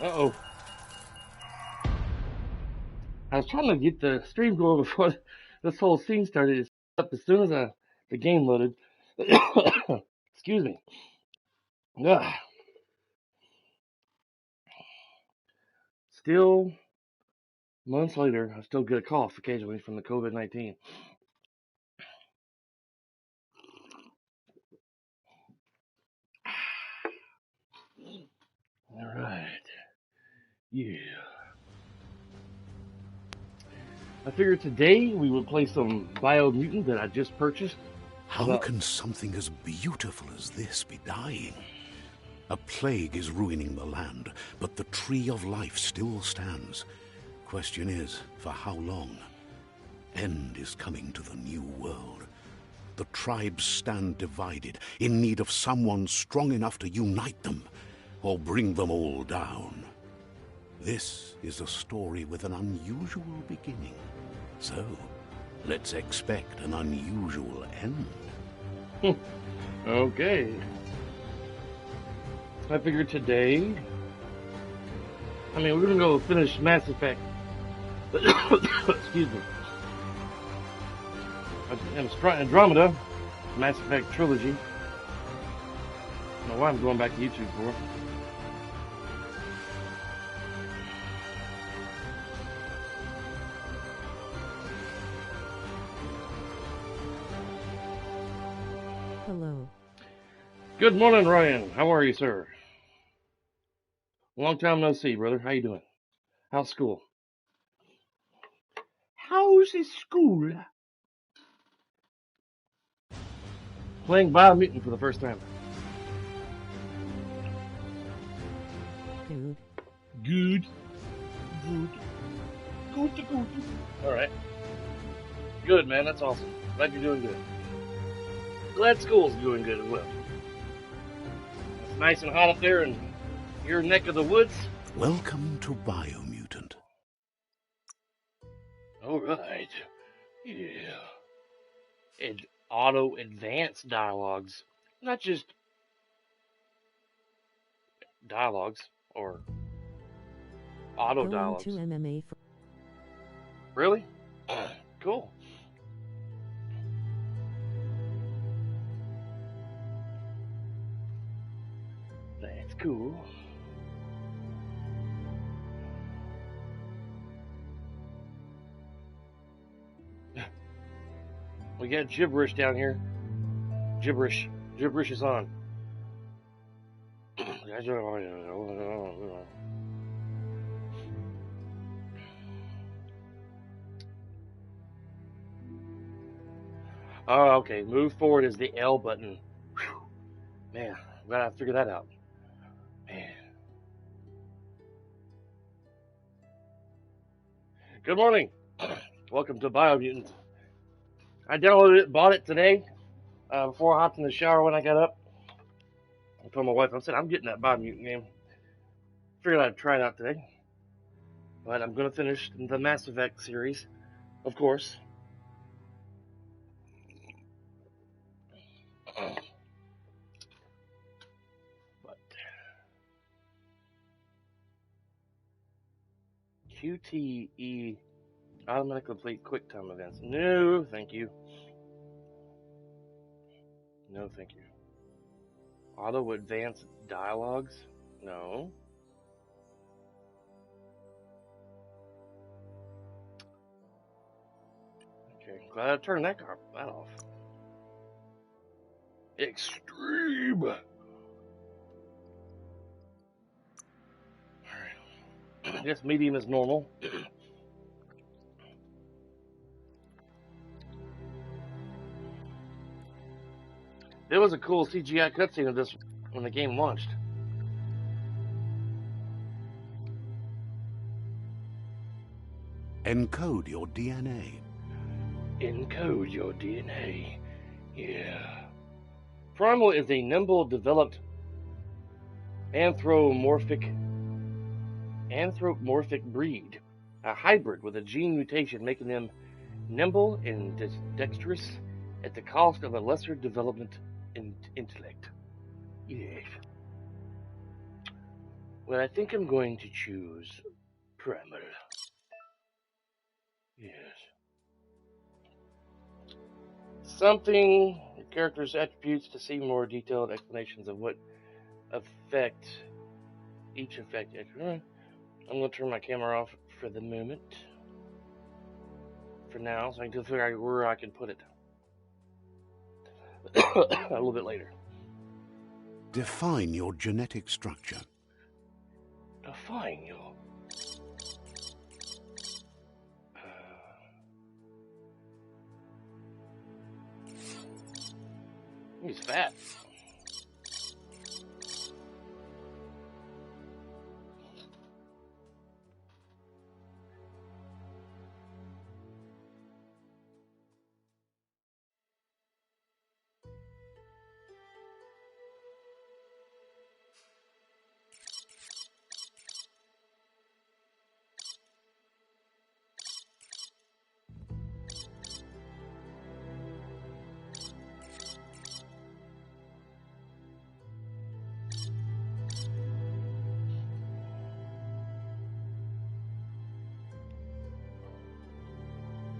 Uh-oh. I was trying to get the stream going before this whole scene started. It up as soon as the game loaded. Excuse me. Ugh. Still, months later, I still get a cough occasionally from the COVID-19. All right. Yeah. I figured today we would play some Biomutant that I just purchased. How can something as beautiful as this be dying? A plague is ruining the land, but the tree of life still stands. Question is, for how long? End is coming to the new world. The tribes stand divided, in need of someone strong enough to unite them, or bring them all down. This is a story with an unusual beginning. So, let's expect an unusual end. Okay. I figured today, we're gonna go finish Mass Effect. Excuse me. Andromeda, Mass Effect trilogy. I don't know why I'm going back to YouTube for. Hello. Good morning, Ryan. How are you, sir? Long time no see, brother. How you doing? How's school? How's his school? Playing Biomutant for the first time. Good. Good. Alright. Good, man. That's awesome. Glad you're doing good. Glad school's doing good as well. It's nice and hot up there in your neck of the woods. Welcome to Biomutant. Alright. Yeah. And auto advanced dialogues. Not just dialogues or auto dialogues. To MMA for Really? Cool. That's cool. We got gibberish down here. Gibberish. Gibberish is on. Oh, okay. Move forward is the L button. Whew. Man, I'm glad I figured that out. Man. Good morning. Welcome to Biomutant. I downloaded it, bought it today, before I hopped in the shower when I got up. I told my wife, I said, I'm getting that Biomutant game. Figured I'd try it out today. But I'm going to finish the Mass Effect series, of course. But QTE automatically complete QuickTime events. No, thank you. No, thank you. Auto advanced dialogues? No. Okay, glad I turned that off. Extreme. Alright. I guess medium is normal. There was a cool CGI cutscene of this when the game launched. Encode your DNA. Encode your DNA. Yeah. Primal is a nimble developed anthropomorphic breed, a hybrid with a gene mutation making them nimble and dexterous at the cost of a lesser development in intellect. Yes. Well, I think I'm going to choose primal. Yes. Something, the character's attributes to see more detailed explanations of what effect each effect. I'm going to turn my camera off for the moment. For now, so I can figure out where I can put it. A little bit later. Define your genetic structure. Define your... He's fat.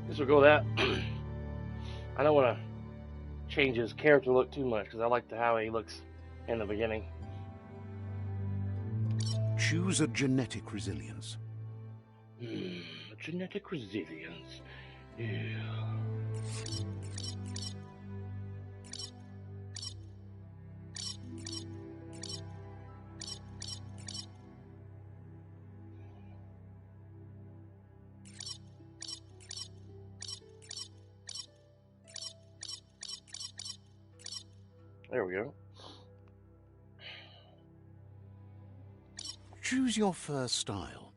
This will go that. I don't want to change his character look too much because I like how he looks in the beginning. Choose a genetic resilience. Genetic resilience. Yeah. There we go. Choose your first style.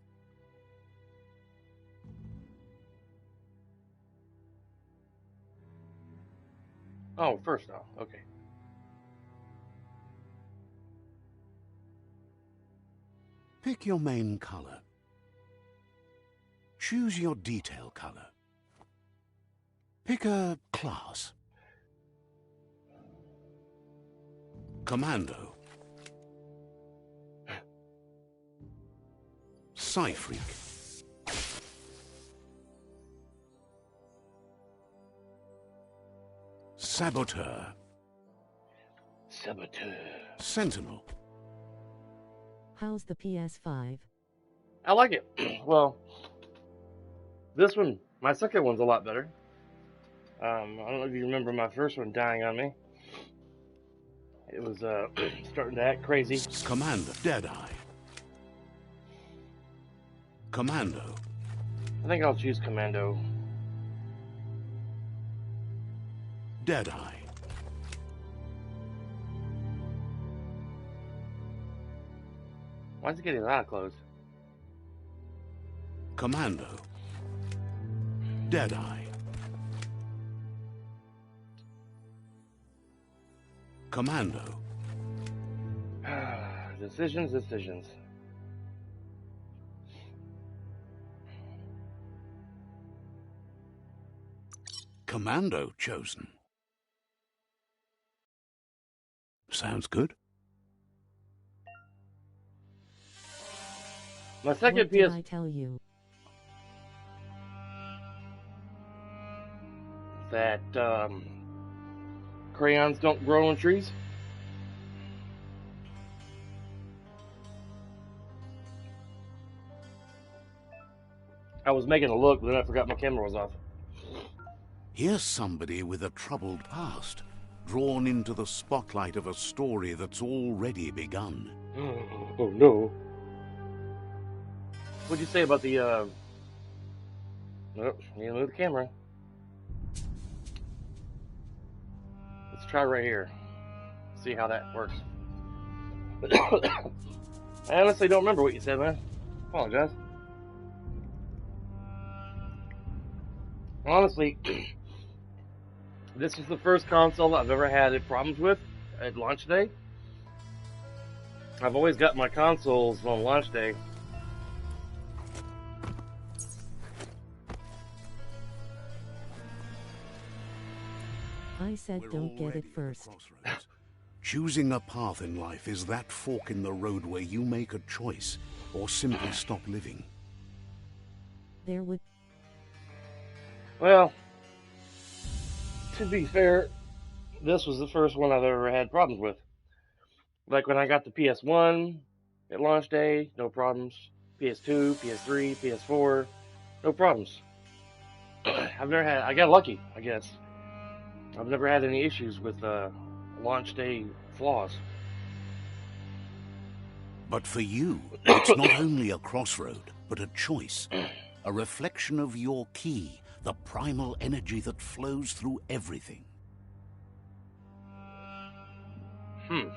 Oh, first off, okay. Pick your main color. Choose your detail color. Pick a class. Commando. Psy-Freak. Saboteur. Saboteur. Sentinel. How's the PS5? I like it. Well, this one, my second one's a lot better. I don't know if you remember my first one dying on me. It was starting to act crazy. Commander. Deadeye. Commando. I think I'll choose Commando. Deadeye. Why is it getting that close? Commando. Deadeye. Commando. Decisions. Commando chosen. Sounds good. My second What did PS... I tell you? That, crayons don't grow on trees? I was making a look, but then I forgot my camera was off. Here's somebody with a troubled past, drawn into the spotlight of a story that's already begun. Oh no. What'd you say about the, Nope, need to move the camera. Let's try right here. See how that works. I honestly don't remember what you said, man. Apologize. Honestly, this is the first console I've ever had problems with at launch day. I've always got my consoles on launch day. I said don't get it first. Choosing a path in life is that fork in the road where you make a choice or simply stop living. There would. Well, to be fair, this was the first one I've ever had problems with. Like when I got the PS1 at launch day, no problems. PS2, PS3, PS4, no problems. I got lucky, I guess. I've never had any issues with launch day flaws. But for you, it's not only a crossroad, but a choice. A reflection of your key, the primal energy that flows through everything. Let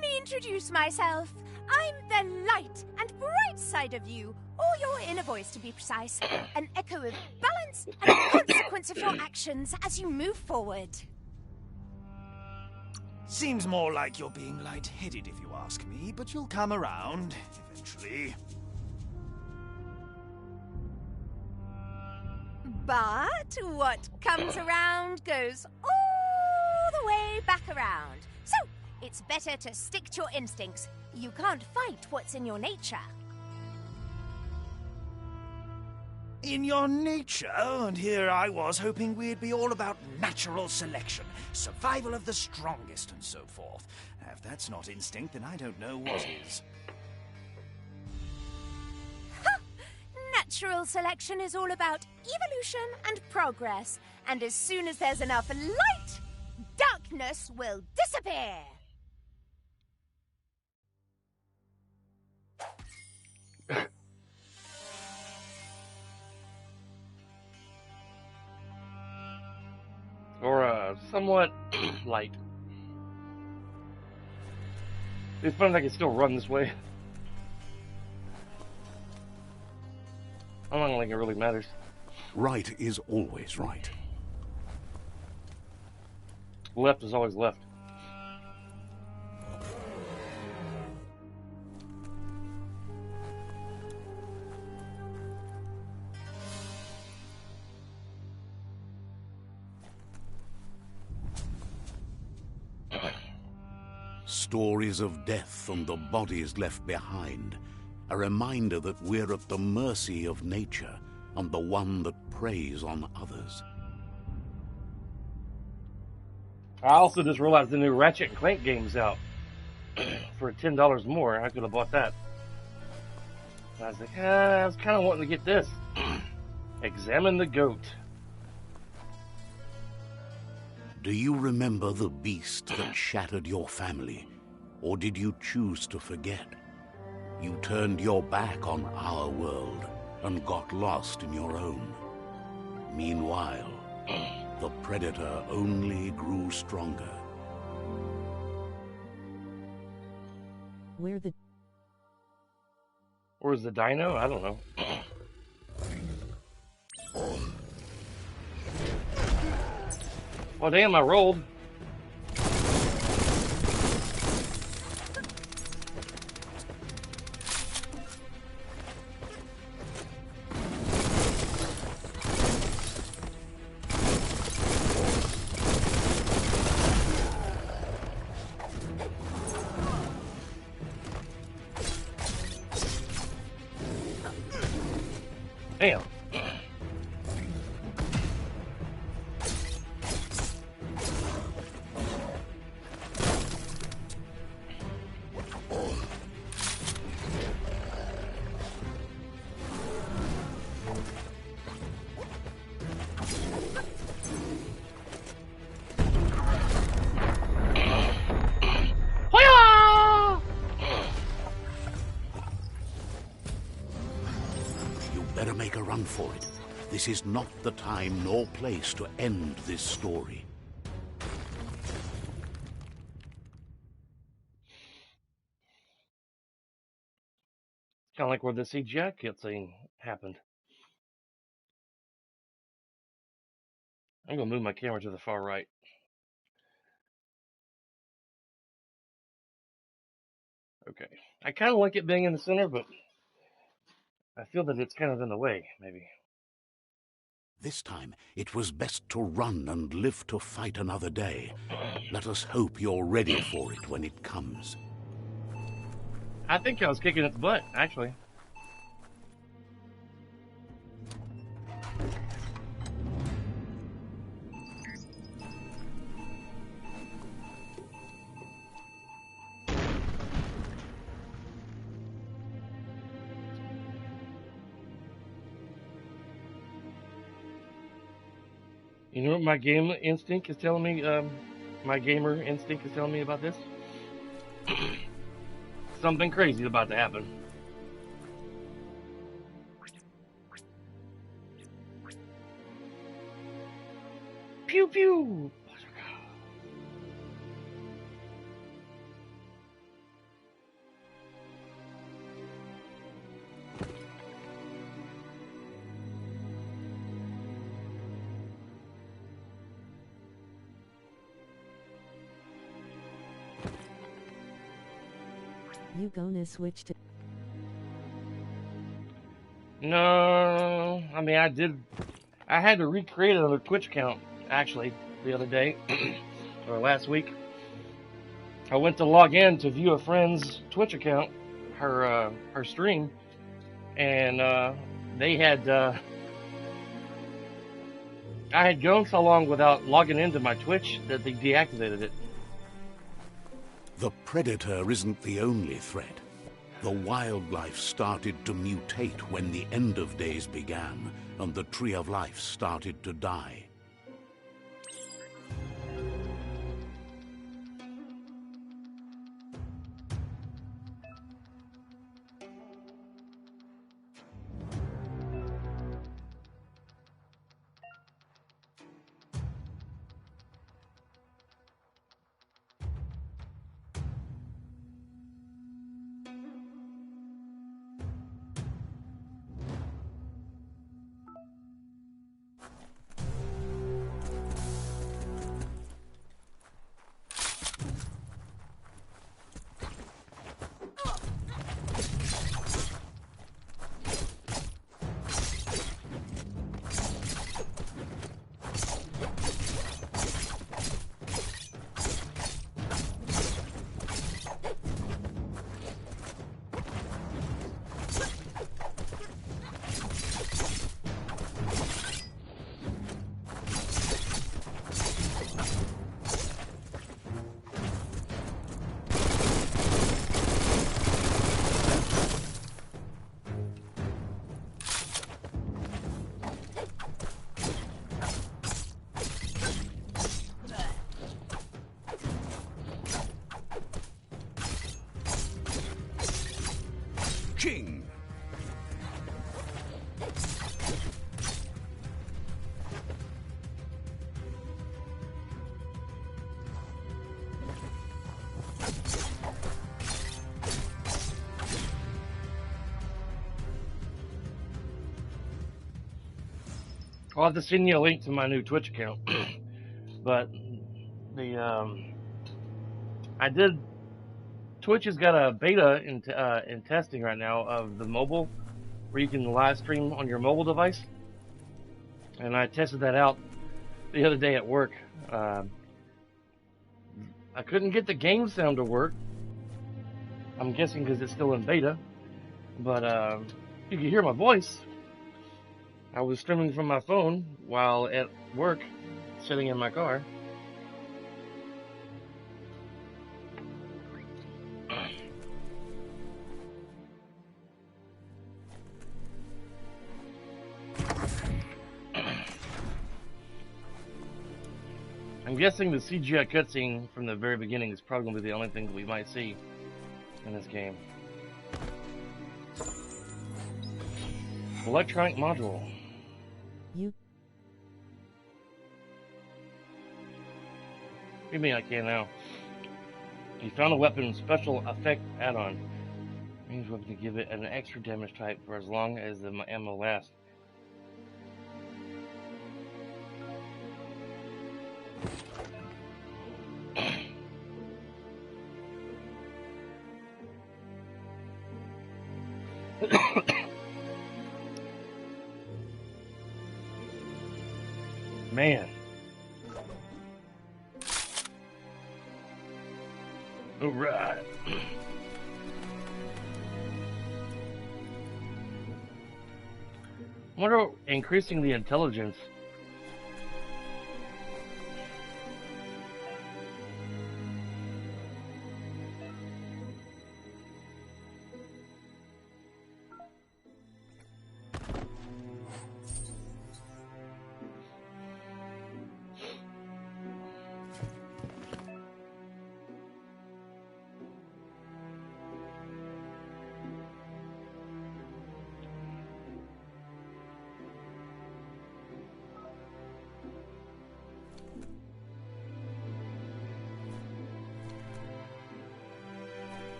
me introduce myself. I'm the light and bright side of you, or your inner voice to be precise. An echo of balance and a consequence of your actions as you move forward. Seems more like you're being light-headed if you ask me, but you'll come around, eventually. But what comes around goes all the way back around. So, it's better to stick to your instincts. You can't fight what's in your nature. In your nature, and here I was hoping we'd be all about natural selection, survival of the strongest, and so forth. If that's not instinct, then I don't know what is. Natural selection is all about evolution and progress. And as soon as there's enough light, darkness will disappear. Or somewhat light. It's fun I can still run this way. I don't think it really matters. Right is always right. Left is always left. Stories of death and the bodies left behind. A reminder that we're at the mercy of nature and the one that preys on others. I also just realized the new Ratchet and Clank game's out. For $10 more, I could have bought that. And I was like, I was kind of wanting to get this. Examine the goat. Do you remember the beast that shattered your family? Or did you choose to forget? You turned your back on our world and got lost in your own. Meanwhile, the predator only grew stronger. Where's the dino? I don't know. Well, damn, I rolled. Damn. Better make a run for it. This is not the time nor place to end this story. Kind of like where the CGI cutscene happened. I'm going to move my camera to the far right. Okay. I kind of like it being in the center, but I feel that it's kind of in the way, maybe. This time, it was best to run and live to fight another day. Let us hope you're ready for it when it comes. I think I was kicking its butt, actually. You know what my game instinct is telling me? My gamer instinct is telling me about this? Something crazy is about to happen. Pew pew! You gonna switch to... No, I mean, I had to recreate another Twitch account, actually, the other day, or last week. I went to log in to view a friend's Twitch account, her stream, and, they had, I had gone so long without logging into my Twitch that they deactivated it. The predator isn't the only threat. The wildlife started to mutate when the end of days began, and the tree of life started to die. King! I'll have to send you a link to my new Twitch account. But Twitch has got a beta in testing right now of the mobile, where you can live stream on your mobile device. And I tested that out the other day at work. I couldn't get the game sound to work. I'm guessing because it's still in beta. But you can hear my voice. I was streaming from my phone while at work, sitting in my car. I'm guessing the CGI cutscene from the very beginning is probably going to be the only thing that we might see in this game. Electronic module. You... What do you mean I can now? You found a weapon special effect add-on. Means weapon to give it an extra damage type for as long as the ammo lasts. man. Alright. I wonder, increasing the intelligence.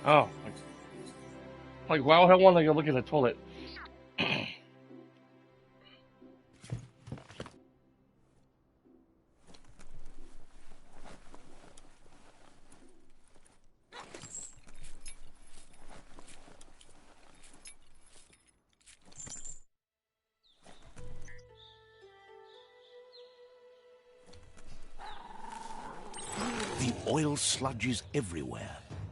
Oh, like why would I want to go look in the toilet? The oil sludges everywhere.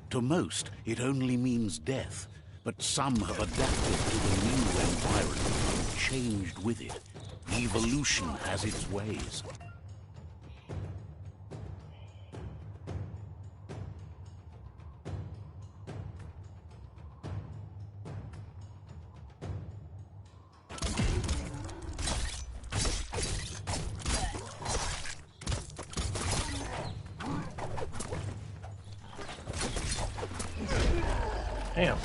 To most, it only means death, but some have adapted to the new environment and changed with it. Evolution has its ways. Damn.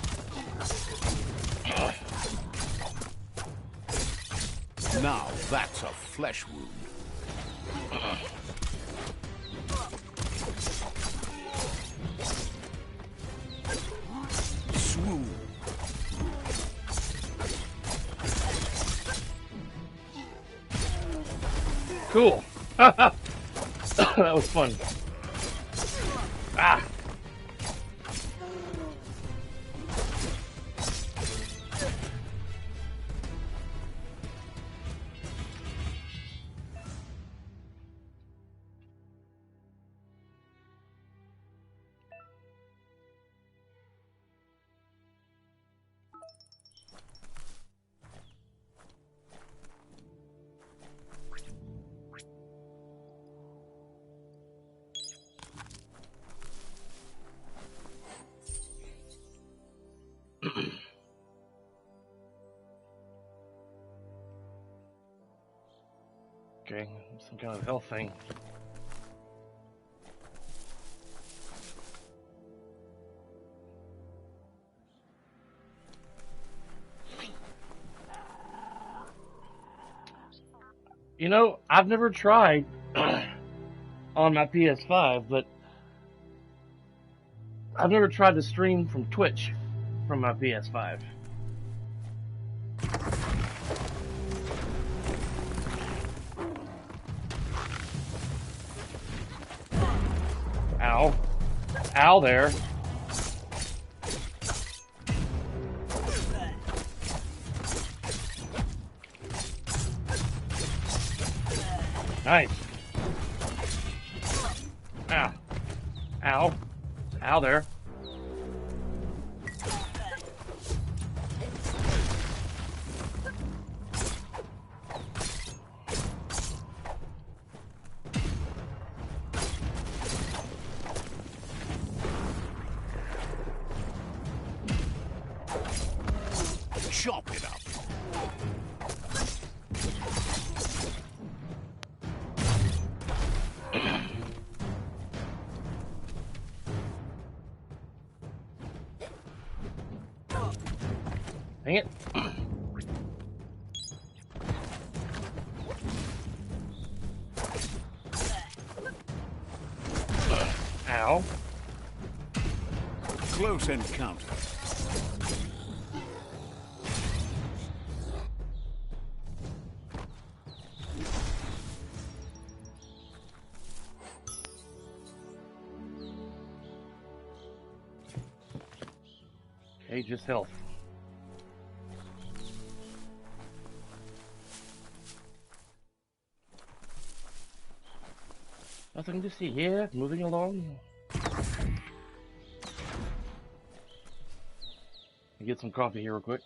Now that's a flesh wound. Swoon. Cool. That was fun. Ah. Okay, some kind of health thing. You know, I've never tried on my PS5, but I've never tried to stream from Twitch from my PS5. Ow. Ow there. Nice. Ow. Ow. Ow there. Chop it up. Dang it. Ow. Close encounter. Hey, just health. Nothing to see here. Moving along. Get some coffee here real quick.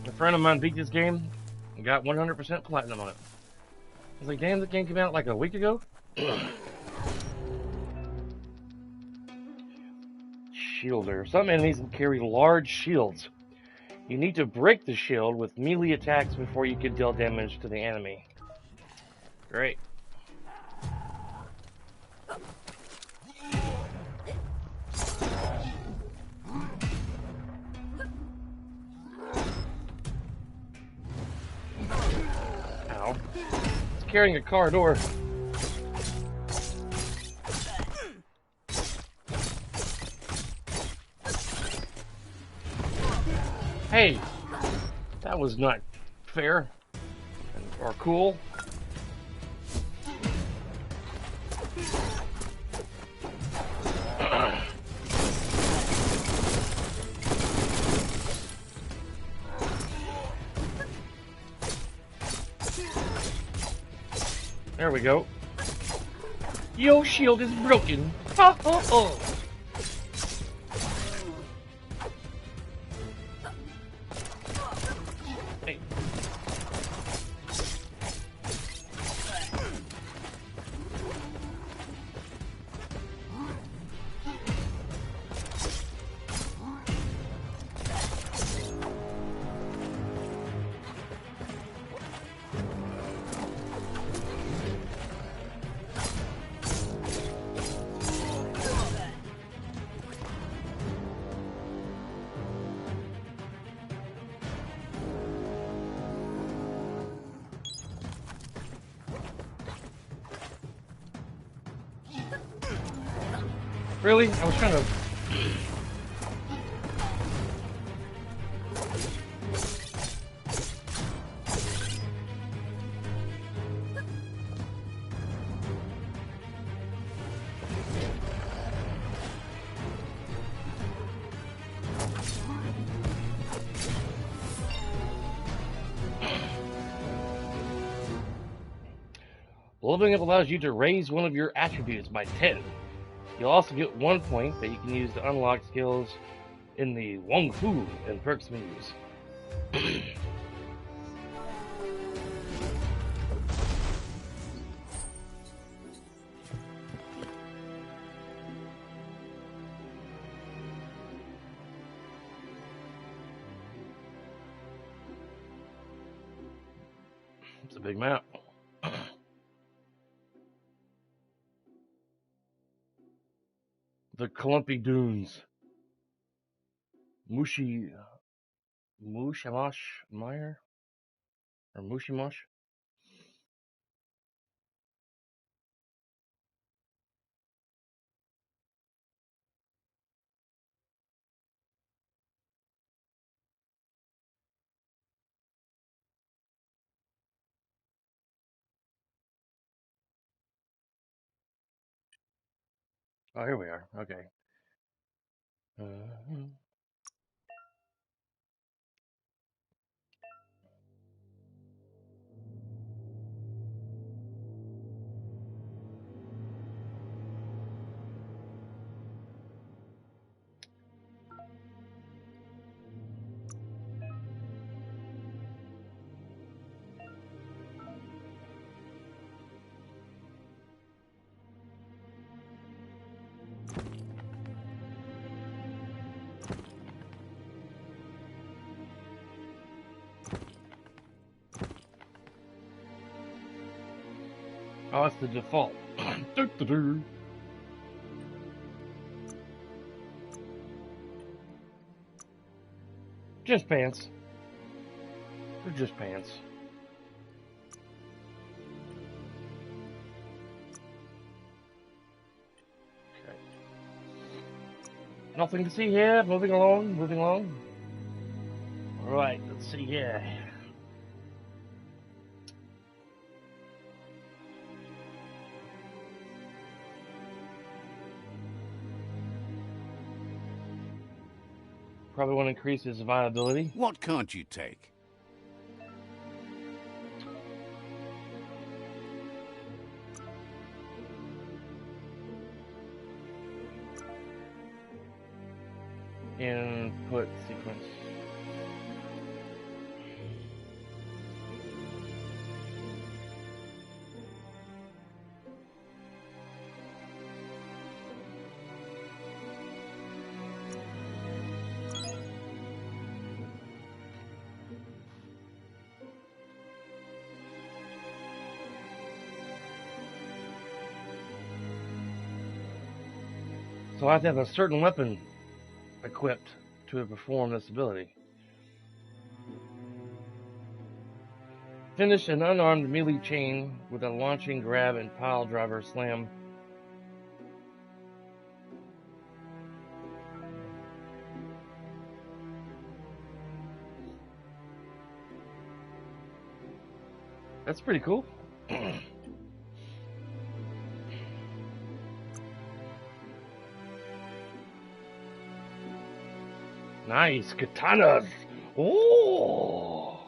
A friend of mine beat this game and got 100% platinum on it. I was like, damn, this game came out like a week ago? Shielder. Some enemies carry large shields. You need to break the shield with melee attacks before you can deal damage to the enemy. Great. Ow. It's carrying a car door. Hey, that was not fair or cool. There we go. Your shield is broken. Ha ha ha. Hey. Really? I was trying to... Leveling up allows you to raise one of your attributes by 10. You'll also get 1 point that you can use to unlock skills in the Wong Fu and perks menus. It's a big map. The Clumpy Dunes. Mushamash Meyer? Or Mushimash? Oh, here we are. Okay. Oh, it's the default. just pants. They're just pants. Okay. Nothing to see here. Moving along, moving along. Alright, let's see here. Probably want to increase his viability. What can't you take? Input sequence. So I have to have a certain weapon equipped to perform this ability. Finish an unarmed melee chain with a launching grab and pile driver slam. That's pretty cool. Nice katanas. Oh.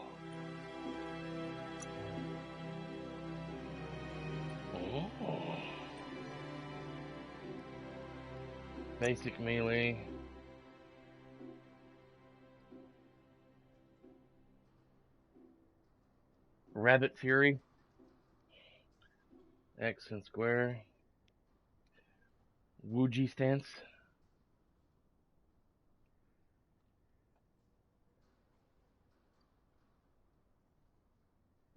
Oh. Basic melee. Rabbit Fury. X and square. Wuji stance.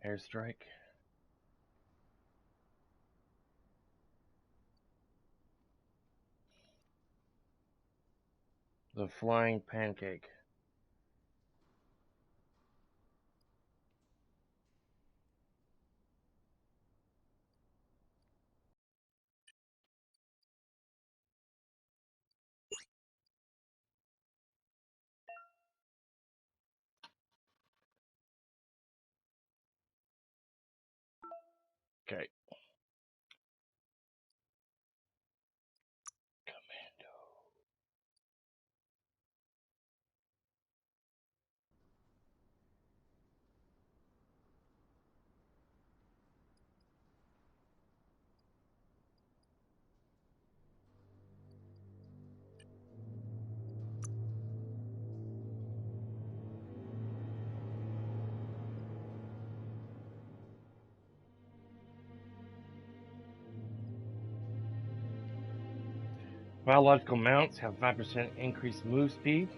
Airstrike. The Flying Pancake. Okay. Commando. Biological mounts have 5% increased move speed.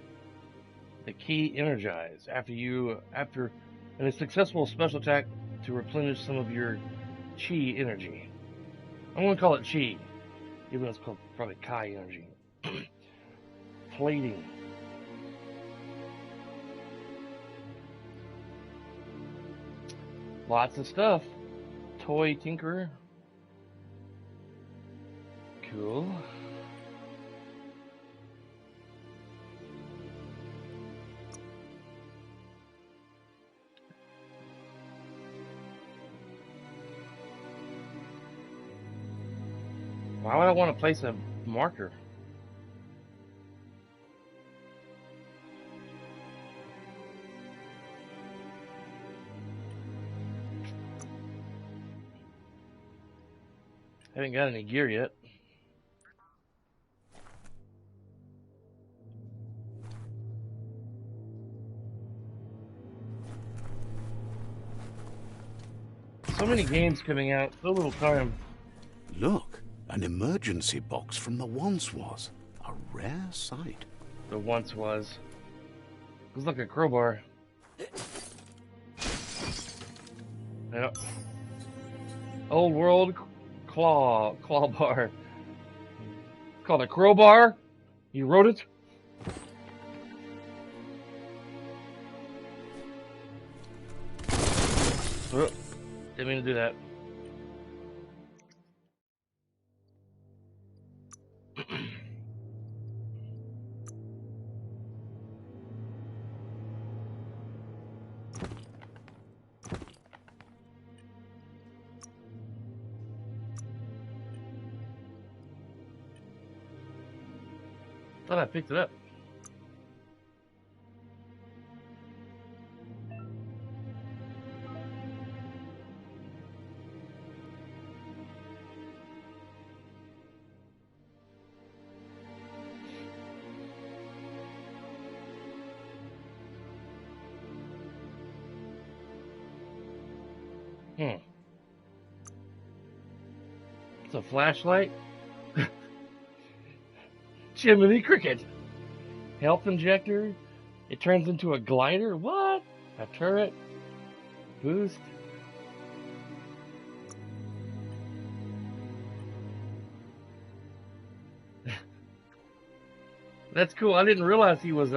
The key energize after a successful special attack to replenish some of your chi energy. I'm gonna call it chi, even though it's called probably kai energy. Plating. Lots of stuff. Toy tinkerer. Cool. Why would I want to place a marker? Haven't got any gear yet. So many games coming out, so little time. Look, an emergency box from the once was. A rare sight. The once was. Looks like a crowbar. Yep. Old world claw bar. It's called a crowbar. You wrote it. Oh, didn't mean to do that. Thought I picked it up. It's a flashlight. Jiminy Cricket. Health injector. It turns into a glider. What? A turret. Boost. That's cool. I didn't realize he was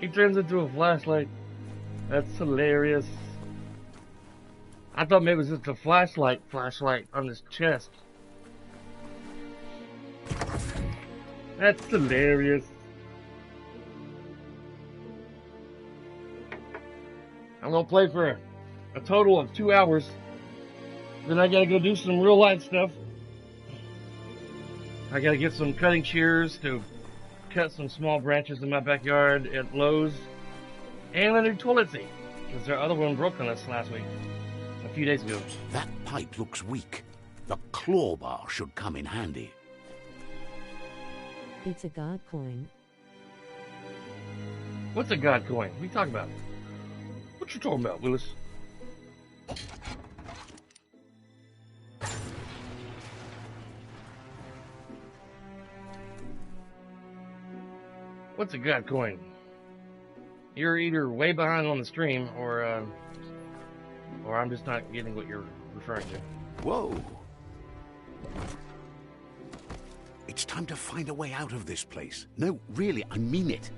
he turns into a flashlight. That's hilarious. I thought maybe it was just a flashlight on his chest. That's hilarious. I'm gonna play for a total of 2 hours. Then I gotta go do some real life stuff. I gotta get some cutting shears to cut some small branches in my backyard at Lowe's. And a new toilet seat, because their other one broke on us last week. A few days ago. That pipe looks weak. The claw bar should come in handy. It's a god coin. What's a god coin? What are you talking about? What you talking about, Willis? What's a god coin? You're either way behind on the stream, or I'm just not getting what you're referring to. Whoa. It's time to find a way out of this place. No, really, I mean it.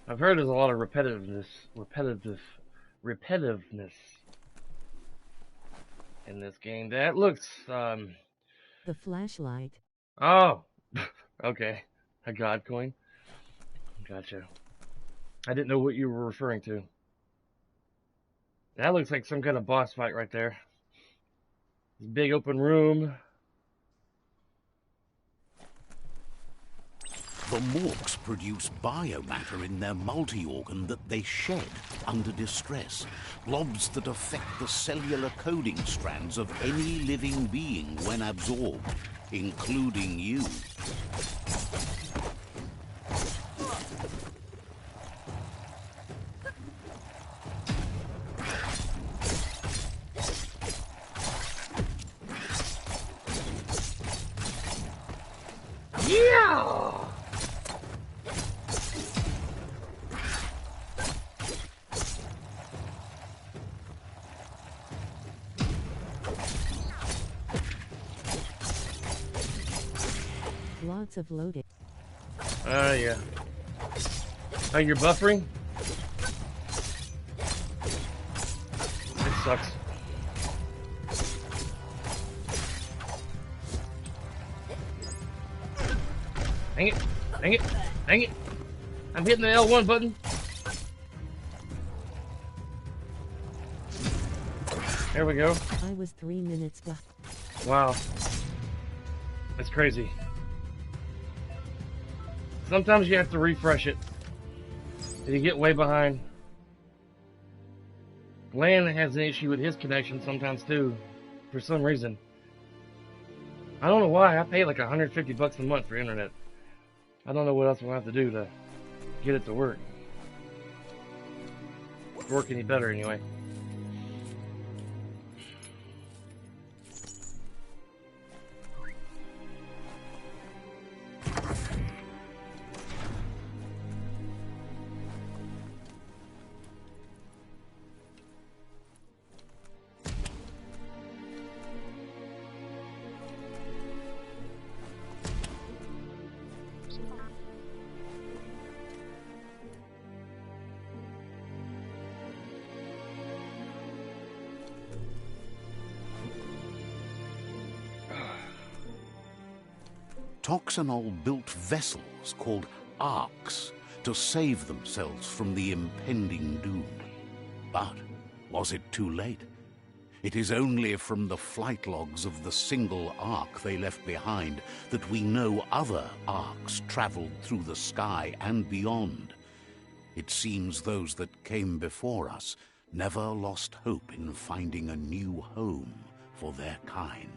I've heard there's a lot of repetitiveness in this game. That looks, The flashlight. oh, okay, a god coin. Gotcha. I didn't know what you were referring to. That looks like some kind of boss fight right there. Big open room. The MORKS produce biomatter in their multi-organ that they shed under distress. Blobs that affect the cellular coding strands of any living being when absorbed, including you. Yeah! Lots of loading. Yeah. Oh, you're buffering? It sucks. Dang it. Dang it. Dang it. I'm hitting the L1 button. There we go. I was 3 minutes behind. Wow. That's crazy. Sometimes you have to refresh it. And you get way behind. Lan has an issue with his connection sometimes too, for some reason. I don't know why. I pay like $150 a month for internet. I don't know what else we'll have to do to get it to work. Work any better anyway. Toxanol built vessels called arks to save themselves from the impending doom. But was it too late? It is only from the flight logs of the single ark they left behind that we know other arks traveled through the sky and beyond. It seems those that came before us never lost hope in finding a new home for their kind.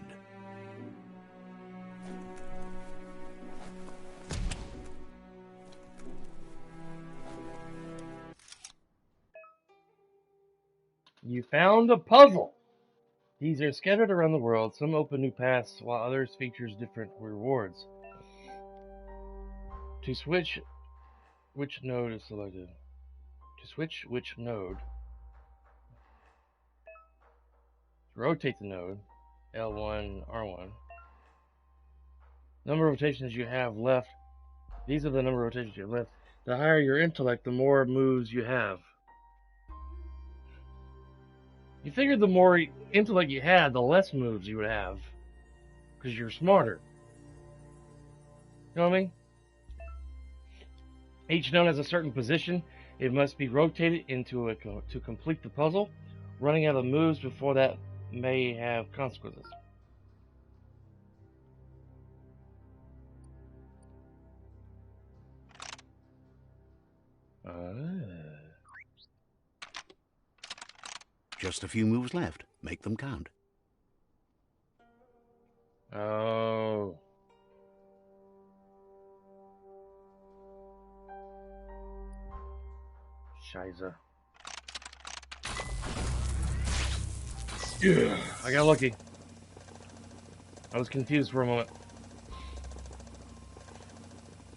You found a puzzle. These are scattered around the world. Some open new paths, while others features different rewards. To switch which node is selected. To switch which node. Rotate the node. L1, R1. Number of rotations you have left. These are the number of rotations you have left. The higher your intellect, the more moves you have. You figured the more intellect you had, the less moves you would have. Because you're smarter. You know what I mean? Each node has a certain position. It must be rotated into to complete the puzzle. Running out of moves before that may have consequences. Just a few moves left. Make them count. Oh. Scheiße. Yeah, I got lucky. I was confused for a moment.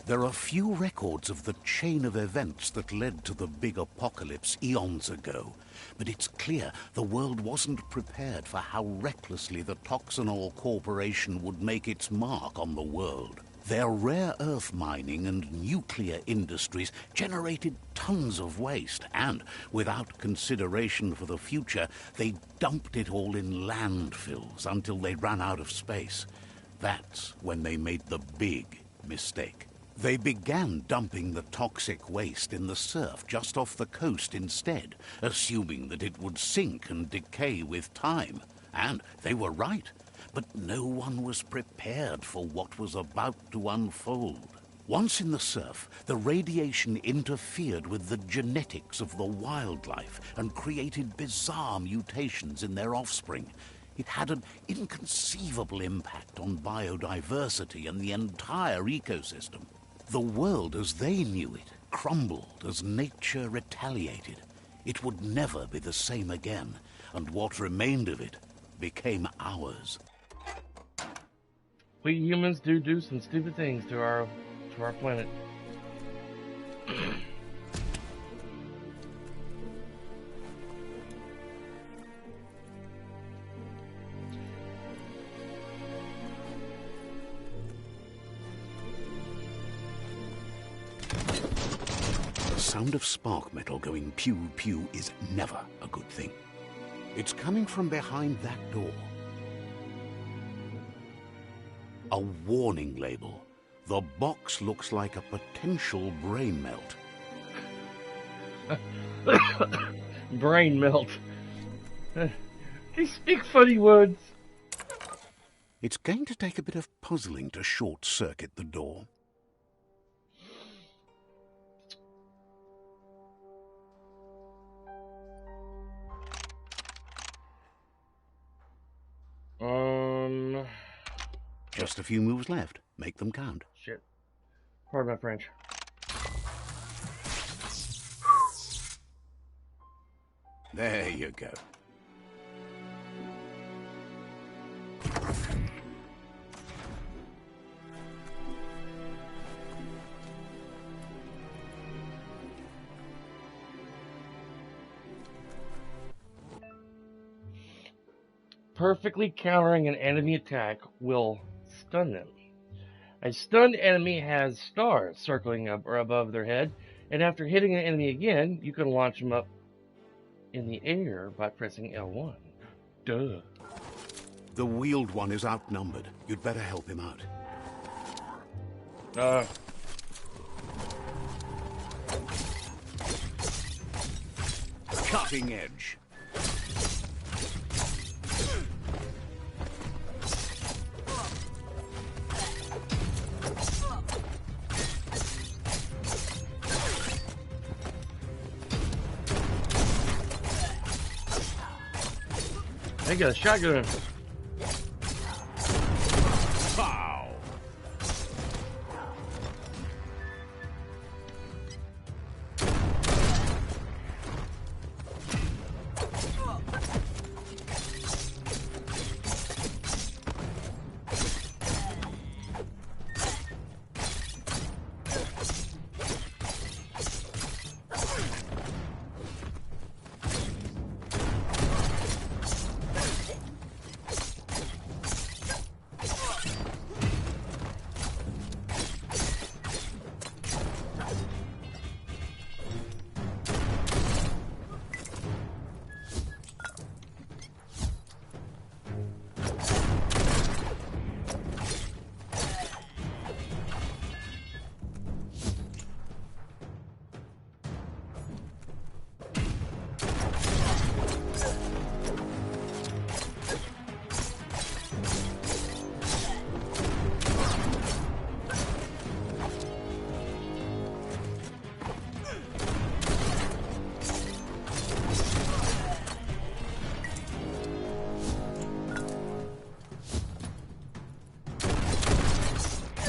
There are few records of the chain of events that led to the big apocalypse eons ago, but it's clear the world wasn't prepared for how recklessly the Toxanol Corporation would make its mark on the world. Their rare earth mining and nuclear industries generated tons of waste, and, without consideration for the future, they dumped it all in landfills until they ran out of space. That's when they made the big mistake. They began dumping the toxic waste in the surf just off the coast instead, assuming that it would sink and decay with time. And they were right. But no one was prepared for what was about to unfold. Once in the surf, the radiation interfered with the genetics of the wildlife and created bizarre mutations in their offspring. It had an inconceivable impact on biodiversity and the entire ecosystem. The world as they knew it crumbled as nature retaliated. It would never be the same again, and what remained of it became ours. We humans do some stupid things to our planet. The sound of spark metal going pew-pew is never a good thing. It's coming from behind that door. A warning label. The box looks like a potential brain melt. Brain melt. They speak funny words. It's going to take a bit of puzzling to short-circuit the door. Just a few moves left. Make them count. Shit. Pardon my French. There you go. Perfectly countering an enemy attack will stun them. A stunned enemy has stars circling up or above their head, and after hitting an enemy again, you can launch them up in the air by pressing L1. Duh. The wheeled one is outnumbered. You'd better help him out. Cutting edge. They got a shotgun. Pow!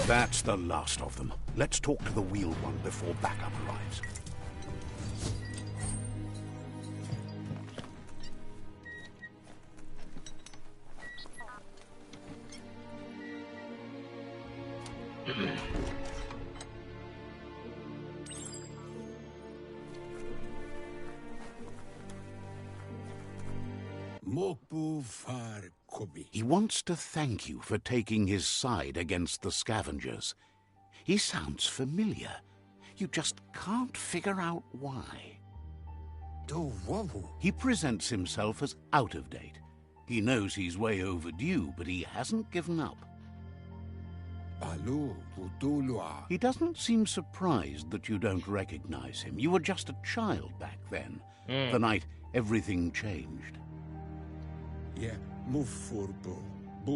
That's the last of them. Let's talk to the wheeled one before backup arrives. He wants to thank you for taking his side against the scavengers. He sounds familiar. You just can't figure out why. He presents himself as out of date. He knows he's way overdue, but he hasn't given up. He doesn't seem surprised that you don't recognize him. You were just a child back then, the night everything changed.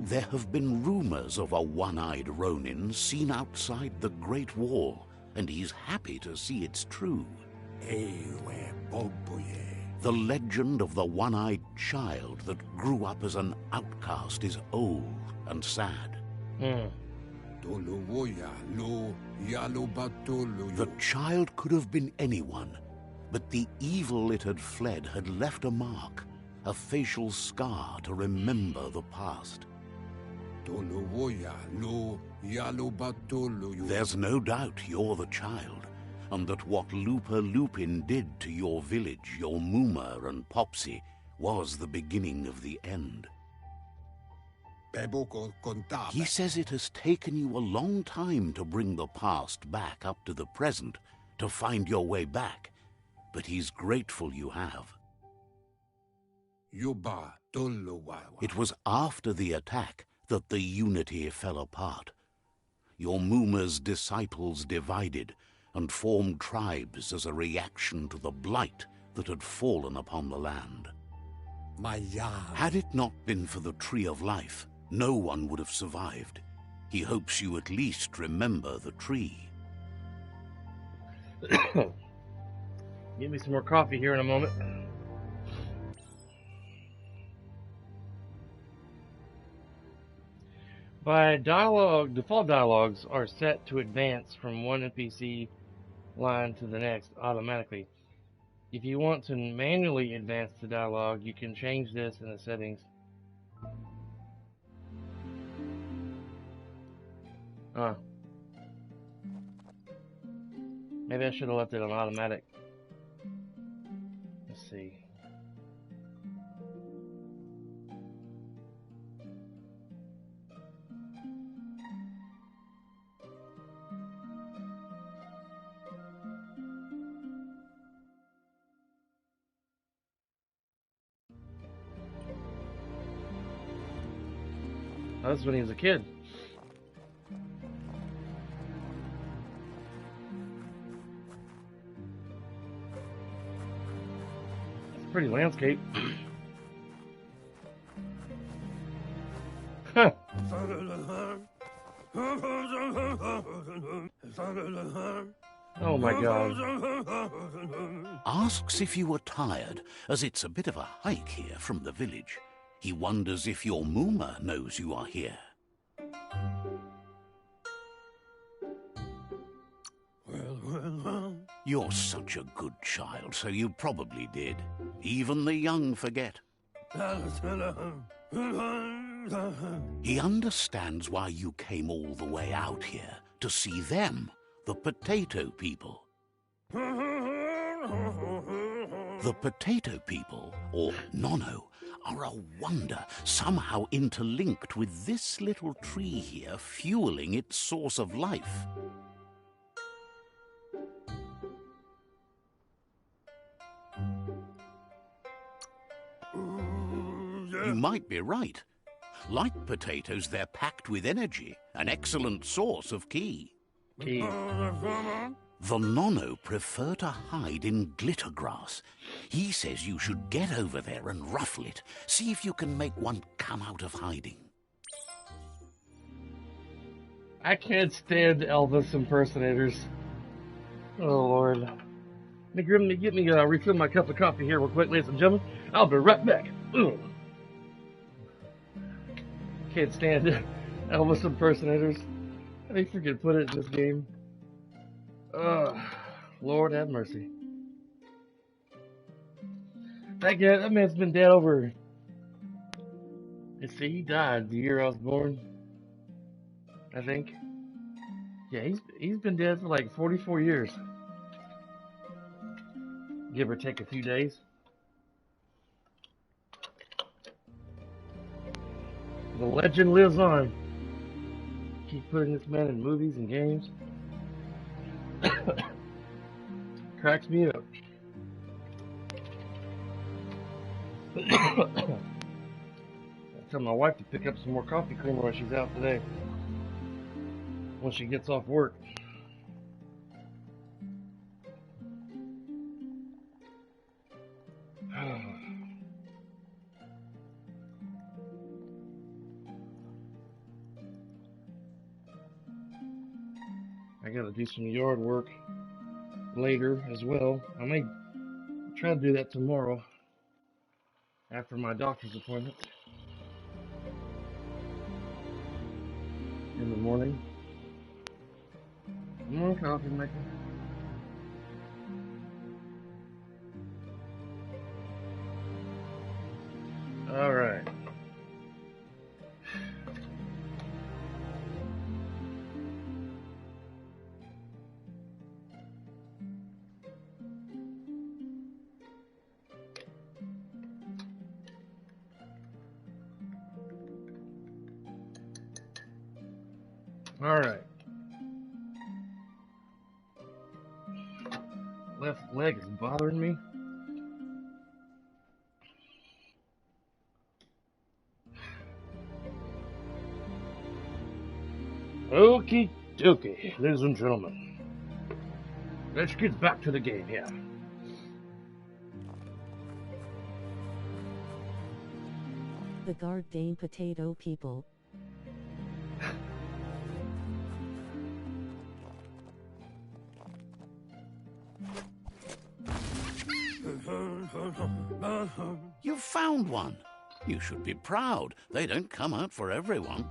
There have been rumors of a one-eyed Ronin seen outside the Great Wall, and he's happy to see it's true. The legend of the one-eyed child that grew up as an outcast is old and sad. The child could have been anyone, but the evil it had fled had left a mark, a facial scar to remember the past. There's no doubt you're the child, and that what Lupa Lupin did to your village, your Muma and Popsy, was the beginning of the end. He says it has taken you a long time to bring the past back up to the present, to find your way back, but he's grateful you have. It was after the attack that the unity fell apart. Your Muma's disciples divided and formed tribes as a reaction to the blight that had fallen upon the land. Had it not been for the Tree of Life, no one would have survived. He hopes you at least remember the tree. Give me some more coffee here in a moment. By dialogue, default dialogues are set to advance from one NPC line to the next automatically. If you want to manually advance the dialogue, you can change this in the settings. Maybe I should have left it on automatic. Let's see. That was when he was a kid. Pretty landscape. Huh. Oh my god. Asks if you are tired, as it's a bit of a hike here from the village. He wonders if your Mooma knows you are here. You're such a good child, so you probably did. Even the young forget. He understands why you came all the way out here, to see them, the potato people. The potato people, or NONO, are a wonder, somehow interlinked with this little tree here, fueling its source of life. You might be right. Like potatoes, they're packed with energy, an excellent source of ki. Key. The NONO prefer to hide in glitter grass. He says you should get over there and ruffle it. See if you can make one come out of hiding. I can't stand Elvis impersonators. Oh Lord. Let me refill my cup of coffee here real quick, ladies and gentlemen. I'll be right back. Ugh. Can't stand Elvis impersonators. I think freaking put it in this game. Lord have mercy. That man's been dead over. See, he died the year I was born. I think. Yeah, he's been dead for like 44 years. Give or take a few days. The legend lives on. Keep putting this man in movies and games. Cracks me up. I tell my wife to pick up some more coffee creamer when she's out today. When she gets off work. I gotta do some yard work later as well. I may try to do that tomorrow after my doctor's appointment in the morning. More coffee maker. All right. All right. Left leg is bothering me. Okie dokie, ladies and gentlemen. Let's get back to the game here. The Garden Potato People. You found one. You should be proud. They don't come out for everyone.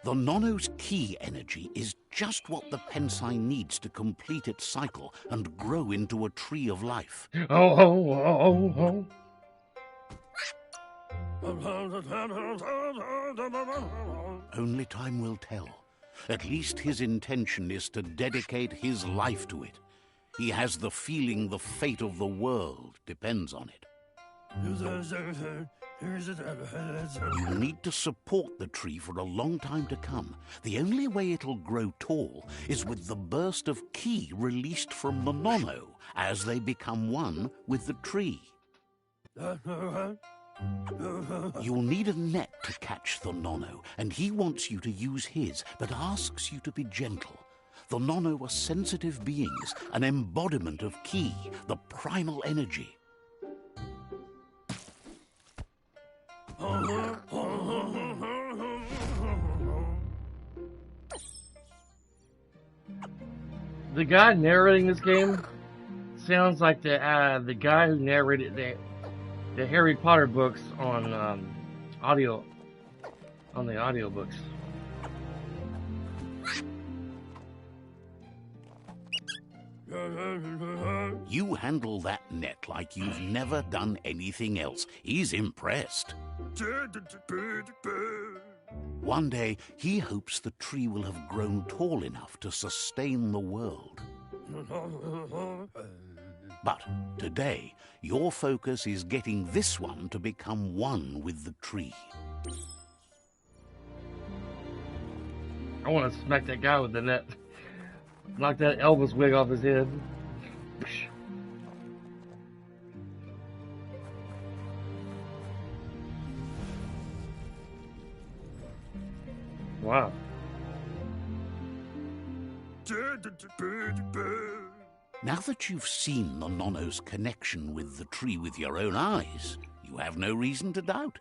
The NONO's ki energy is just what the Pensai needs to complete its cycle and grow into a tree of life. Only time will tell. At least his intention is to dedicate his life to it. He has the feeling the fate of the world depends on it. You need to support the tree for a long time to come. The only way it'll grow tall is with the burst of ki released from the NONO as they become one with the tree. You'll need a net to catch the NONO, and he wants you to use his, but asks you to be gentle. The NONO are sensitive beings, an embodiment of Ki, the primal energy. The guy narrating this game sounds like the guy who narrated the Harry Potter books on the audiobooks. You handle that net like you've never done anything else. He's impressed. One day, he hopes the tree will have grown tall enough to sustain the world. But today, your focus is getting this one to become one with the tree. I want to smack that guy with the net. Knock that Elvis wig off his head. Wow. Now that you've seen the NONO's connection with the tree with your own eyes, you have no reason to doubt.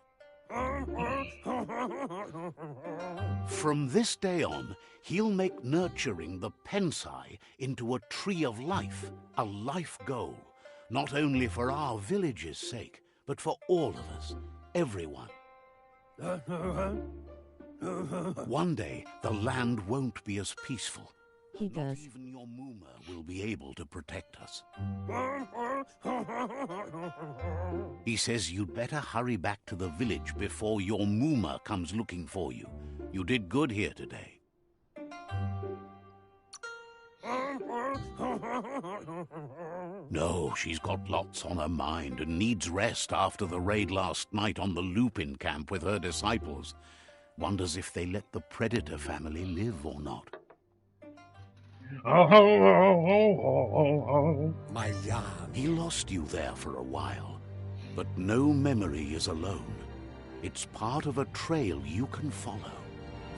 From this day on, he'll make nurturing the Pensai into a tree of life, a life goal, not only for our village's sake, but for all of us, everyone. One day, the land won't be as peaceful. He does. Not even your Moomer will be able to protect us. He says you'd better hurry back to the village before your Moomer comes looking for you. You did good here today. No, she's got lots on her mind and needs rest after the raid last night on the Lupin camp with her disciples. Wonders if they let the Predator family live or not. My yarn. He lost you there for a while, but no memory is alone. It's part of a trail you can follow.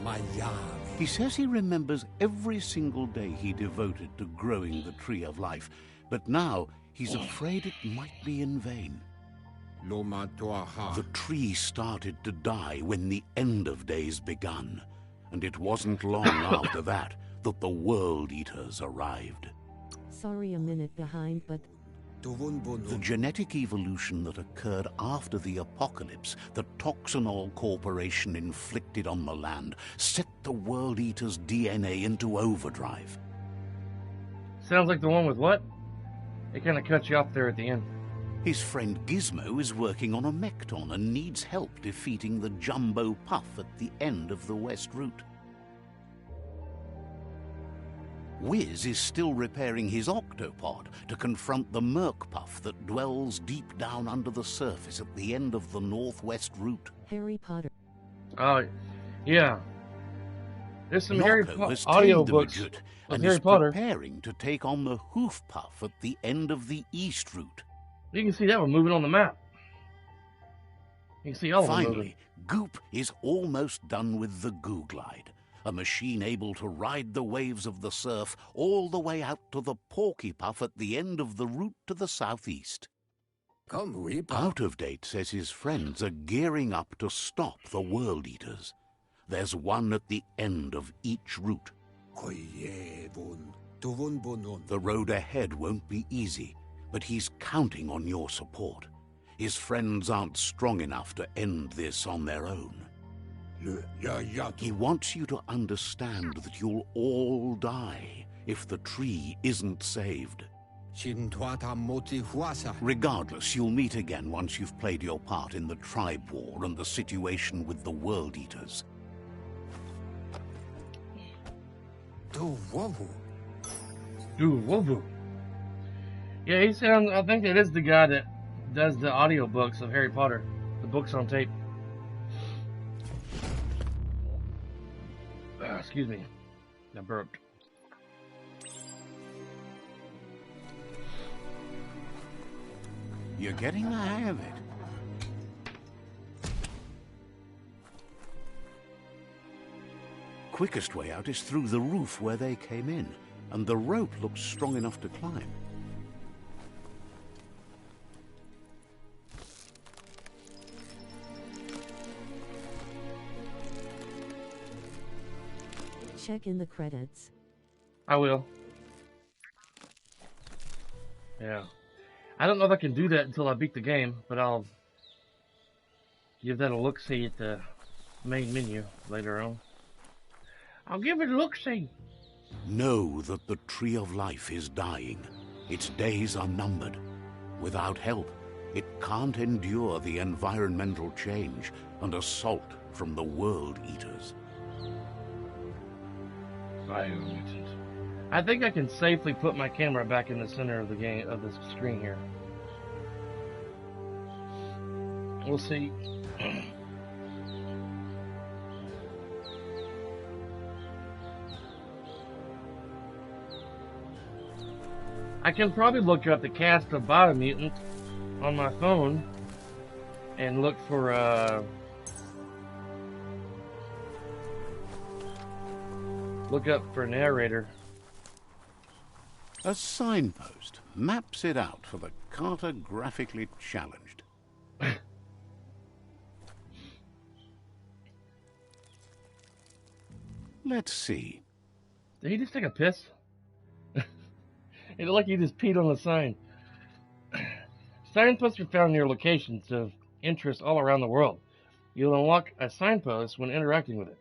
My yarn. He says he remembers every single day he devoted to growing the tree of life, but now he's afraid it might be in vain. The tree started to die when the end of days begun, and it wasn't long after that the World Eaters arrived. Sorry, a minute behind, but The genetic evolution that occurred after the apocalypse that Toxanol Corporation inflicted on the land set the World Eater's DNA into overdrive. Sounds like the one with what? It kind of cuts you off there at the end. His friend Gizmo is working on a Mekton and needs help defeating the Jumbo Puff at the end of the West Route. Wiz is still repairing his octopod to confront the Merc Puff that dwells deep down under the surface at the end of the Northwest Route. Harry Potter. Oh, yeah. There's some Harry Norco has audio tamed the books Majut of and Harry is Potter. preparing to take on the Hoof Puff at the end of the East Route. You can see that one moving on the map. You can see all of them moving. Finally, Goop is almost done with the Googlide, a machine able to ride the waves of the surf all the way out to the Porky Puff at the end of the route to the southeast. Out of Date says his friends are gearing up to stop the World Eaters. There's one at the end of each route. The road ahead won't be easy, but he's counting on your support. His friends aren't strong enough to end this on their own. He wants you to understand that you'll all die if the tree isn't saved. Regardless, you'll meet again once you've played your part in the tribe war and the situation with the World Eaters. Yeah, he sounds. I think that is the guy that does the audiobooks of Harry Potter, the books on tape. Excuse me, I burped. You're getting the hang of it. quickest way out is through the roof where they came in, and the rope looks strong enough to climb. Check in the credits. I will. Yeah. I don't know if I can do that until I beat the game, but I'll give that a look-see at the main menu later on. I'll give it a look-see. Know that the Tree of Life is dying. Its days are numbered. Without help, it can't endure the environmental change and assault from the World Eaters. Biomutant. I think I can safely put my camera back in the center of the game, of the screen here. We'll see. I can probably look up the cast of Biomutant on my phone and look for look up for narrator. A signpost maps it out for the cartographically challenged. Let's see. Did he just take a piss? It looked like he just peed on the sign. Signposts are found near locations of interest all around the world. You'll unlock a signpost when interacting with it.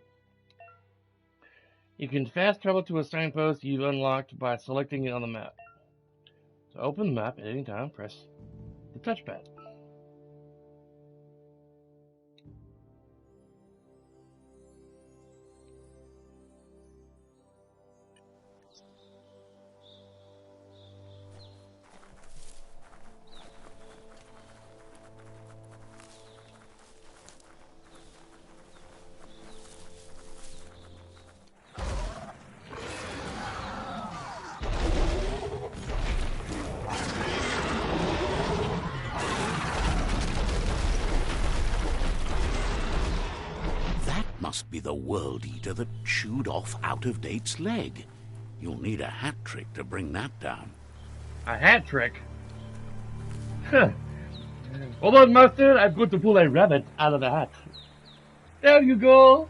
You can fast travel to a signpost you've unlocked by selecting it on the map. To open the map at any time, press the touchpad. Must be the World Eater that chewed off Out-of-Date's leg. You'll need a hat trick to bring that down. A hat trick? Huh. Hold on, master. I'm going to pull a rabbit out of the hat. There you go.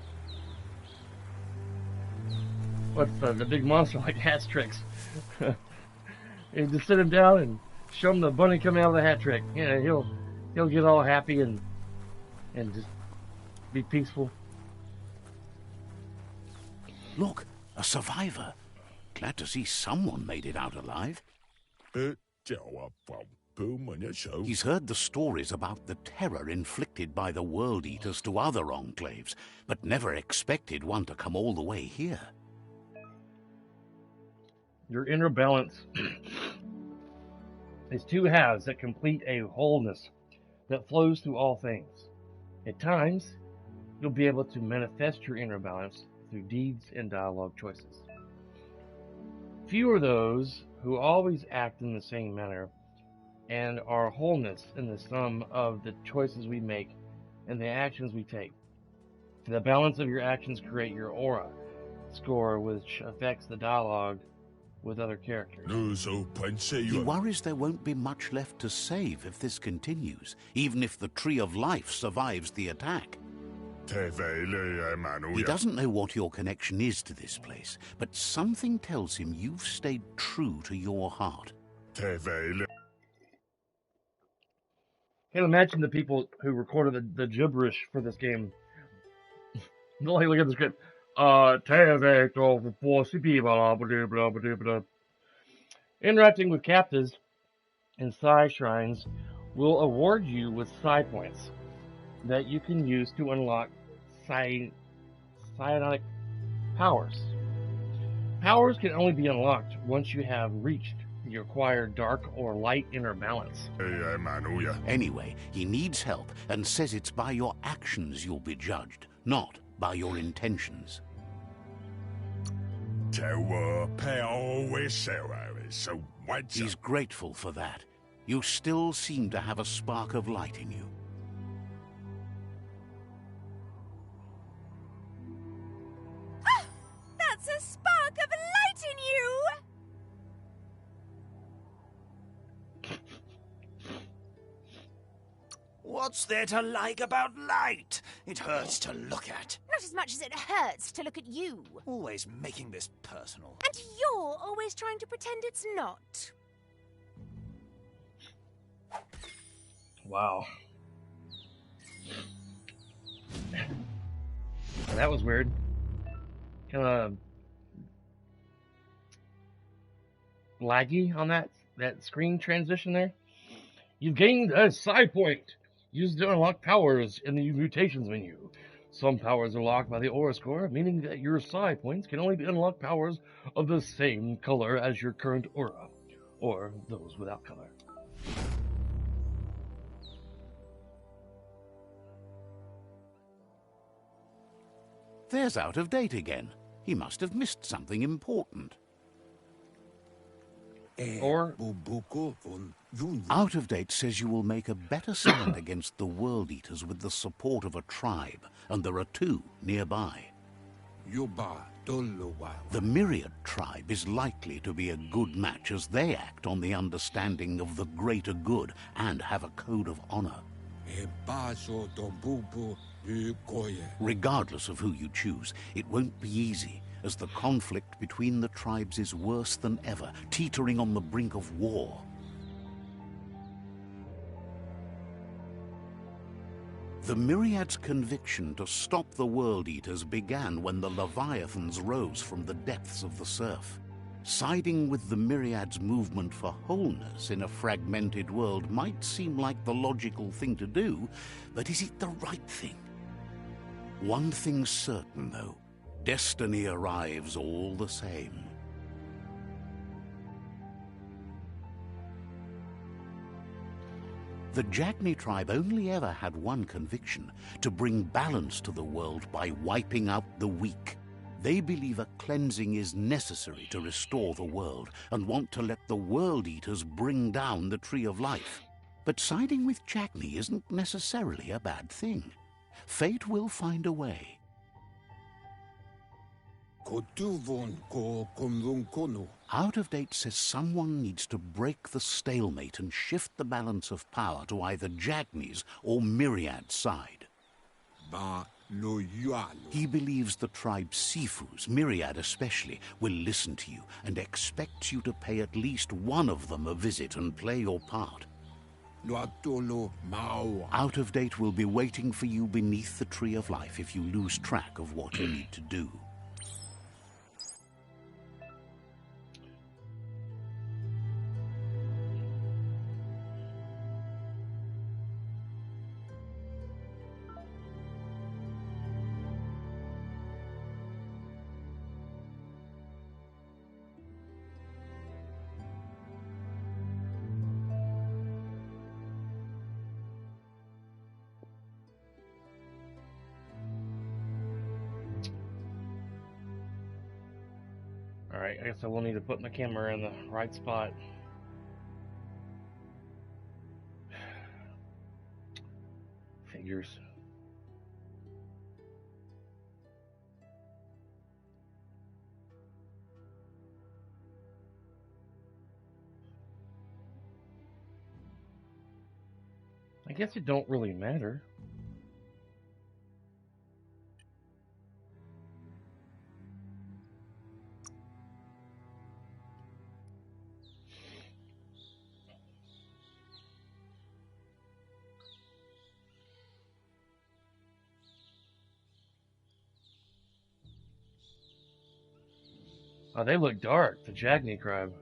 What's the big monster like hat tricks? You just sit him down and show him the bunny coming out of the hat trick. Yeah, he'll get all happy and just be peaceful. Look, a survivor. Glad to see someone made it out alive. He's heard the stories about the terror inflicted by the World Eaters to other enclaves, but never expected one to come all the way here. Your inner balance is two halves that complete a wholeness that flows through all things. At times, you'll be able to manifest your inner balance through deeds and dialogue choices. Few are those who always act in the same manner, and our wholeness in the sum of the choices we make and the actions we take. The balance of your actions create your aura score, which affects the dialogue with other characters. He worries there won't be much left to save if this continues, even if the Tree of Life survives the attack. He doesn't know what your connection is to this place, but something tells him you've stayed true to your heart. Can't imagine the people who recorded the gibberish for this game. Look at the script. Interacting with captives and psi shrines will award you with psi points that you can use to unlock psionic powers. Powers can only be unlocked once you have reached the required dark or light inner balance. Anyway, he needs help and says it's by your actions you'll be judged, not by your intentions. He's grateful for that. You still seem to have a spark of light in you. What's there to like about light? It hurts to look at. Not as much as it hurts to look at you. Always making this personal. And you're always trying to pretend it's not. Wow. That was weird. Kind of laggy on that screen transition there. You've gained a psi point. Use to unlock powers in the mutations menu. Some powers are locked by the aura score, meaning that your psi points can only be unlocked powers of the same color as your current aura, or those without color. There's Out of Date again. He must have missed something important. Or Out of Date says you will make a better stand against the World Eaters with the support of a tribe, and there are 2 nearby. The Myriad tribe is likely to be a good match as they act on the understanding of the greater good and have a code of honor. Regardless of who you choose, it won't be easy, as the conflict between the tribes is worse than ever, teetering on the brink of war. The Myriad's conviction to stop the World Eaters began when the Leviathans rose from the depths of the surf. Siding with the Myriad's movement for wholeness in a fragmented world might seem like the logical thing to do, but is it the right thing? One thing's certain, though. Destiny arrives all the same. The Jagni tribe only ever had one conviction: to bring balance to the world by wiping out the weak. They believe a cleansing is necessary to restore the world, and want to let the World Eaters bring down the Tree of Life. But siding with Jagni isn't necessarily a bad thing. Fate will find a way. Out of Date says someone needs to break the stalemate and shift the balance of power to either Jagni's or Myriad's side. He believes the tribe's Sifus, Myriad especially, will listen to you and expects you to pay at least one of them a visit and play your part. Out of Date will be waiting for you beneath the Tree of Life if you lose track of what you need to do. Alright, I guess I will need to put my camera in the right spot. Figures. I guess it don't really matter. Oh, they look dark, the Jagni tribe.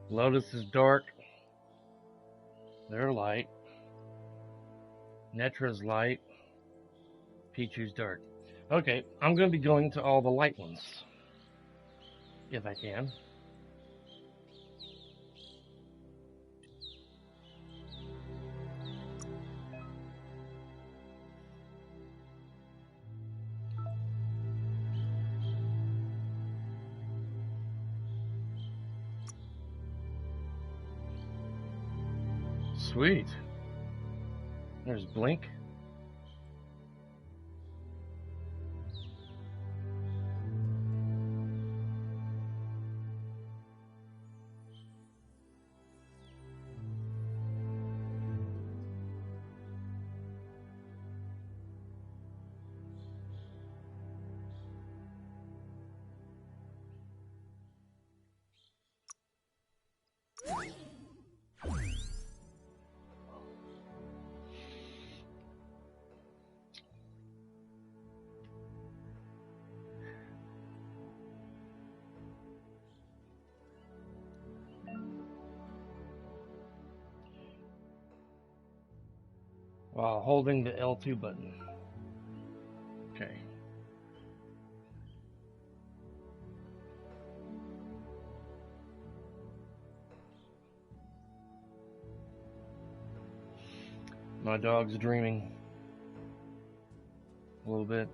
Lotus is dark. They're light. Netra's light. Pichu's dark. Okay, I'm going to be going to all the light ones. If I can. Sweet. There's Blink. While holding the L2 button. Okay. My dog's dreaming a little bit.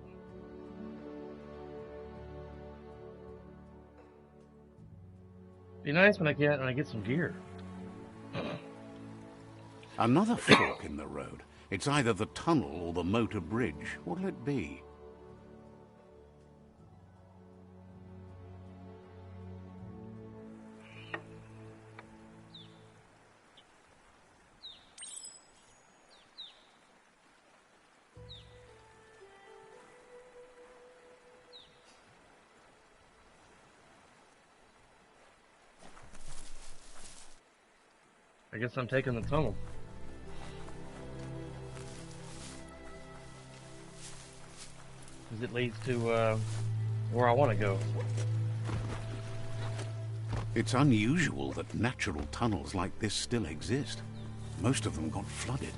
Be nice when I get some gear. Another fork in the road. It's either the tunnel or the motor bridge. What'll it be? I guess I'm taking the tunnel. Because it leads to where I want to go. It's unusual that natural tunnels like this still exist. Most of them got flooded.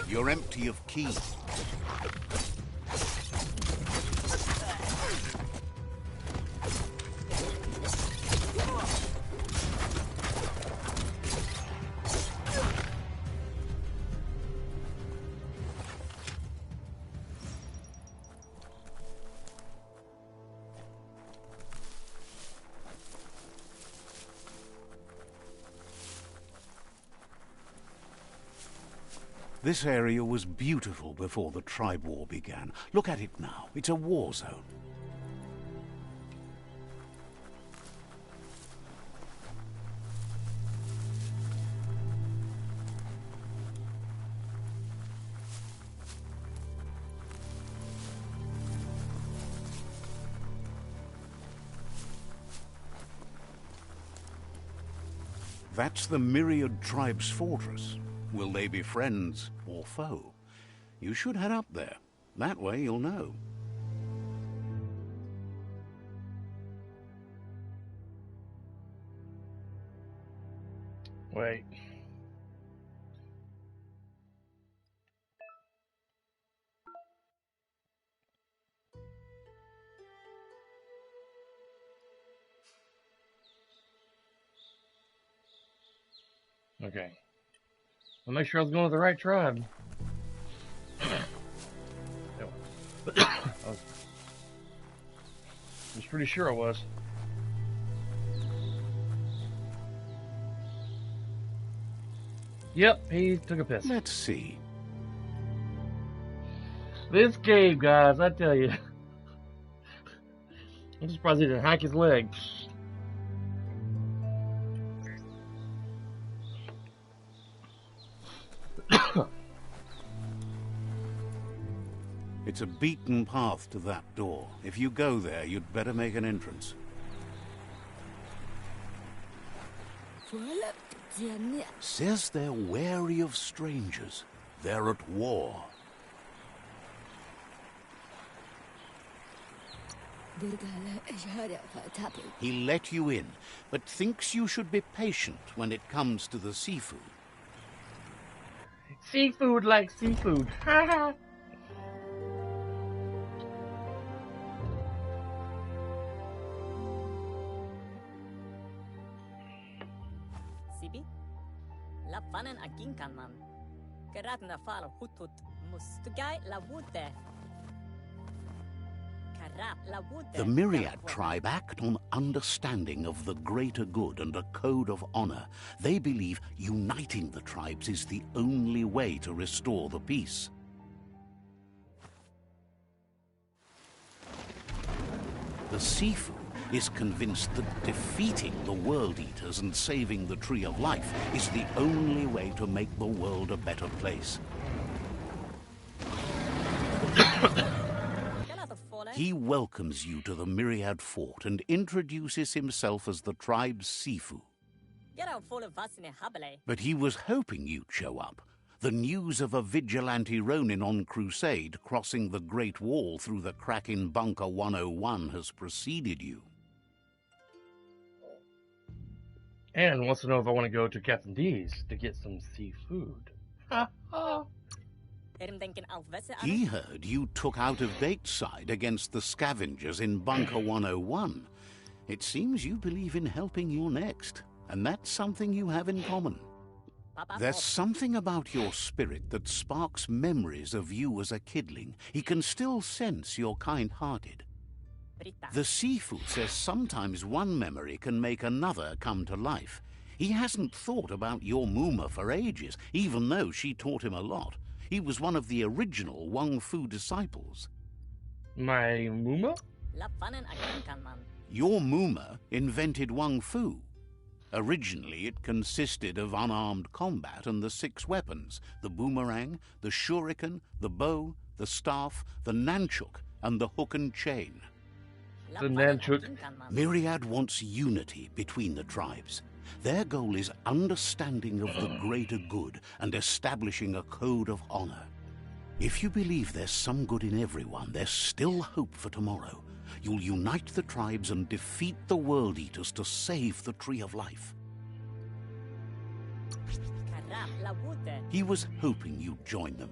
You're empty of key. This area was beautiful before the tribe war began. Look at it now. It's a war zone. That's the Myriad Tribe's fortress. Will they be friends or foe? You should head up there. That way you'll know. Wait. Okay. I'll make sure I was going to the right tribe. I was pretty sure I was. Yep, he took a piss. Let's see. This cave, guys, I tell you. I'm surprised he didn't hack his leg. It's a beaten path to that door. If you go there, you'd better make an entrance. Says they're wary of strangers. They're at war. He let you in, but thinks you should be patient when it comes to the seafood. Seafood like seafood. Haha. Sibi? La vanen aginkan man. Geratna fal hutut mustugai la wute. The Myriad tribe act on understanding of the greater good and a code of honor. They believe uniting the tribes is the only way to restore the peace. The Sifu is convinced that defeating the World Eaters and saving the Tree of Life is the only way to make the world a better place. He welcomes you to the Myriad Fort and introduces himself as the tribe's Sifu. But he was hoping you'd show up. The news of a vigilante Ronin on crusade crossing the Great Wall through the crack in Bunker 101 has preceded you. And wants to know if I want to go to Captain D's to get some seafood. Ha ha. He heard you took out of Date's side against the Scavengers in Bunker 101. It seems you believe in helping your next, and that's something you have in common. There's something about your spirit that sparks memories of you as a kidling. He can still sense you're kind-hearted. The Sifu says sometimes one memory can make another come to life. He hasn't thought about your Muma for ages, even though she taught him a lot. He was one of the original Wang Fu disciples. My Muma? Your Muma invented Wang Fu. Originally, it consisted of unarmed combat and the 6 weapons: the boomerang, the shuriken, the bow, the staff, the nunchuk, and the hook and chain. The nunchuk. Myriad wants unity between the tribes. Their goal is understanding of the greater good and establishing a code of honor. If you believe there's some good in everyone, there's still hope for tomorrow. You'll unite the tribes and defeat the World Eaters to save the Tree of Life. He was hoping you'd join them.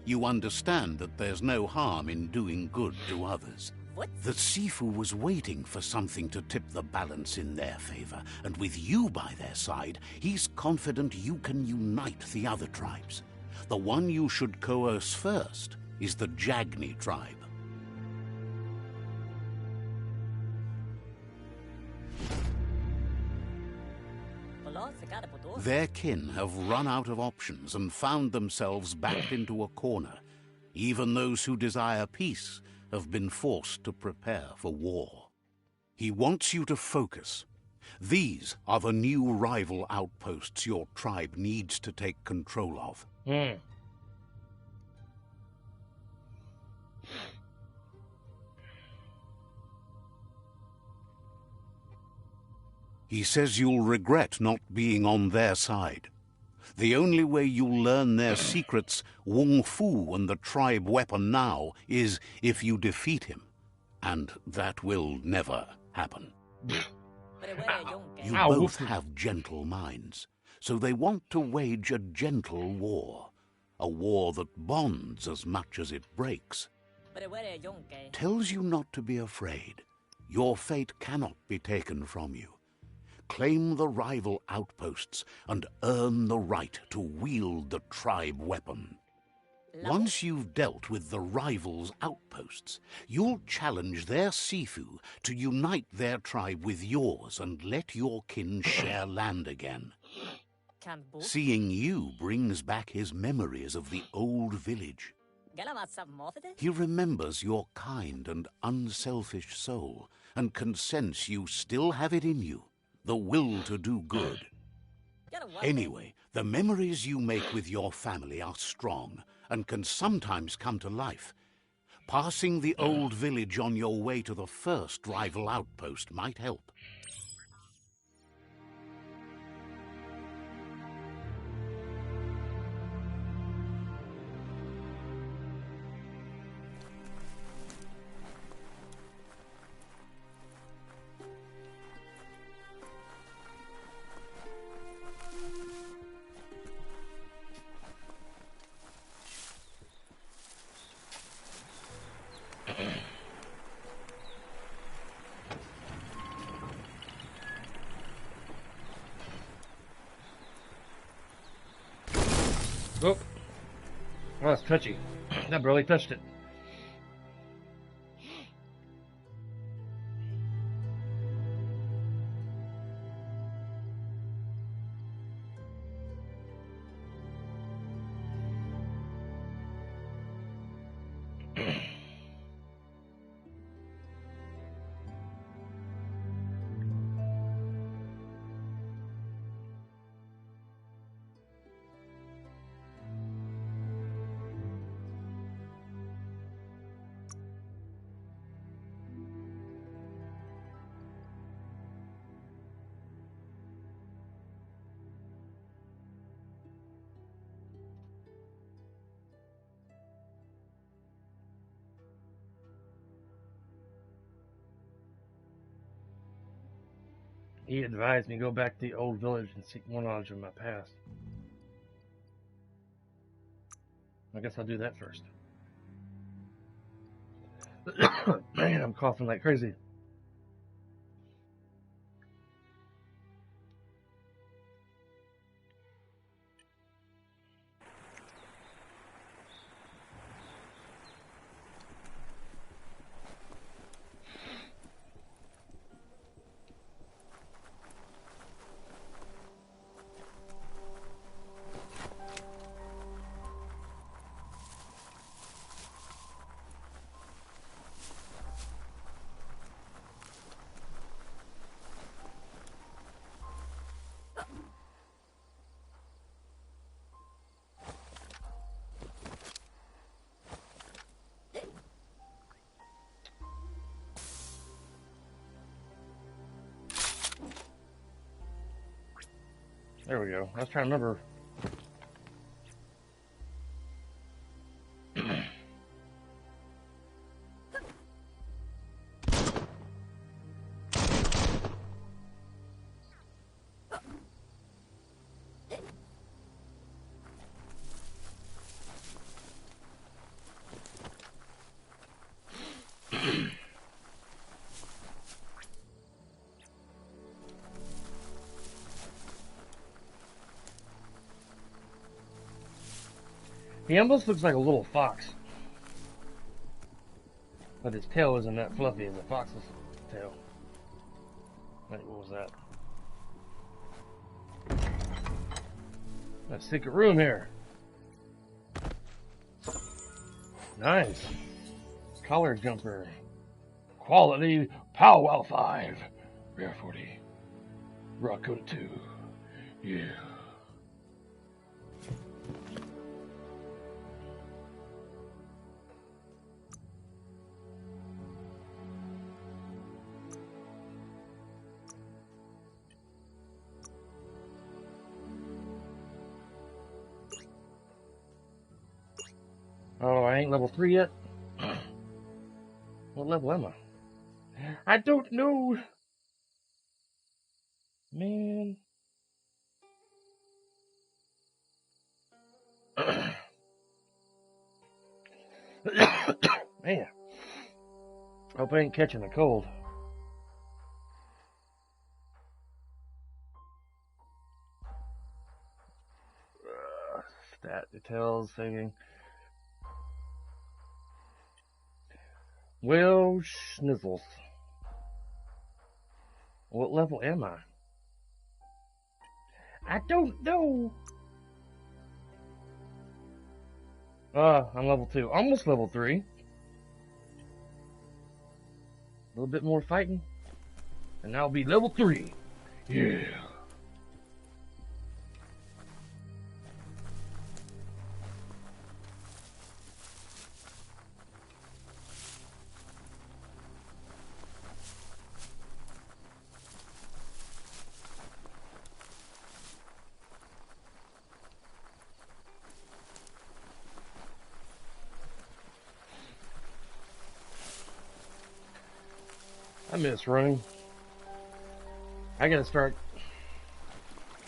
You understand that there's no harm in doing good to others. The Sifu was waiting for something to tip the balance in their favor, and with you by their side, he's confident you can unite the other tribes. The one you should coerce first is the Jagni tribe. Their kin have run out of options and found themselves backed into a corner. Even those who desire peace have been forced to prepare for war. He wants you to focus. These are the new rival outposts your tribe needs to take control of. He says you'll regret not being on their side. The only way you'll learn their secrets, Wung Fu and the tribe weapon now, is if you defeat him. And that will never happen. You both have gentle minds, so they want to wage a gentle war. A war that bonds as much as it breaks. Tells you not to be afraid. Your fate cannot be taken from you. Claim the rival outposts and earn the right to wield the tribe weapon. Once you've dealt with the rivals' outposts, you'll challenge their Sifu to unite their tribe with yours and let your kin share land again. Seeing you brings back his memories of the old village. He remembers your kind and unselfish soul and can sense you still have it in you. The will to do good. Anyway, the memories you make with your family are strong and can sometimes come to life. Passing the old village on your way to the first rival outpost might help. Oh, that's touchy. That barely touched it. He advised me to go back to the old village and seek more knowledge of my past. I guess I'll do that first. Man, I'm coughing like crazy. There we go. I was trying to remember. He almost looks like a little fox. But his tail isn't that fluffy as a fox's tail. Wait, what was that? A secret room here. Nice. Collar jumper. Quality Powwow 5. Rare 40. Rock coat 2. Yeah. Oh, I ain't level 3 yet? What level am I? I don't know. Man. Man. Hope I ain't catching a cold. Stat details, saving. Well, schnizzles. What level am I? I don't know. I'm level 2. Almost level 3. A little bit more fighting. And I'll be level 3. Yeah. I miss running. I gotta start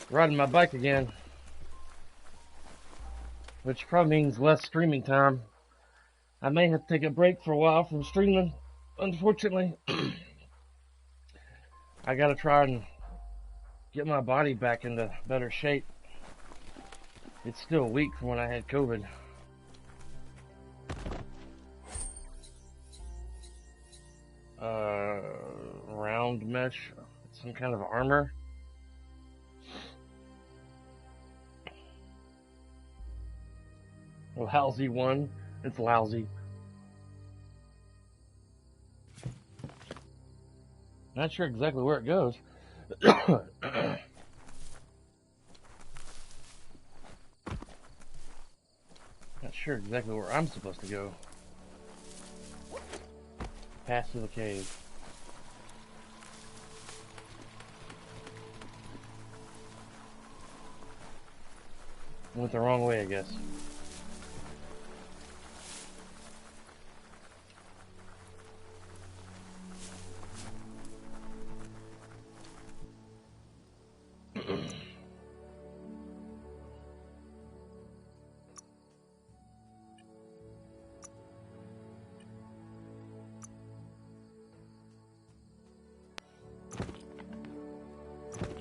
riding my bike again, which probably means less streaming time. I may have to take a break for a while from streaming, unfortunately. I gotta try and get my body back into better shape. It's still weak from when I had COVID. Round mesh, some kind of armor. Lousy one. It's lousy. Not sure exactly where it goes. Not sure exactly where I'm supposed to go. Pass to the cave. Went the wrong way, I guess.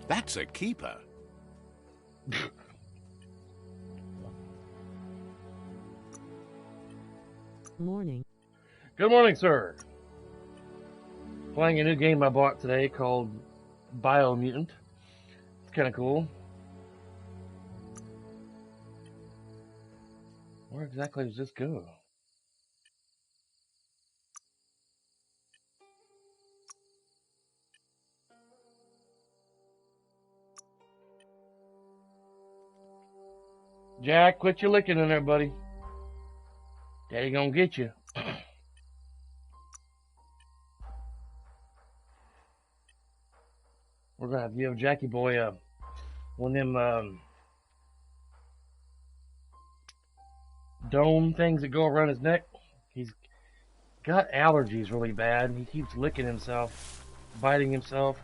That's a keeper. Morning. Good morning, sir. Playing a new game I bought today called Biomutant. It's kind of cool. Where exactly does this go? Jack, quit your licking in there, buddy. Daddy gonna get you. We're gonna have to give Jackie boy one of them dome things that go around his neck. He's got allergies really bad, and he keeps licking himself, biting himself.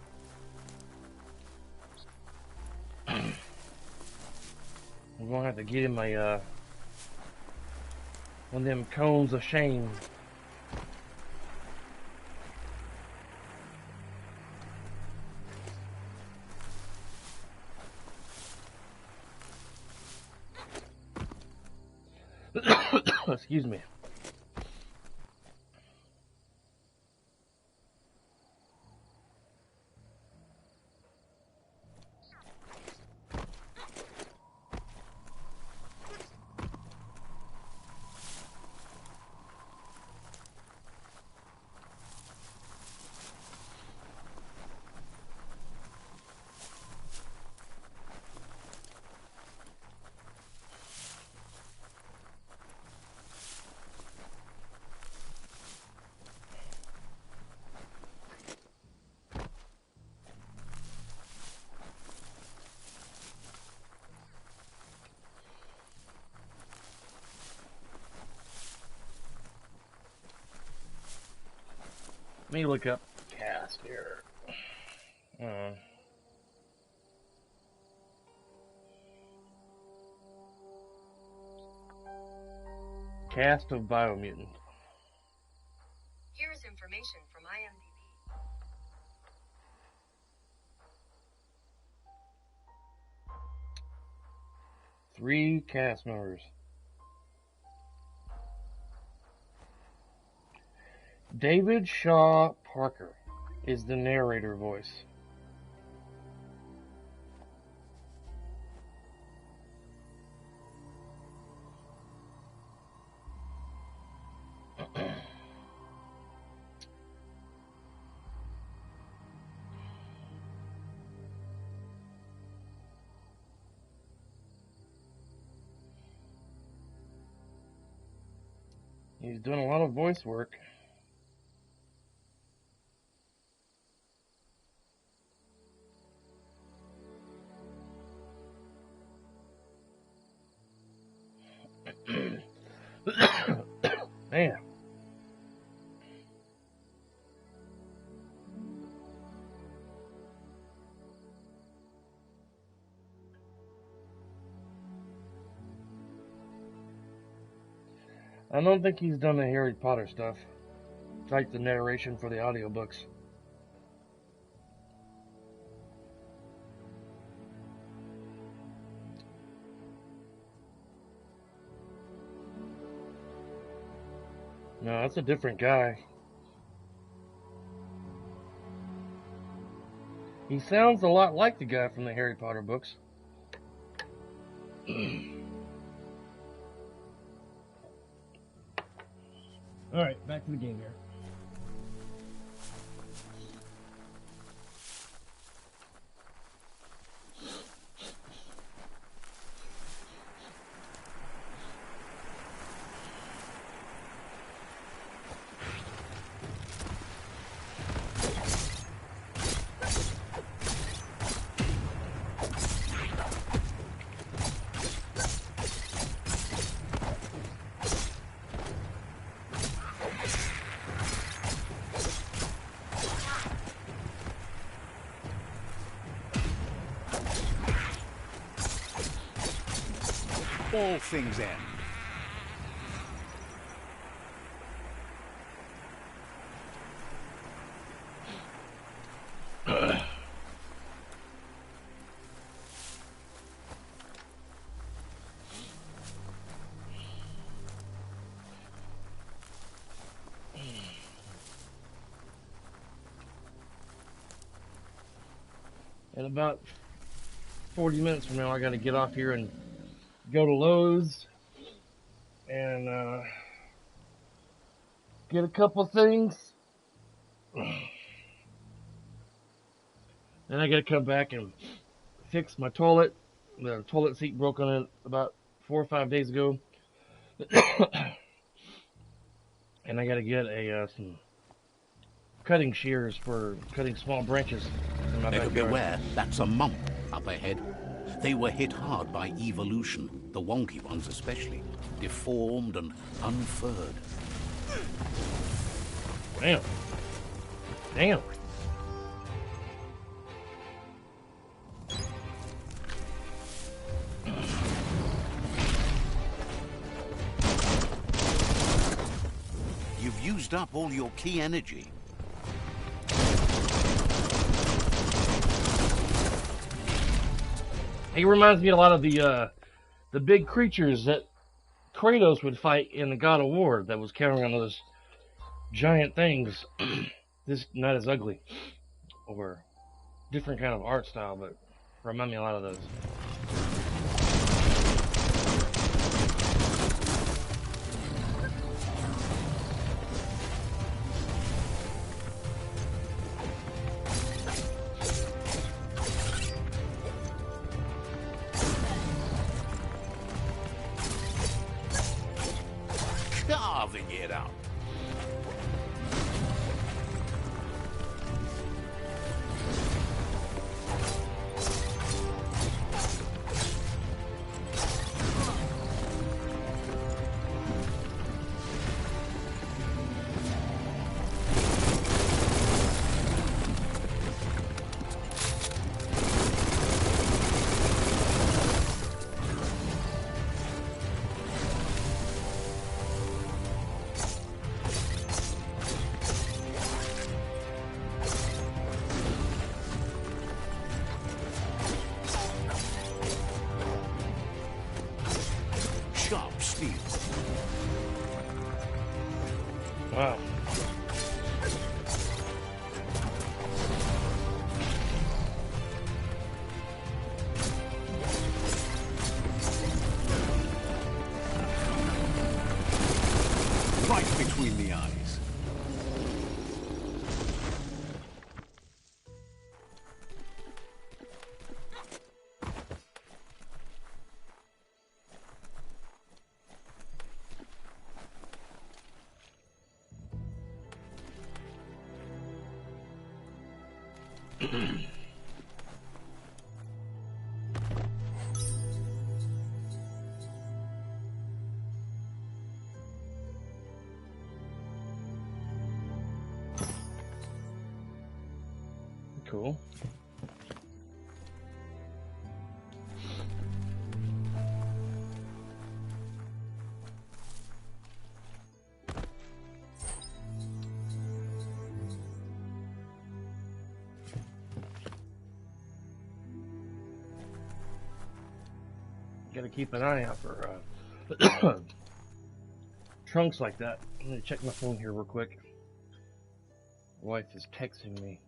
We're gonna have to get him a one of them cones of shame. Excuse me. Let me look up cast here. Cast of Biomutant. Here is information from IMDb. 3 cast members. David Shaw Parker is the narrator voice. He's doing a lot of voice work. Man. I don't think he's done the Harry Potter stuff. It's like the narration for the audiobooks. No, that's a different guy. He sounds a lot like the guy from the Harry Potter books. Alright, back to the game here. All things end. In about 40 minutes from now, I got to get off here and go to Lowe's and get a couple things. Then I got to come back and fix my toilet. The toilet seat broke on it about 4 or 5 days ago. And I got to get some cutting shears for cutting small branches in my Better backyard. beware, that's a mump up ahead. They were hit hard by evolution, the wonky ones especially, deformed and unfurred. Damn. Damn. You've used up all your key energy. He reminds me a lot of the big creatures that Kratos would fight in the God of War that was carrying on those giant things. This not as ugly or different kind of art style, but remind me a lot of those. Carving it up. Sharp steel. Wow. Right between the eyes. Cool. Gotta keep an eye out for trunks like that. I'm gonna check my phone here real quick. My wife is texting me.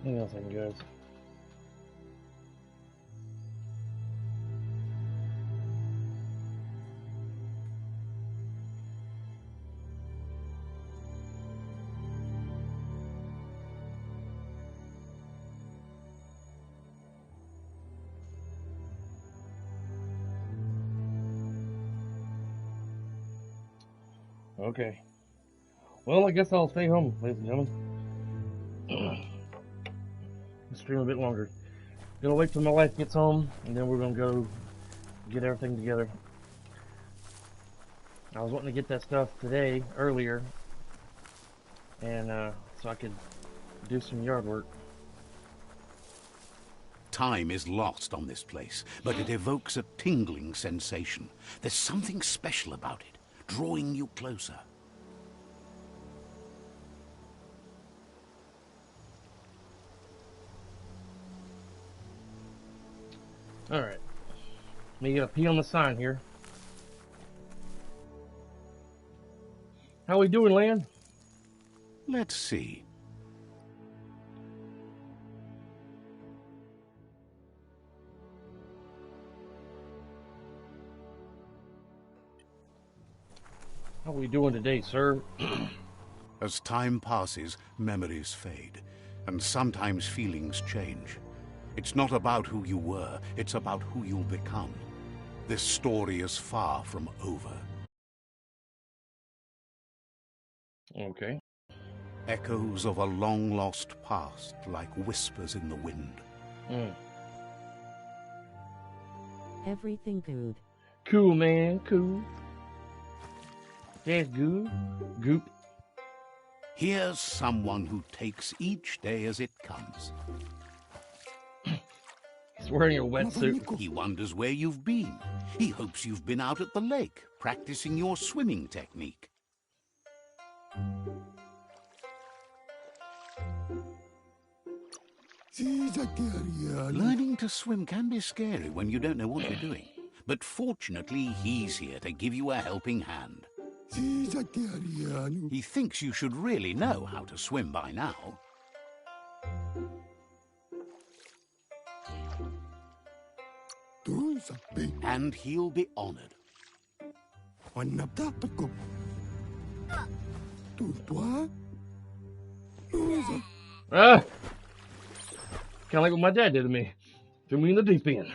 Hang on a second, guys. Okay. Well, I guess I'll stay home, ladies and gentlemen. Stream a bit longer. Gonna wait till my wife gets home, and then we're gonna go get everything together. I was wanting to get that stuff today, earlier, and so I could do some yard work. Time is lost on this place, but it evokes a tingling sensation. There's something special about it, drawing you closer. Alright. Let me get a P on the sign here. How we doing, Land? Let's see. How we doing today, sir? As time passes, memories fade, and sometimes feelings change. It's not about who you were, it's about who you'll become. This story is far from over. Okay. Echoes of a long-lost past, like whispers in the wind. Everything good. Cool, man, cool. That's good. Goop. Here's someone who takes each day as it comes. He's wearing a wetsuit. He wonders where you've been. He hopes you've been out at the lake, practicing your swimming technique. Learning to swim can be scary when you don't know what you're doing. But fortunately, he's here to give you a helping hand. He thinks you should really know how to swim by now. And he'll be honored. Ah! Kind of like what my dad did to me. Threw me in the deep end.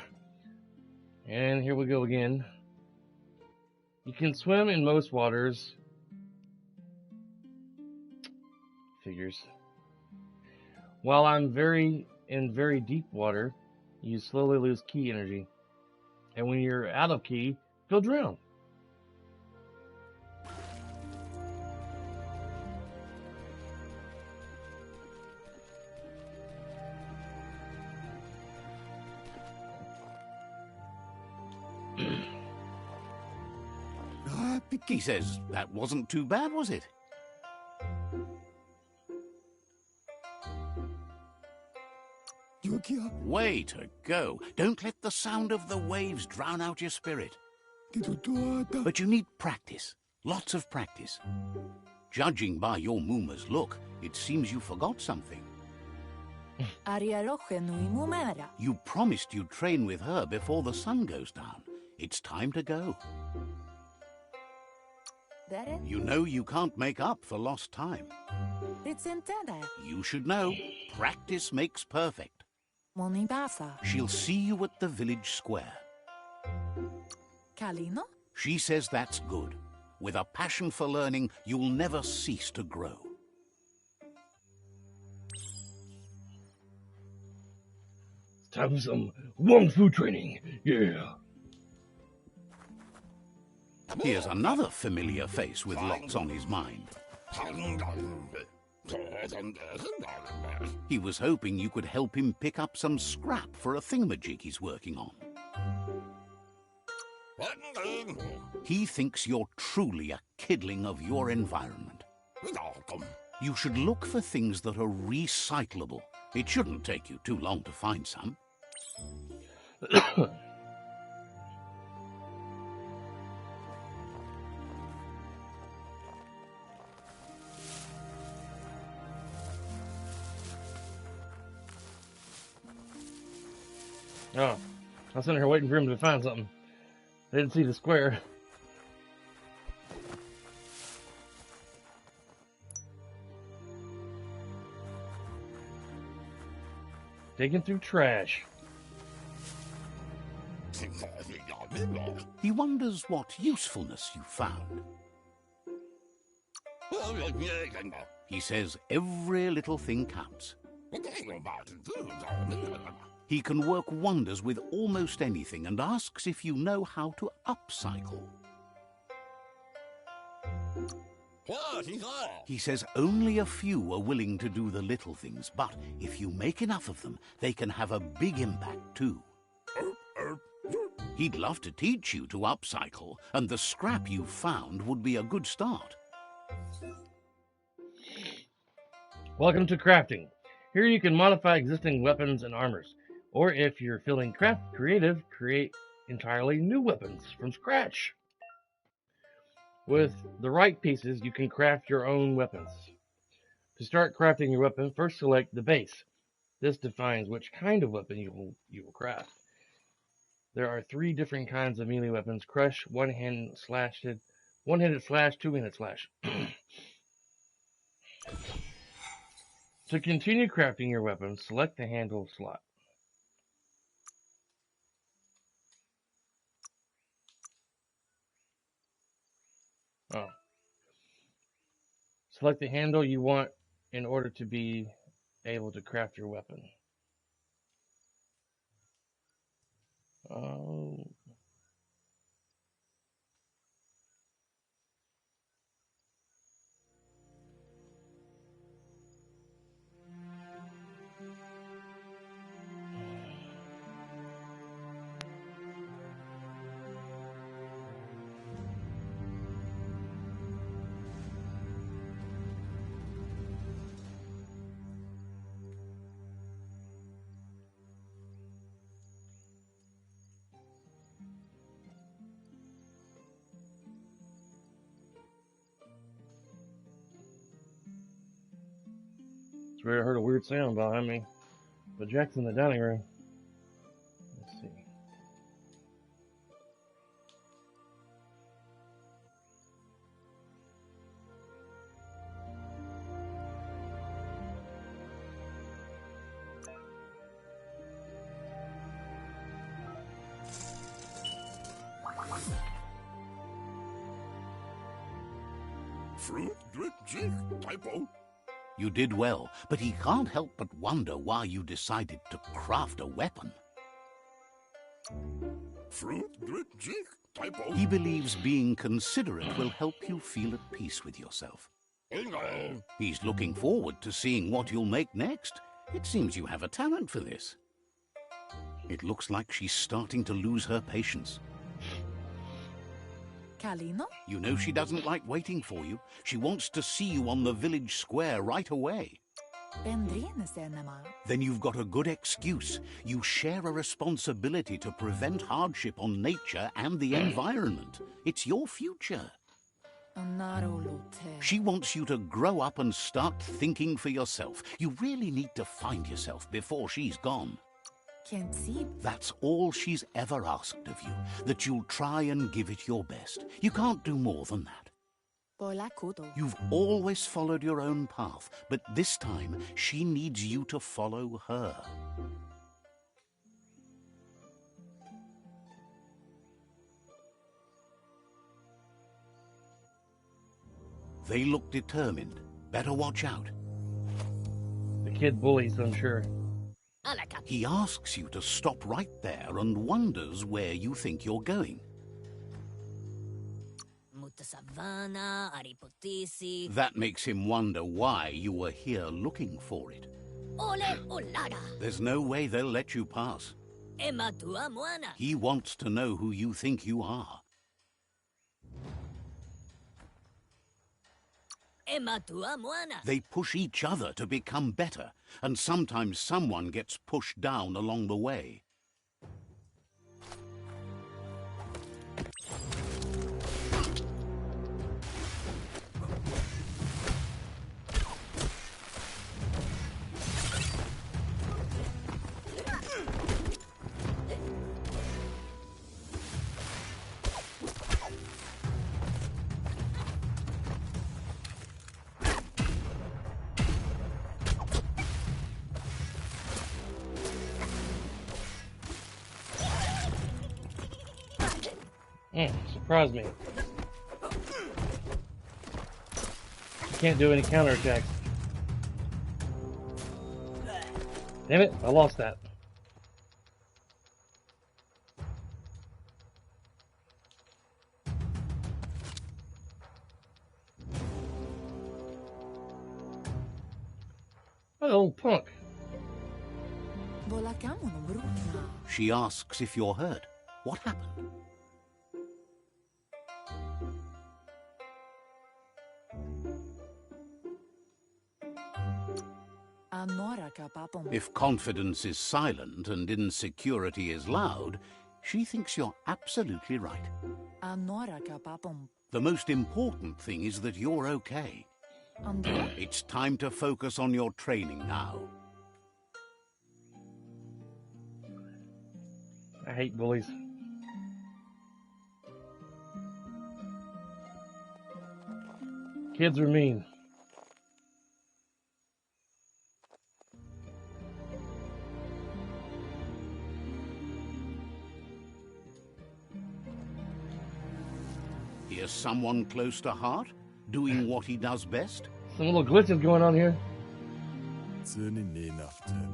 And here we go again. You can swim in most waters. Figures. While I'm in very deep water, you slowly lose key energy. And when you're out of key, you'll drown. He says that wasn't too bad, was it? Way to go. Don't let the sound of the waves drown out your spirit. But you need practice. Lots of practice. Judging by your Mooma's look, it seems you forgot something. You promised you'd train with her before the sun goes down. It's time to go. You know you can't make up for lost time. You should know, practice makes perfect. She'll see you at the village square. She says that's good. With a passion for learning, you'll never cease to grow. It's time for some Wong Fu training. Yeah. Here's another familiar face with lots on his mind. He was hoping you could help him pick up some scrap for a thingamajig he's working on. He thinks you're truly a kidling of your environment. You should look for things that are recyclable. It shouldn't take you too long to find some. Oh, I was sitting here waiting for him to find something. I didn't see the square. Digging through trash. He wonders what usefulness you found. He says every little thing counts. He can work wonders with almost anything and asks if you know how to upcycle. He says only a few are willing to do the little things, but if you make enough of them, they can have a big impact too. He'd love to teach you to upcycle, and the scrap you found would be a good start. Welcome to crafting. Here you can modify existing weapons and armors. Or if you're feeling creative, create entirely new weapons from scratch. With the right pieces, you can craft your own weapons. To start crafting your weapon, first select the base. This defines which kind of weapon you will craft. There are 3 different kinds of melee weapons: crush, one-handed slash, two-handed slash. To continue crafting your weapon, select the handle slot. Select the handle you want in order to be able to craft your weapon. I heard a weird sound behind me, but Jack's in the dining room. Let's see. Fruit, drip, jig, typo. You did well, but he can't help but wonder why you decided to craft a weapon. Fruit, drip, jig, typo. He believes being considerate will help you feel at peace with yourself. He's looking forward to seeing what you'll make next. It seems you have a talent for this. It looks like she's starting to lose her patience. You know she doesn't like waiting for you. She wants to see you on the village square right away. Then you've got a good excuse. You share a responsibility to prevent hardship on nature and the environment. It's your future. She wants you to grow up and start thinking for yourself. You really need to find yourself before she's gone. That's all she's ever asked of you, that you'll try and give it your best. You can't do more than that. You've always followed your own path, but this time she needs you to follow her. They look determined. Better watch out. The kid bullies, I'm sure. He asks you to stop right there and wonders where you think you're going. That makes him wonder why you were here looking for it. There's no way they'll let you pass. He wants to know who you think you are. They push each other to become better, and sometimes someone gets pushed down along the way. Surprised me. Can't do any counterattacks. Damn it, I lost that. What old punk. She asks if you're hurt. What happened? If confidence is silent and insecurity is loud, she thinks you're absolutely right. The most important thing is that you're okay. It's time to focus on your training now. I hate bullies. Kids are mean. Here's someone close to heart, doing what he does best. Some little glitches going on here.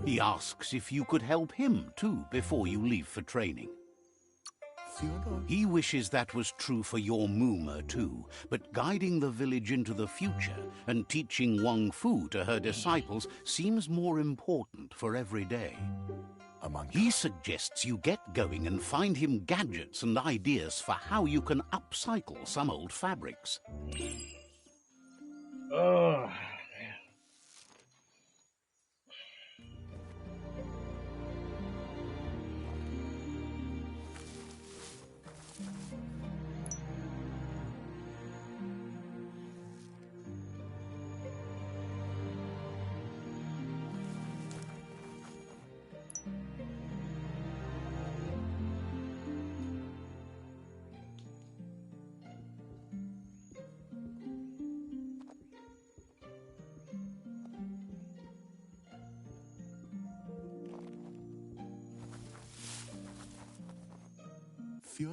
He asks if you could help him too before you leave for training. He wishes that was true for your Moomer too, but guiding the village into the future and teaching Wang Fu to her disciples seems more important for every day. He suggests you get going and find him gadgets and ideas for how you can upcycle some old fabrics. Oh.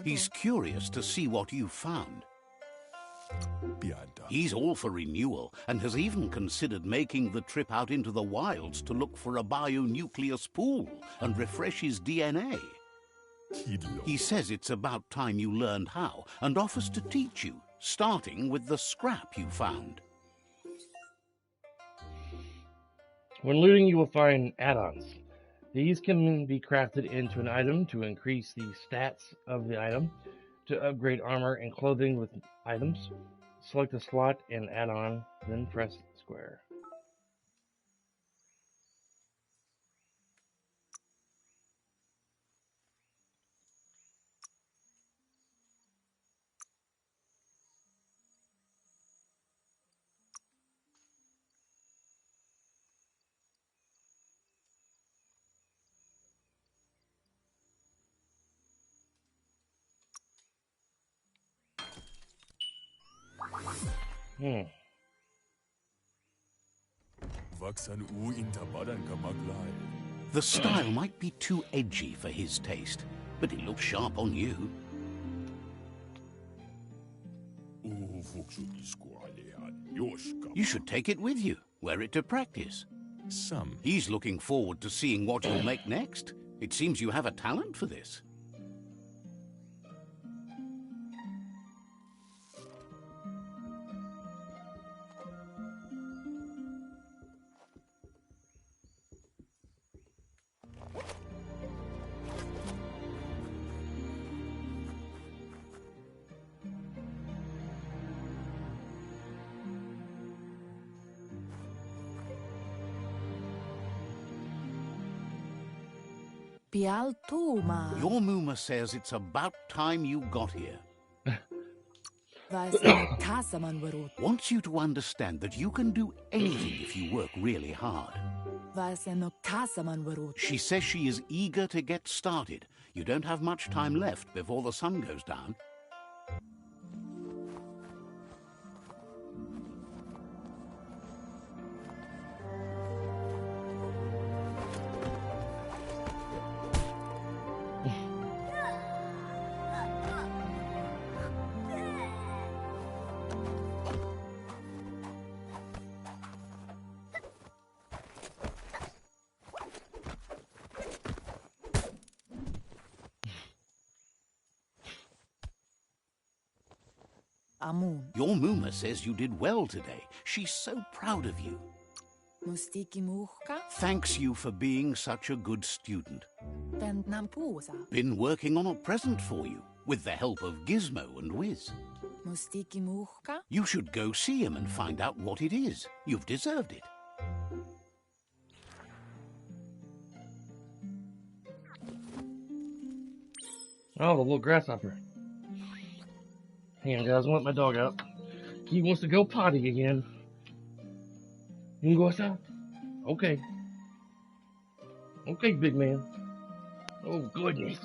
He's curious to see what you've found. He's all for renewal and has even considered making the trip out into the wilds to look for a bionucleus pool and refresh his DNA. He says it's about time you learned how and offers to teach you, starting with the scrap you found. When looting, you will find add-ons. These can be crafted into an item to increase the stats of the item, to upgrade armor and clothing with items. Select a slot and add-on, then press square. The style might be too edgy for his taste, but it looks sharp on you. You should take it with you, wear it to practice. He's looking forward to seeing what you'll make next. It seems you have a talent for this. Your Muma says it's about time you got here. Wants you to understand that you can do anything if you work really hard. She says she is eager to get started. You don't have much time left before the sun goes down. Your Muma says you did well today. She's so proud of you. Thanks you for being such a good student. Been working on a present for you, with the help of Gizmo and Wiz. You should go see him and find out what it is. You've deserved it. Oh, the little grasshopper. Hang on, guys, I want my dog out. He wants to go potty again. You can go outside? Okay. Okay, big man. Oh, goodness.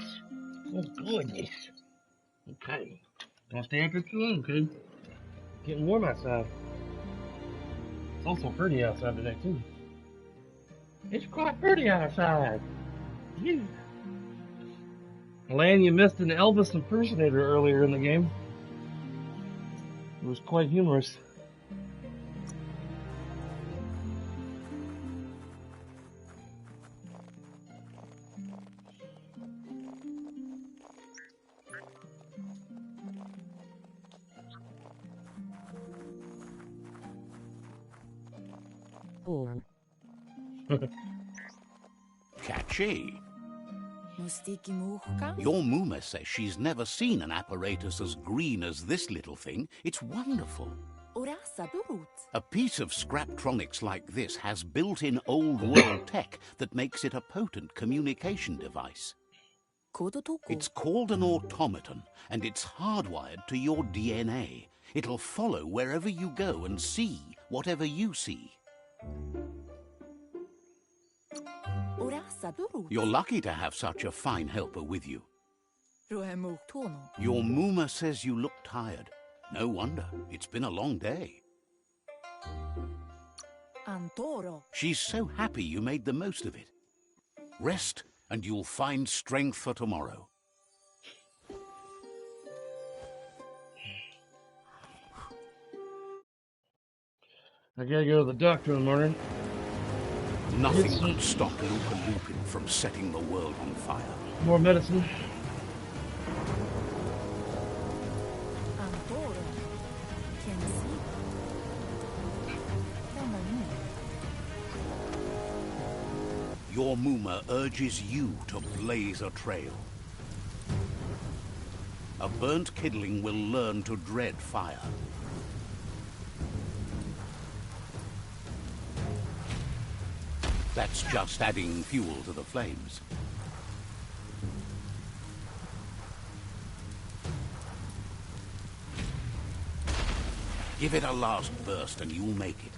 Oh, goodness. Okay. Don't stay after too long, okay? Getting warm outside. It's also pretty outside today, too. It's quite pretty outside. Yeah. Lan, you missed an Elvis impersonator earlier in the game. It was quite humorous. Catchy. Your Muma says she's never seen an apparatus as green as this little thing. It's wonderful. A piece of Scraptronics like this has built-in old-world tech that makes it a potent communication device. It's called an automaton, and it's hardwired to your DNA. It'll follow wherever you go and see whatever you see. You're lucky to have such a fine helper with you. Your Muma says you look tired. No wonder. It's been a long day. She's so happy you made the most of it. Rest, and you'll find strength for tomorrow. I gotta go to the doctor in the morning. Nothing can stop Lupa Lupin from setting the world on fire. More medicine. Your Muma urges you to blaze a trail. A burnt kidling will learn to dread fire. That's just adding fuel to the flames. Give it a last burst and you'll make it.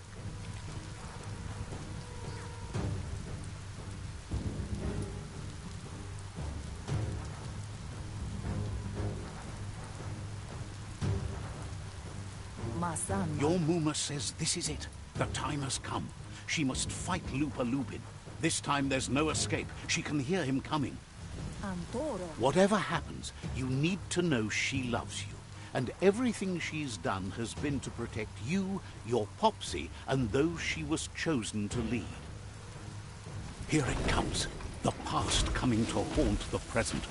Your Muma says this is it. The time has come. She must fight Lupa Lupin. This time there's no escape. She can hear him coming. Whatever happens, you need to know she loves you. And everything she's done has been to protect you, your Popsy, and those she was chosen to lead. Here it comes. The past coming to haunt the present.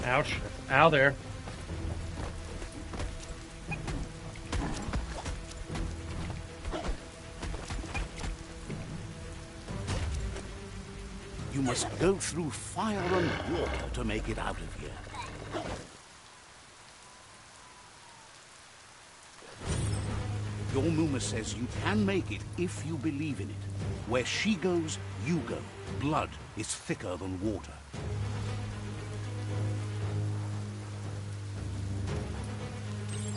Ouch. Ow there. You must go through fire and water to make it out of here. Your Muma says you can make it if you believe in it. Where she goes, you go. Blood is thicker than water.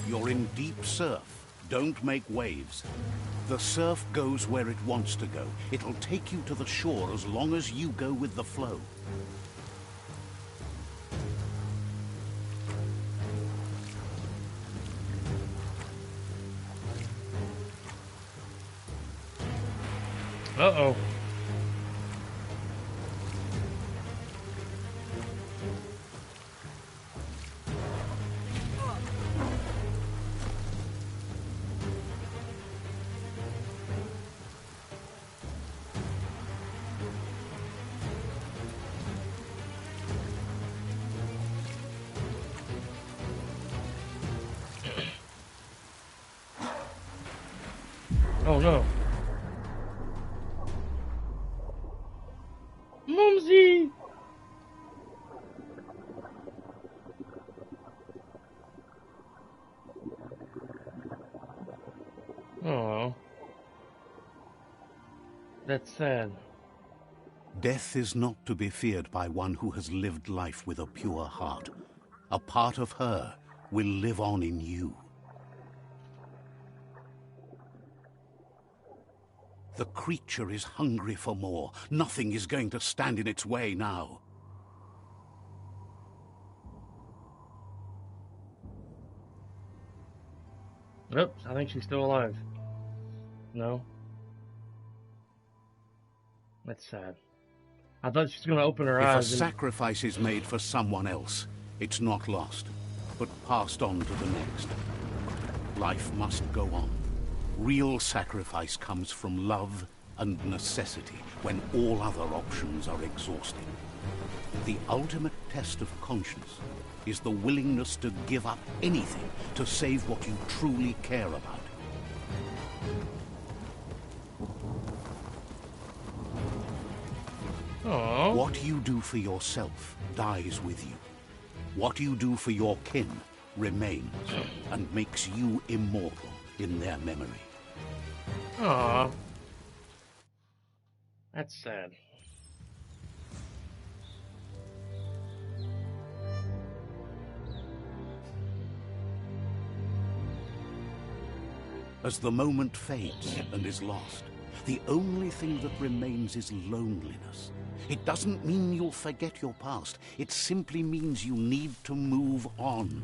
You're in deep surf. Don't make waves. The surf goes where it wants to go. It'll take you to the shore as long as you go with the flow. Uh-oh. Oh no. Mumsy! Oh. That's sad. Death is not to be feared by one who has lived life with a pure heart. A part of her will live on in you. The creature is hungry for more. Nothing is going to stand in its way now. Oops, I think she's still alive. No. That's sad. I thought she was going to open her If a eyes and... sacrifice is made for someone else, it's not lost, but passed on to the next. Life must go on. Real sacrifice comes from love and necessity when all other options are exhausted. The ultimate test of conscience is the willingness to give up anything to save what you truly care about. Aww. What you do for yourself dies with you. What you do for your kin remains and makes you immortal in their memory. Aww. That's sad. As the moment fades and is lost, the only thing that remains is loneliness. It doesn't mean you'll forget your past. It simply means you need to move on.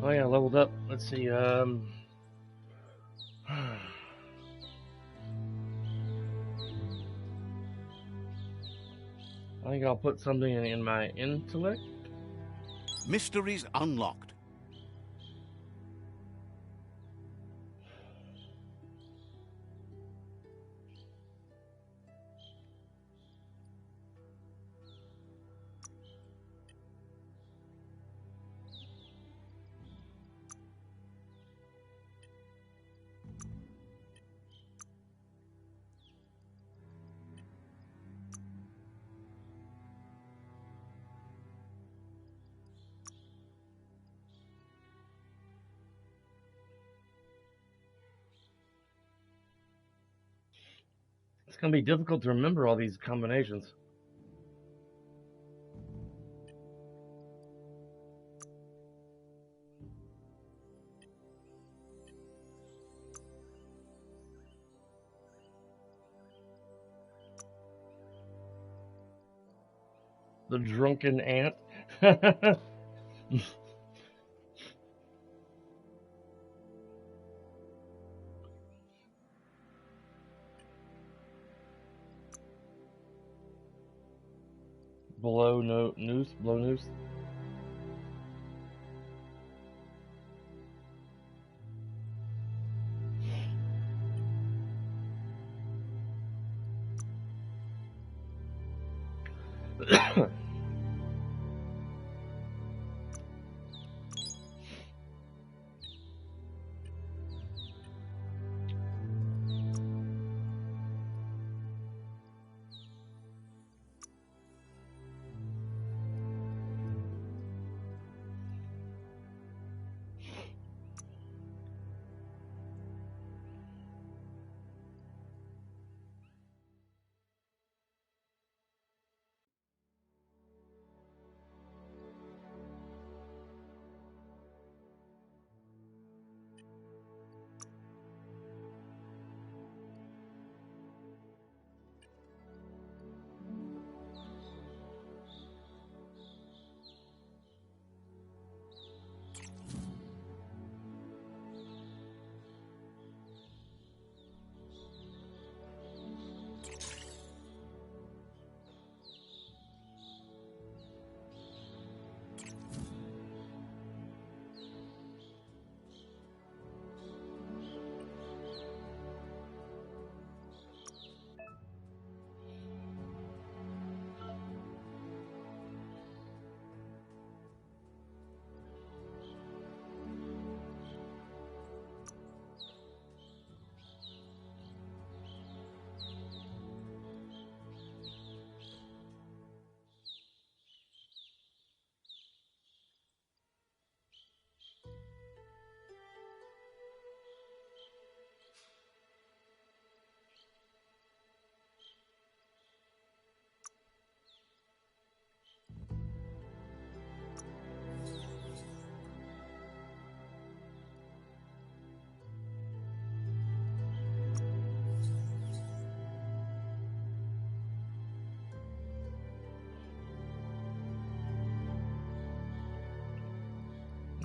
Oh yeah, leveled up. Let's see, I think I'll put something in my intellect. Mysteries unlocked. gonna be difficult to remember all these combinations. The drunken ant. Blow noose.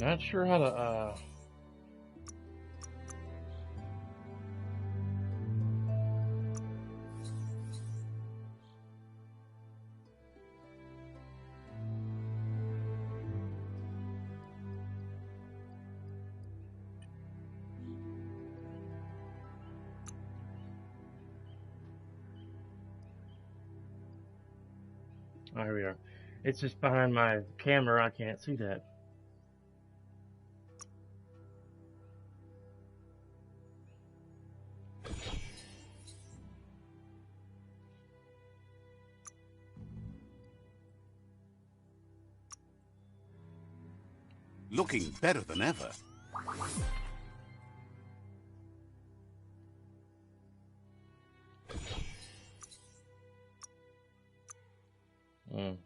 Not sure how to, oh, here we are. It's just behind my camera. I can't see that. Looking better than ever. Mm.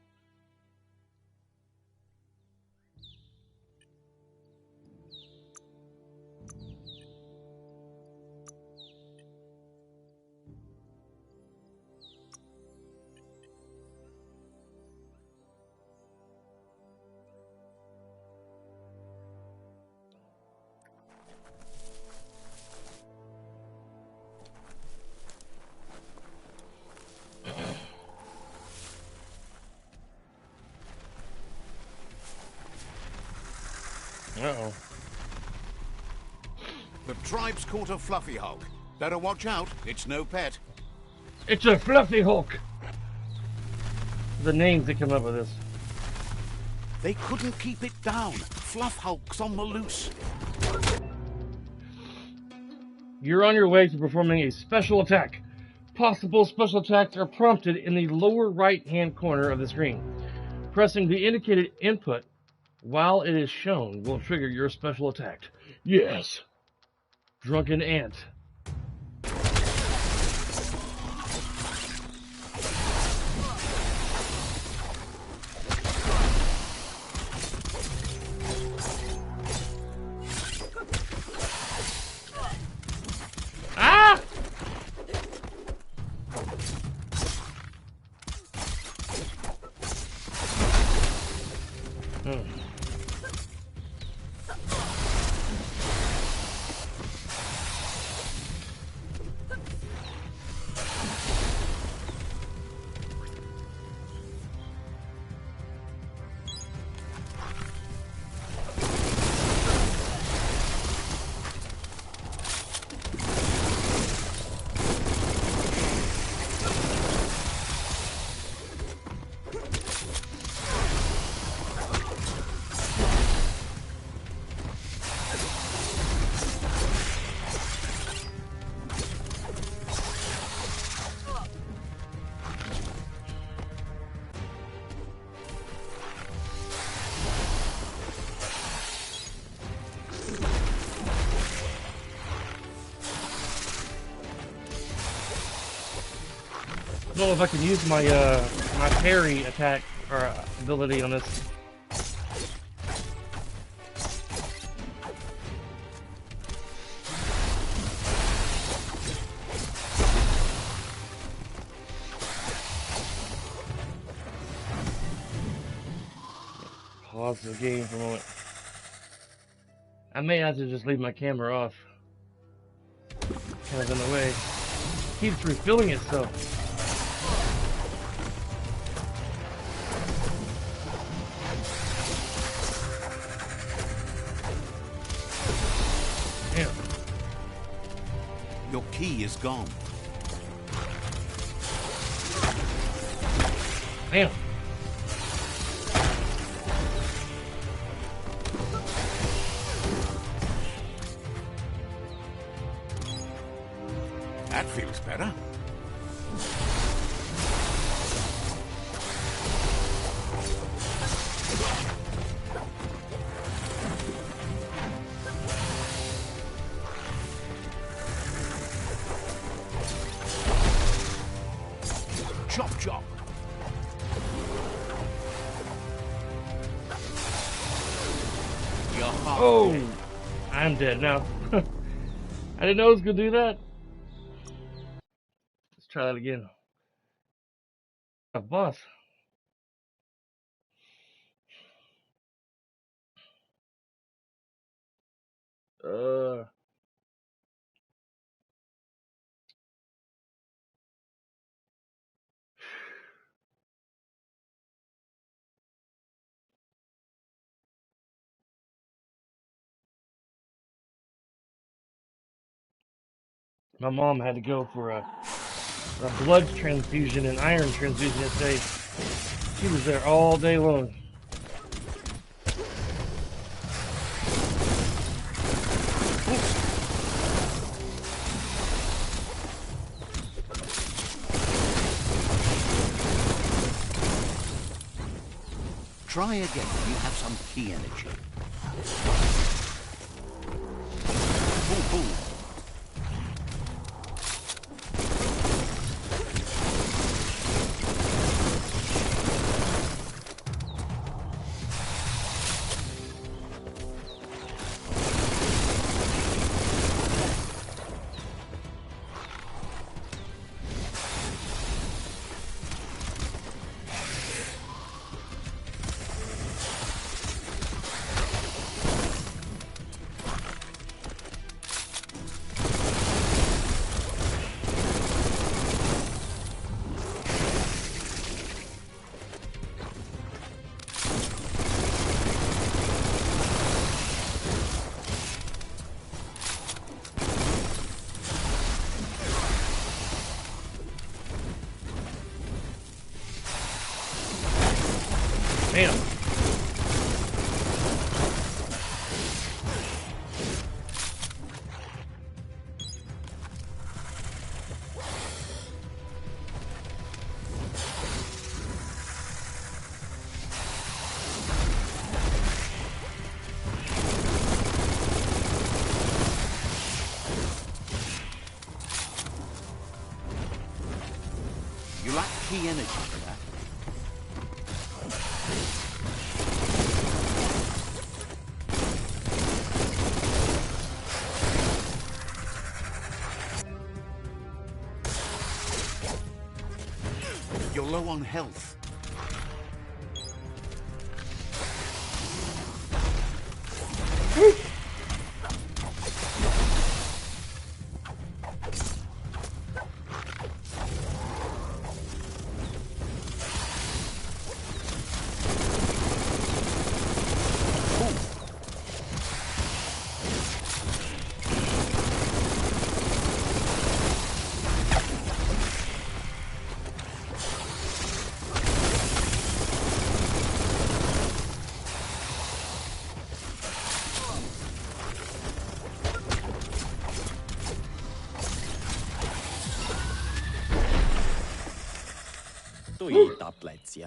Uh-oh. The tribe's caught a fluffy Hulk. Better watch out, it's no pet. It's a fluffy Hulk! The names that come up with this. They couldn't keep it down. Fluff Hulk's on the loose. You're on your way to performing a special attack. Possible special attacks are prompted in the lower right-hand corner of the screen. Pressing the indicated input while it is shown will trigger your special attack. Yes. Drunken Ant. I don't know if I can use my my parry attack or ability on this. Pause the game for a moment. I may have to just leave my camera off. Kind of in the way. It keeps refilling itself. Damn. Your key is gone. Damn. That feels better. Chop, chop. Your heart. Oh, I'm dead now. I didn't know it was gonna do that. Let's try that again. A boss. My mom had to go for a blood transfusion and iron transfusion yesterday. She was there all day long. Try again when you have some key energy. Pull, pull. Damn. You lack key energy for that. You're low on health.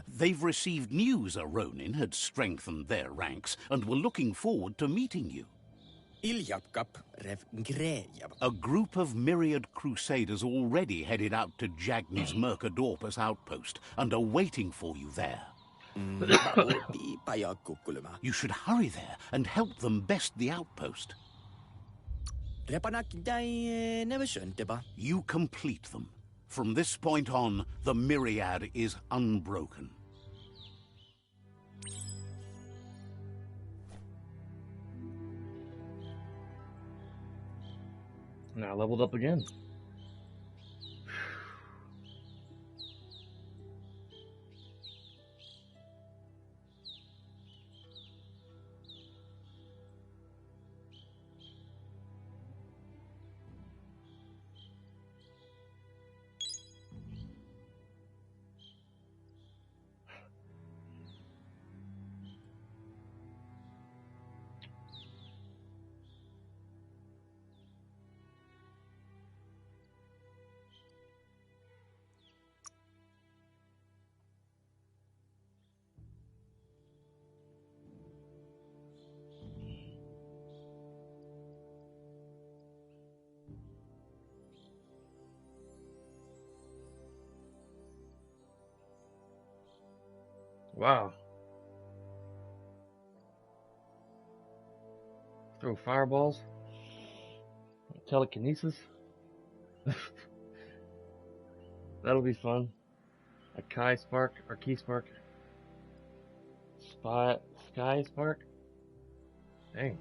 They've received news a Ronin had strengthened their ranks and were looking forward to meeting you. A group of myriad crusaders already headed out to Jagni's Mercadorpus outpost and are waiting for you there. You should hurry there and help them best the outpost. You complete them. From this point on, the myriad is unbroken. Now I leveled up again. Wow. Throw fireballs. Telekinesis. That'll be fun. A Kai Spark or Key Spark. Sky Spark. Dang.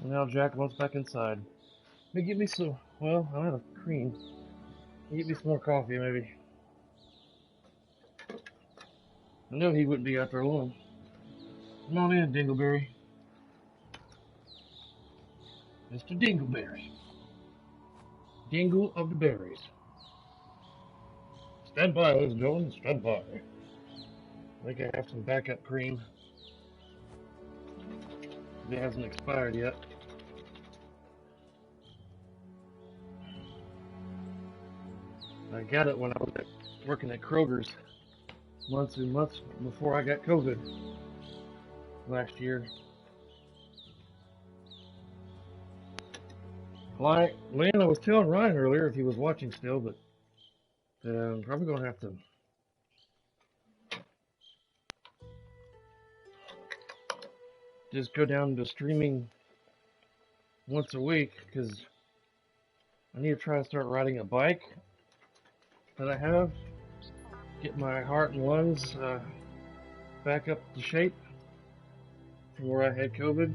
Now Jack wants back inside. Let me get me some, well, I'm out of cream. Get me some more coffee, maybe. I knew he wouldn't be out there alone. Come on in, Dingleberry. Mr. Dingleberry. Dingle of the berries. Stand by, ladies and gentlemen, stand by. I think I have some backup cream. It hasn't expired yet. I got it when I was working at Kroger's months and months before I got COVID last year. Like Lynn, I was telling Ryan earlier if he was watching still, but I'm probably going to have to just go down to streaming once a week because I need to try to start riding a bike that I have, get my heart and lungs back up to shape from where I had COVID.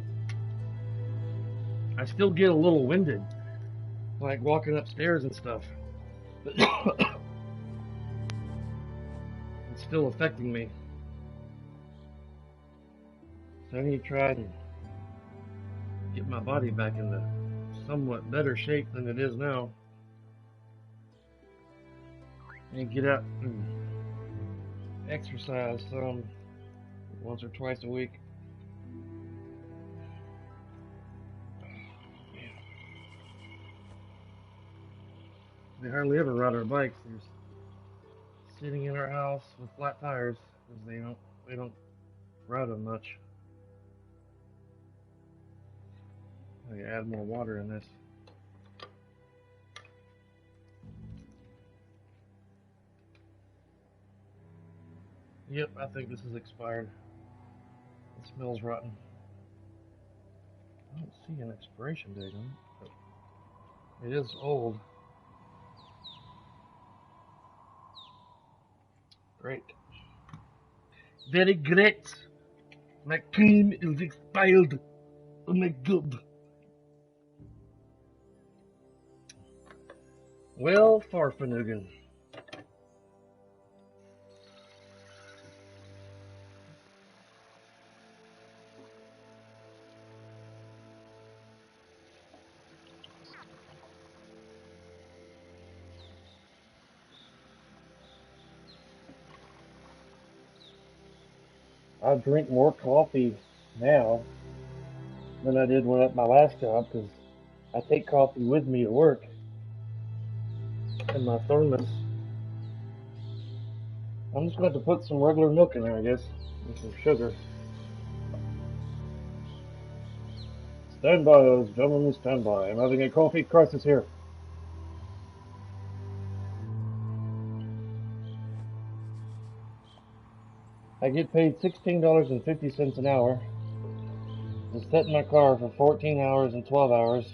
I still get a little winded, like walking upstairs and stuff, but it's still affecting me. So I need to try and get my body back into somewhat better shape than it is now. And get out and exercise some once or twice a week. We hardly ever ride our bikes. They're sitting in our house with flat tires because they don't ride them much. I add more water in this. Yep, I think this is expired. It smells rotten. I don't see an expiration date on it, but it is old. Great. Very great. My cream is expired. Oh my god. Well, Farfanugan. I drink more coffee now than I did when at my last job because I take coffee with me to work in my thermos. I'm just going to put some regular milk in there, I guess, and some sugar. Stand by, those gentlemen, stand by. I'm having a coffee crisis here. I get paid $16.50 an hour to sit in my car for 14 hours and 12 hours,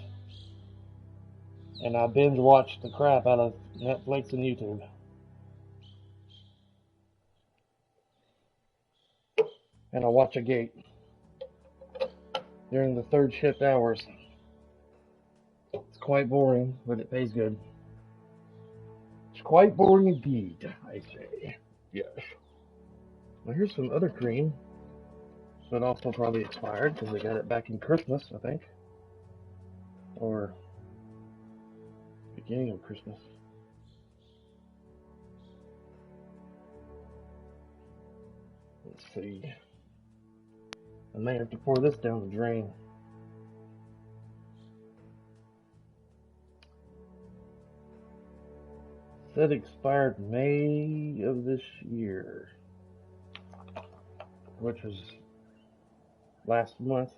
and I binge watch the crap out of Netflix and YouTube. And I watch a gate during the third shift hours. It's quite boring, but it pays good. It's quite boring indeed, I say. Yes. Well, here's some other cream, but also probably expired because they got it back in Christmas, I think. Or beginning of Christmas. Let's see. I may have to pour this down the drain. Said expired May of this year, which was last month.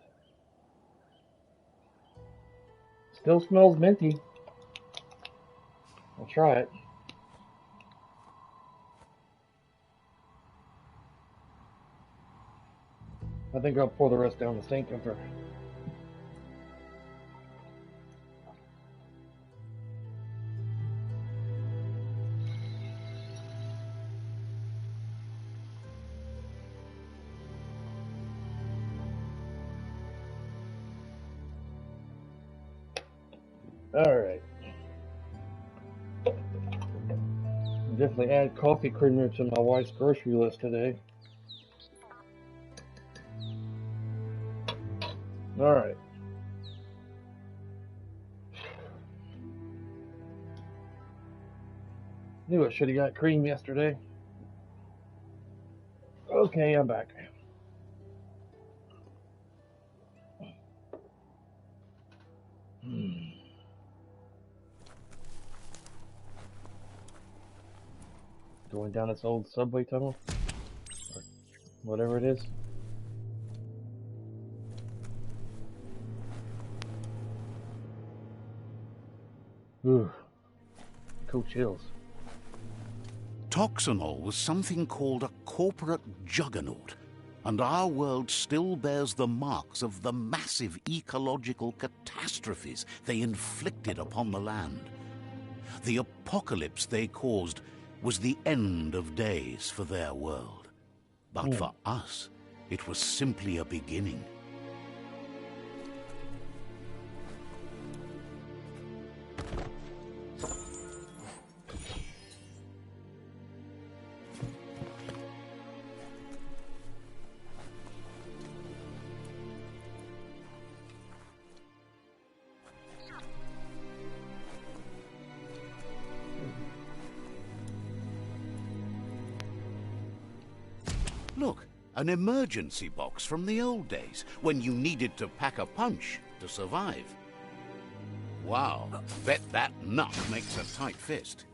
Still smells minty. I'll try it. I think I'll pour the rest down the sink after. Alright. Definitely add coffee creamer to my wife's grocery list today. Alright. Knew I should have got cream yesterday. Okay, I'm back. Going down this old subway tunnel, or whatever it is. Ooh, cool chills. Toxanol was something called a corporate juggernaut, and our world still bears the marks of the massive ecological catastrophes they inflicted upon the land. The apocalypse they caused was the end of days for their world. But for us, it was simply a beginning. Look, an emergency box from the old days, when you needed to pack a punch to survive. Wow, bet that nut makes a tight fist.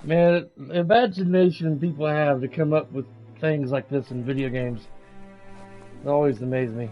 Man, the imagination people have to come up with things like this in video games, it always amazes me.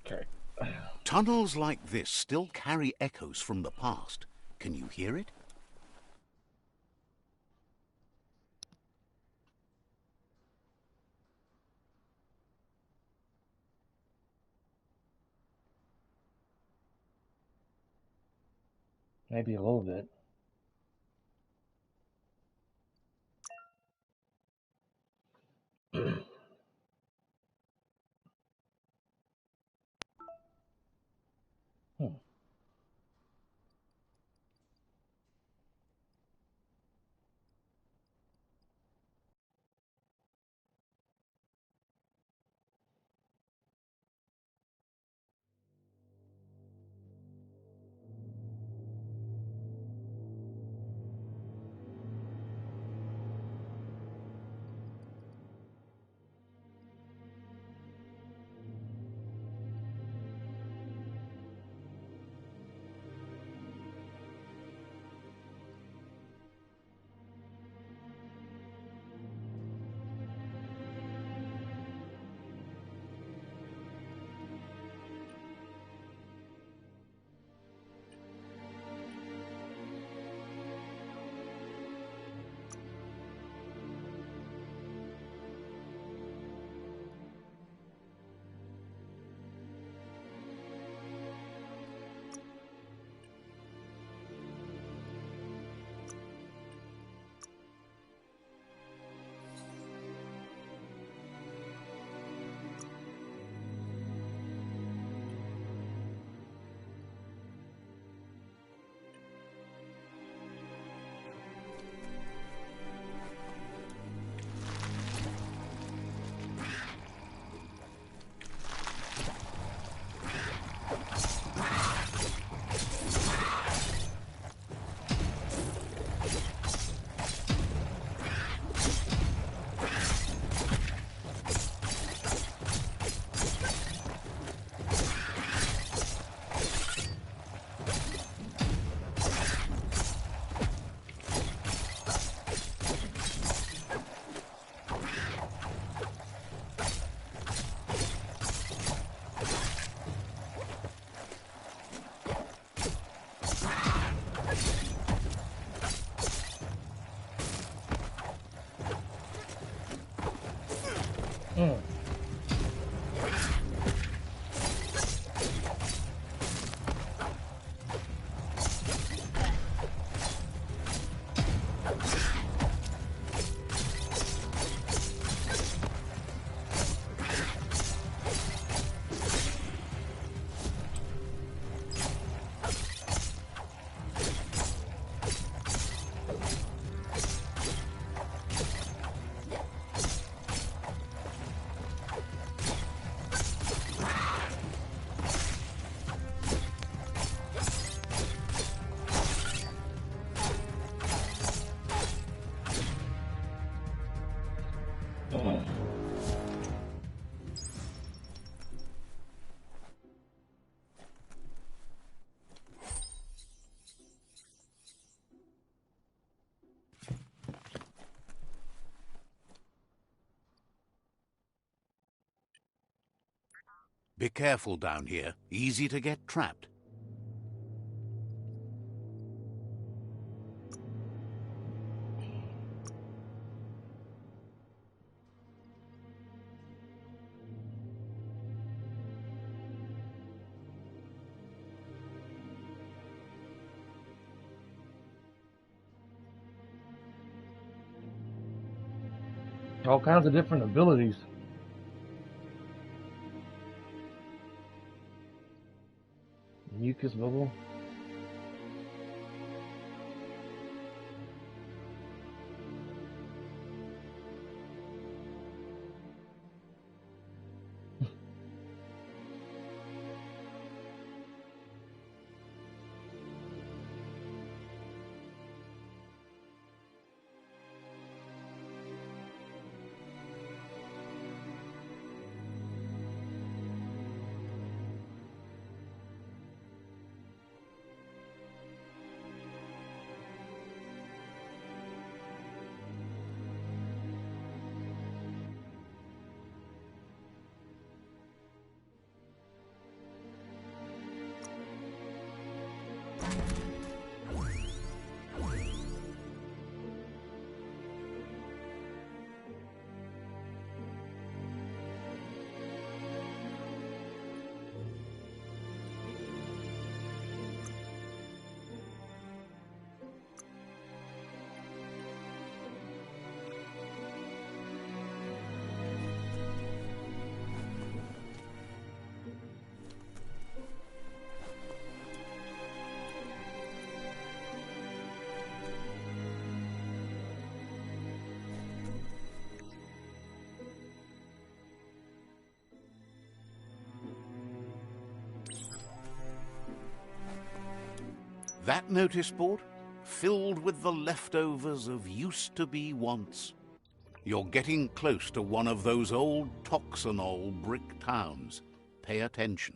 Okay. Tunnels like this still carry echoes from the past. Can you hear it? Maybe a little bit. Hmm. Hmm. Be careful down here. Easy to get trapped. All kinds of different abilities. Mucus bubble. That notice board, filled with the leftovers of used-to-be wants. You're getting close to one of those old Toxanol brick towns. Pay attention.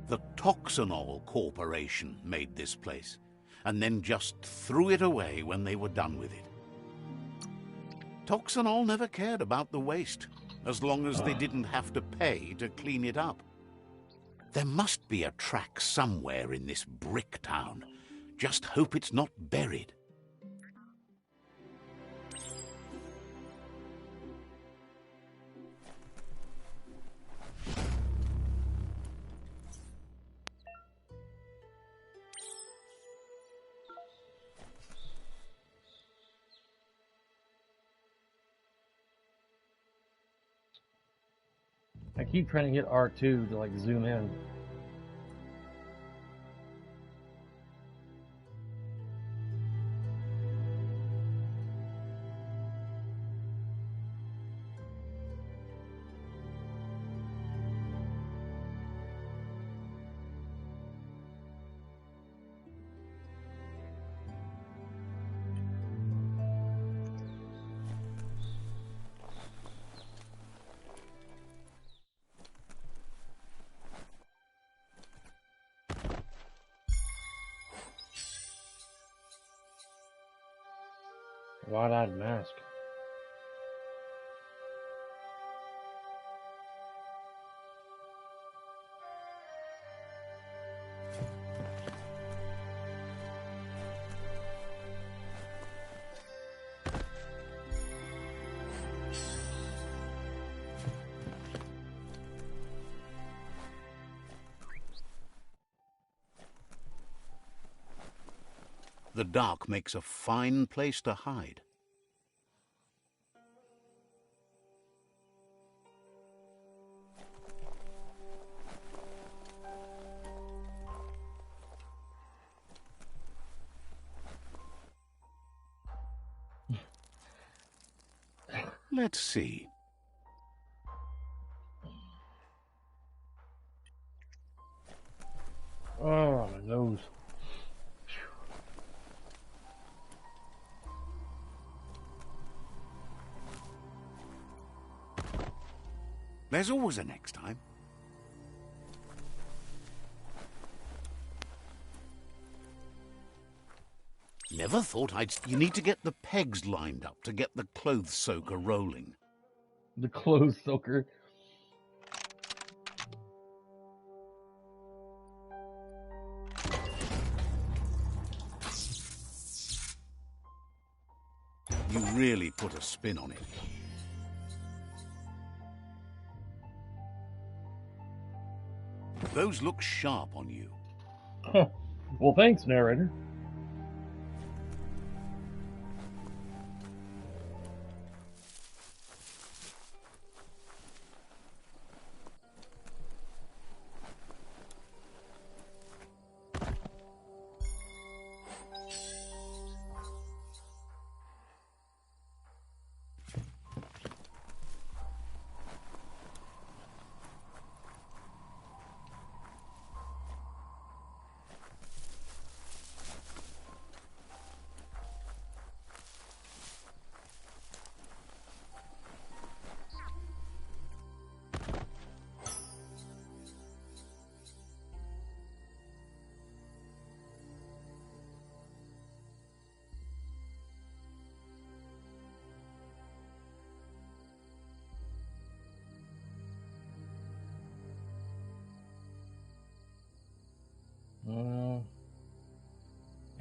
The Toxanol Corporation made this place, and then just threw it away when they were done with it. Toxanol never cared about the waste, as long as they didn't have to pay to clean it up. There must be a track somewhere in this brick town. Just hope it's not buried. I keep trying to hit R2 to like zoom in. Wide-eyed mask. The dark makes a fine place to hide. Let's see. Oh, my nose. There's always a next time. Never thought I'd... You need to get the pegs lined up to get the clothes soaker rolling. The clothes soaker. You really put a spin on it. Those look sharp on you. Well, thanks, narrator.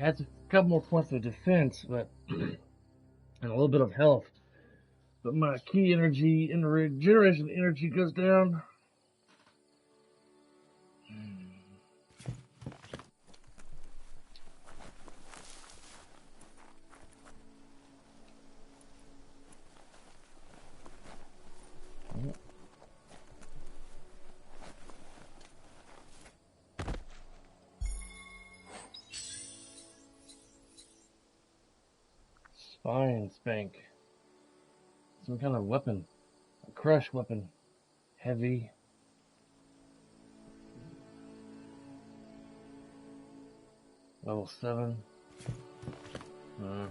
Has a couple more points of defense, but and a little bit of health. But my key energy and regeneration energy goes down. Spine spank. Some kind of weapon. A crush weapon. Heavy. Level 7. I'm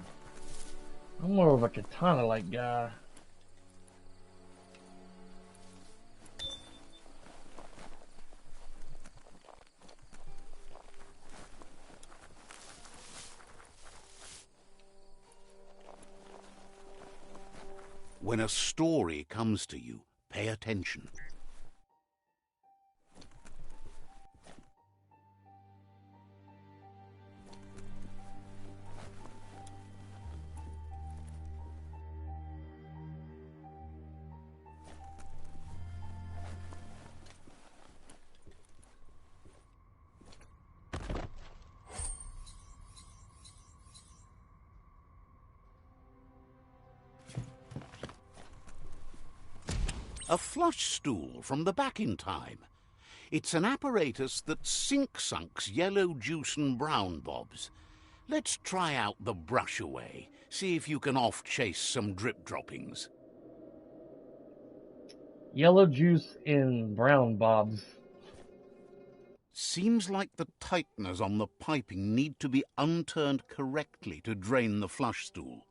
more of a katana-like guy. When a story comes to you, pay attention. A flush stool from the back in time. It's an apparatus that sink-sunks yellow juice and brown bobs. Let's try out the brush away. See if you can off-chase some drip droppings. Yellow juice in brown bobs. Seems like the tighteners on the piping need to be unturned correctly to drain the flush stool.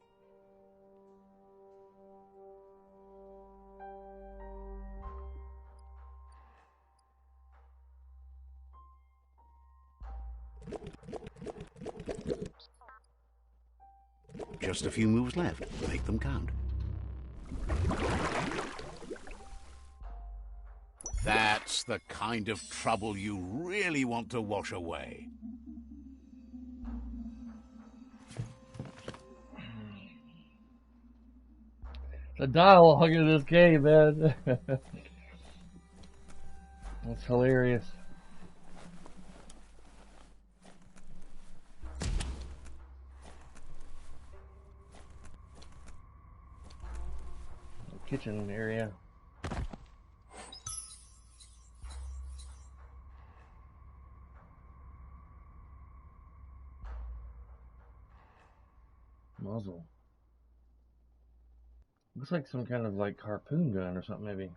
Just a few moves left. Make them count. That's the kind of trouble you really want to wash away. The dialogue in this game, man. That's hilarious. Kitchen area. Muzzle. Looks like some kind of like harpoon gun or something maybe.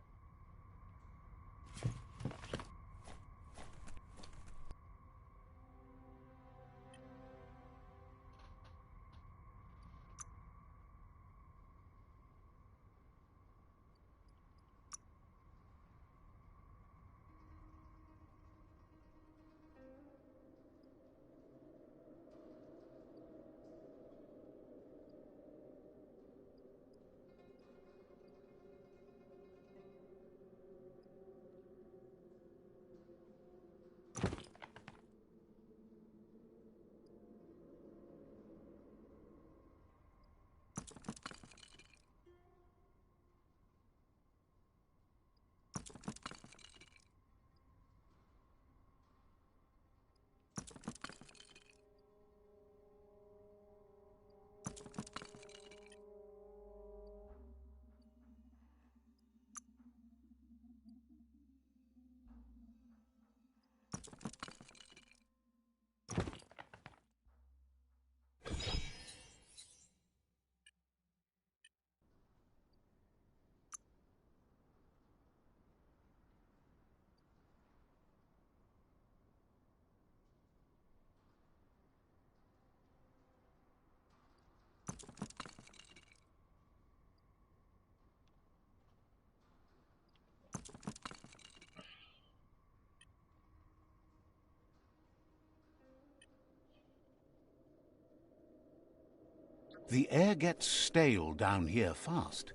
The air gets stale down here fast.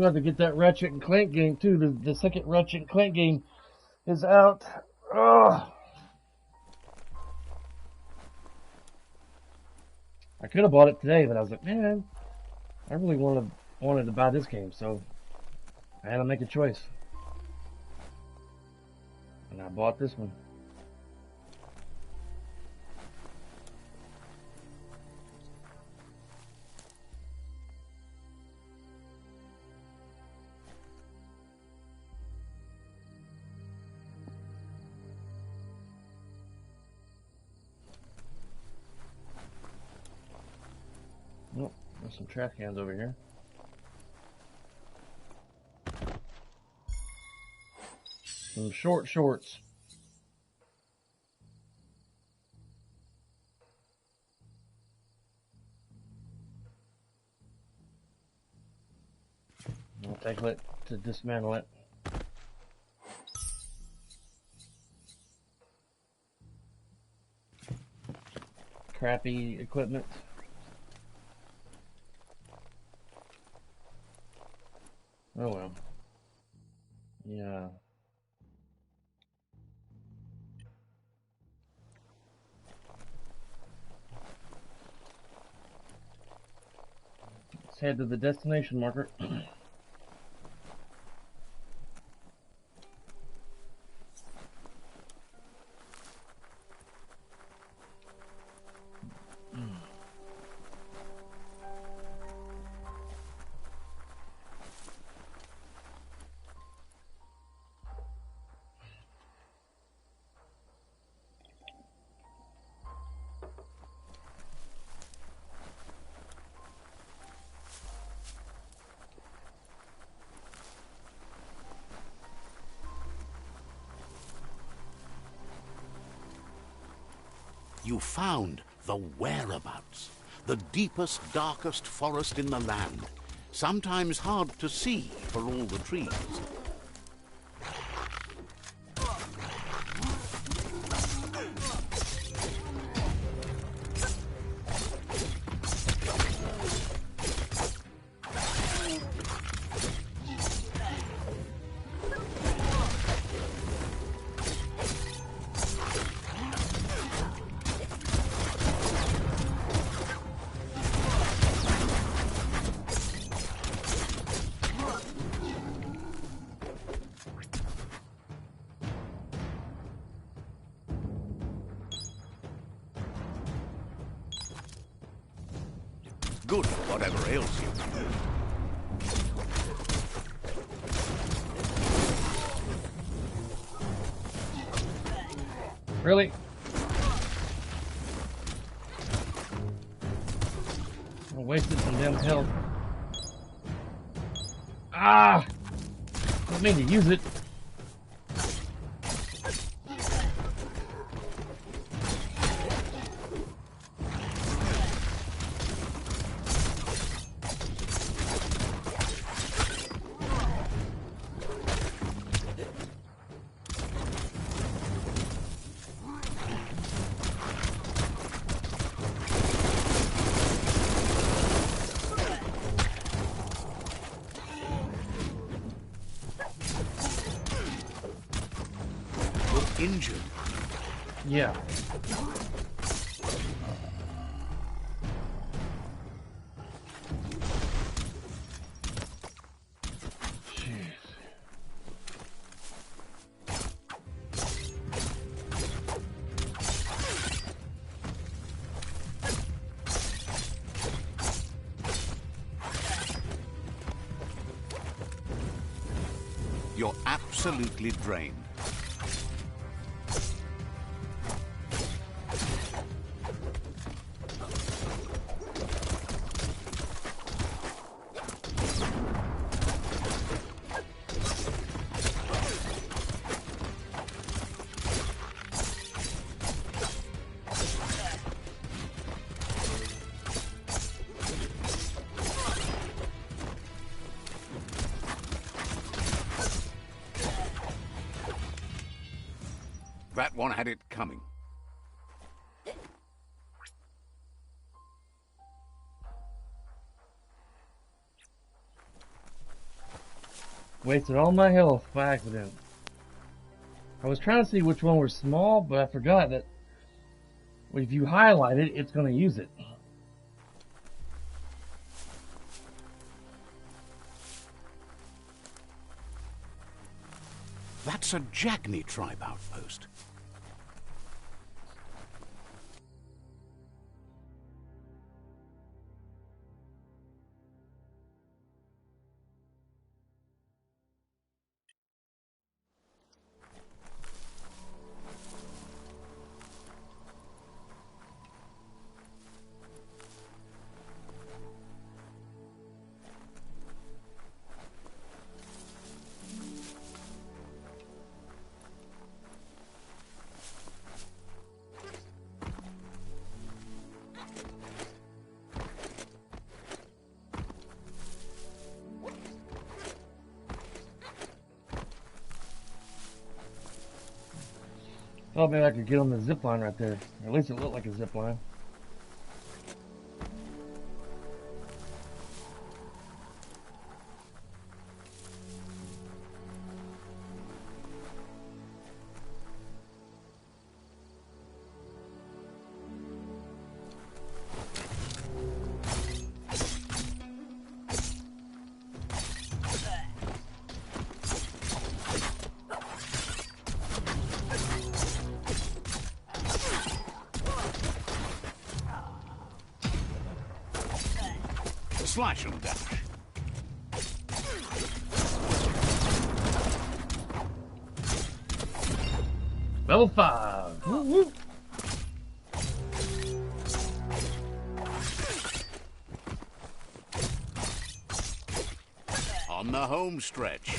I'm going to get that Ratchet and Clank game too. The second Ratchet and Clank game is out. Oh. I could have bought it today, but I was like, man, I really wanted to buy this game, so I had to make a choice. And I bought this one. Oh, there's some trash cans over here. Some shorts. I'll take it to dismantle it. Crappy equipment. Oh well. Yeah. Let's head to the destination marker. You found the whereabouts, the deepest, darkest forest in the land, sometimes hard to see for all the trees. Good, whatever ails you. Really? I wasted some damn health. Ah! I didn't mean to use it. Injured. Yeah. Jeez. You're absolutely drained. That one had it coming. Wasted all my health by accident. I was trying to see which one was small, but I forgot that if you highlight it, it's going to use it. That's a Jackney tribe outpost. Thought maybe I could get on the zip line right there. Or at least it looked like a zip line. Slash and dash. Level 5. Woo woo. On the home stretch.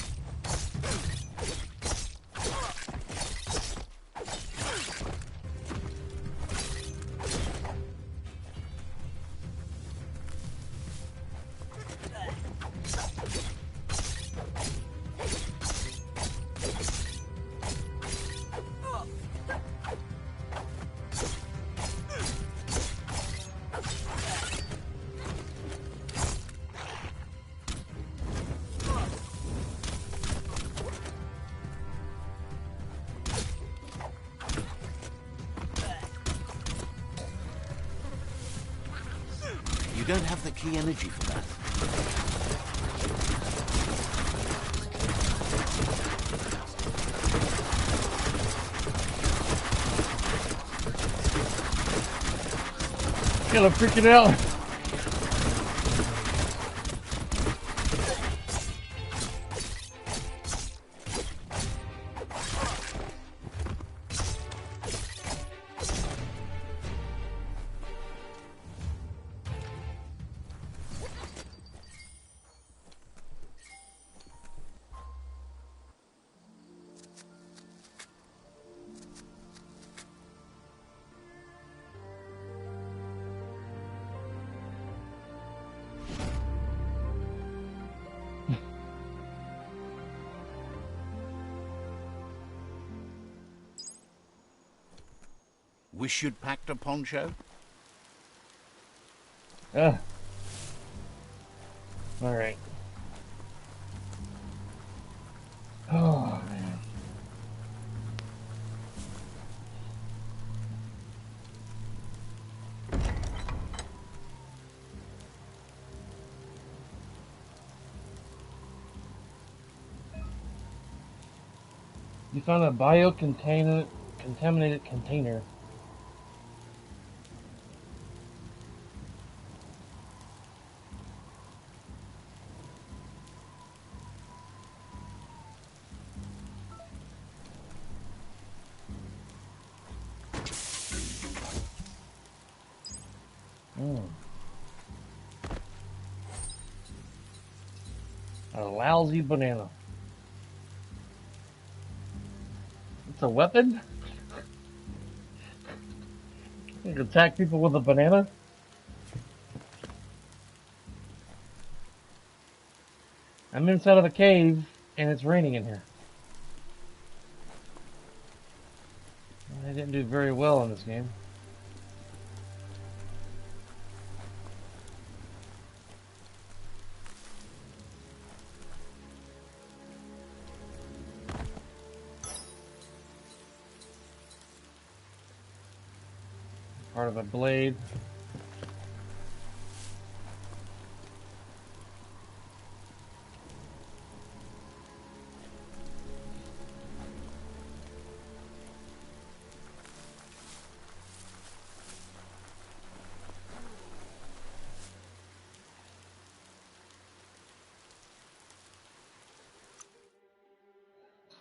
You don't have the key energy for that. Get him freaking out. Wish you'd packed a poncho? Alright. Oh, man. You found a contaminated container. A lousy banana. It's a weapon? You can attack people with a banana? I'm inside of a cave and it's raining in here. I didn't do very well in this game. Part of a blade.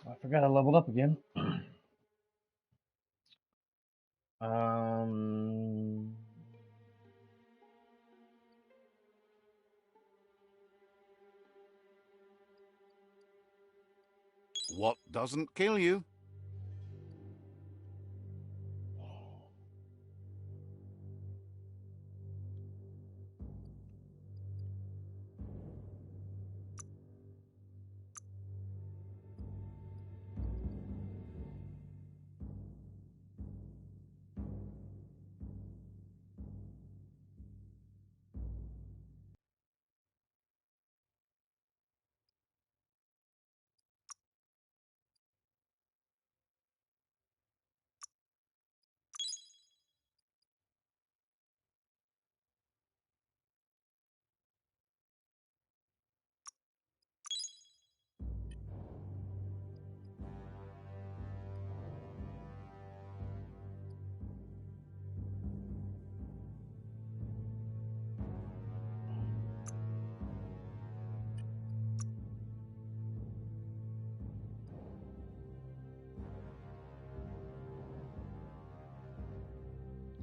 I forgot I leveled up again. Um, What doesn't kill you?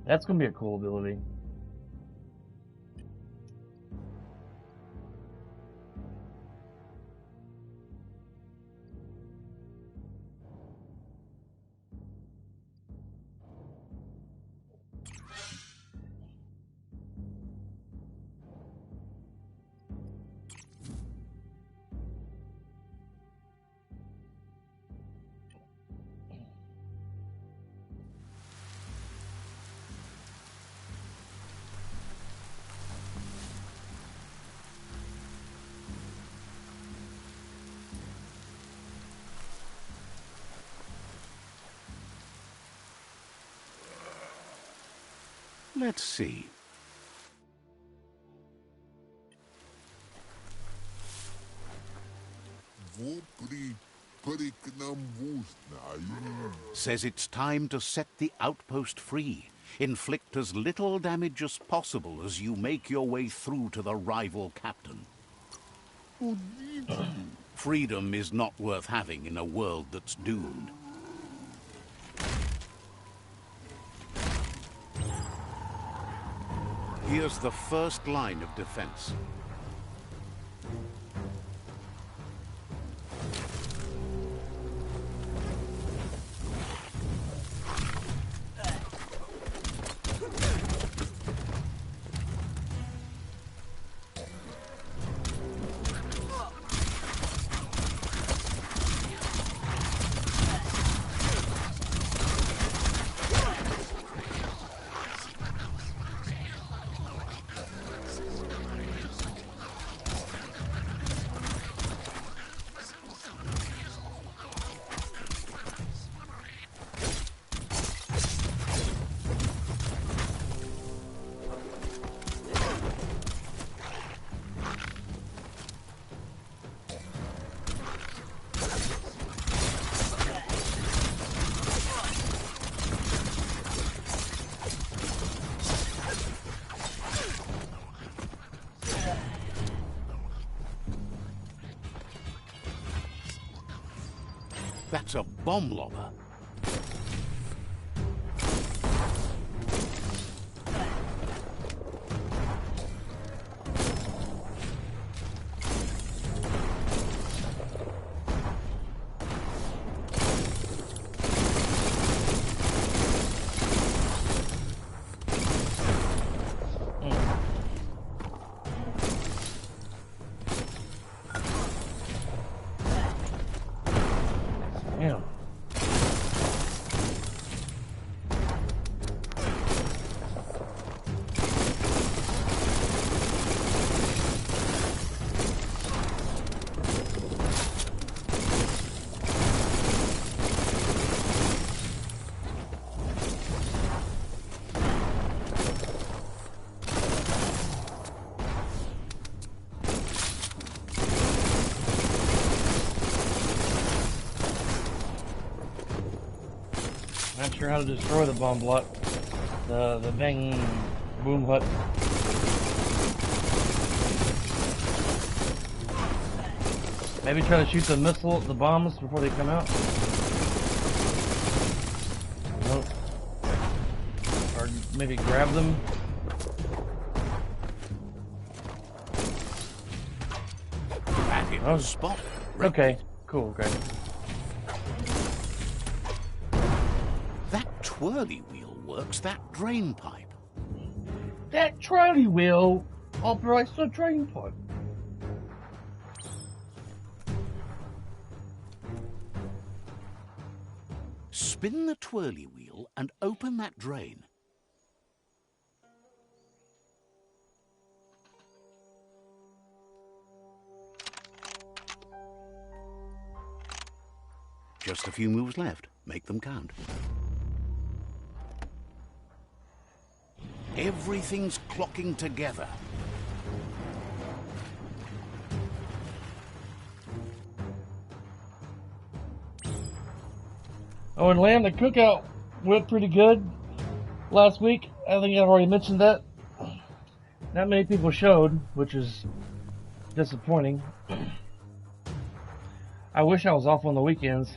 that's gonna be a cool ability. Let's see. Says it's time to set the outpost free. Inflict as little damage as possible as you make your way through to the rival captain. Freedom is not worth having in a world that's doomed. Here's the first line of defense. That's a bomb lobber. Damn. Not sure how to destroy the bomb block. The bang boom hut. Maybe try to shoot the bombs before they come out. Nope. Or maybe grab them. That was spot. Okay, cool, great. That twirly wheel works that drain pipe. That trolley wheel operates the drain pipe. Spin the twirly wheel and open that drain. Just a few moves left. Make them count. Everything's clocking together. Oh, and Lamb, the cookout went pretty good last week. I think I've already mentioned that. Not many people showed, which is disappointing. I wish I was off on the weekends.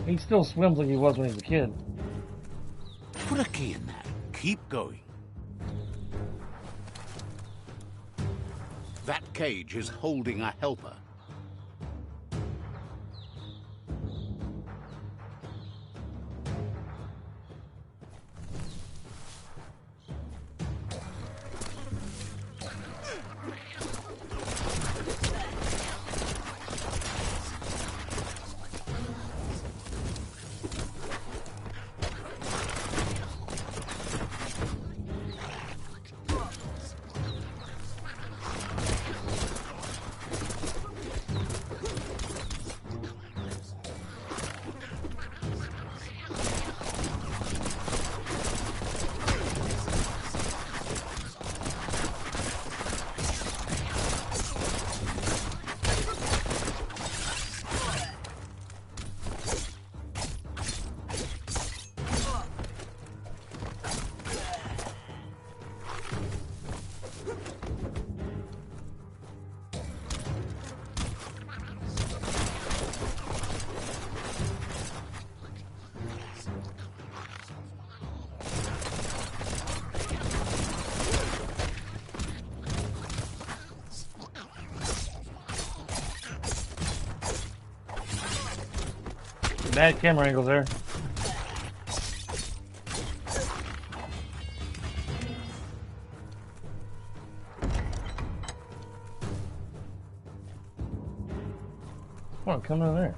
He still swims like he was when he was a kid. Put a key in that. Keep going. That cage is holding a helper. Bad camera angles there. Come on, come in there.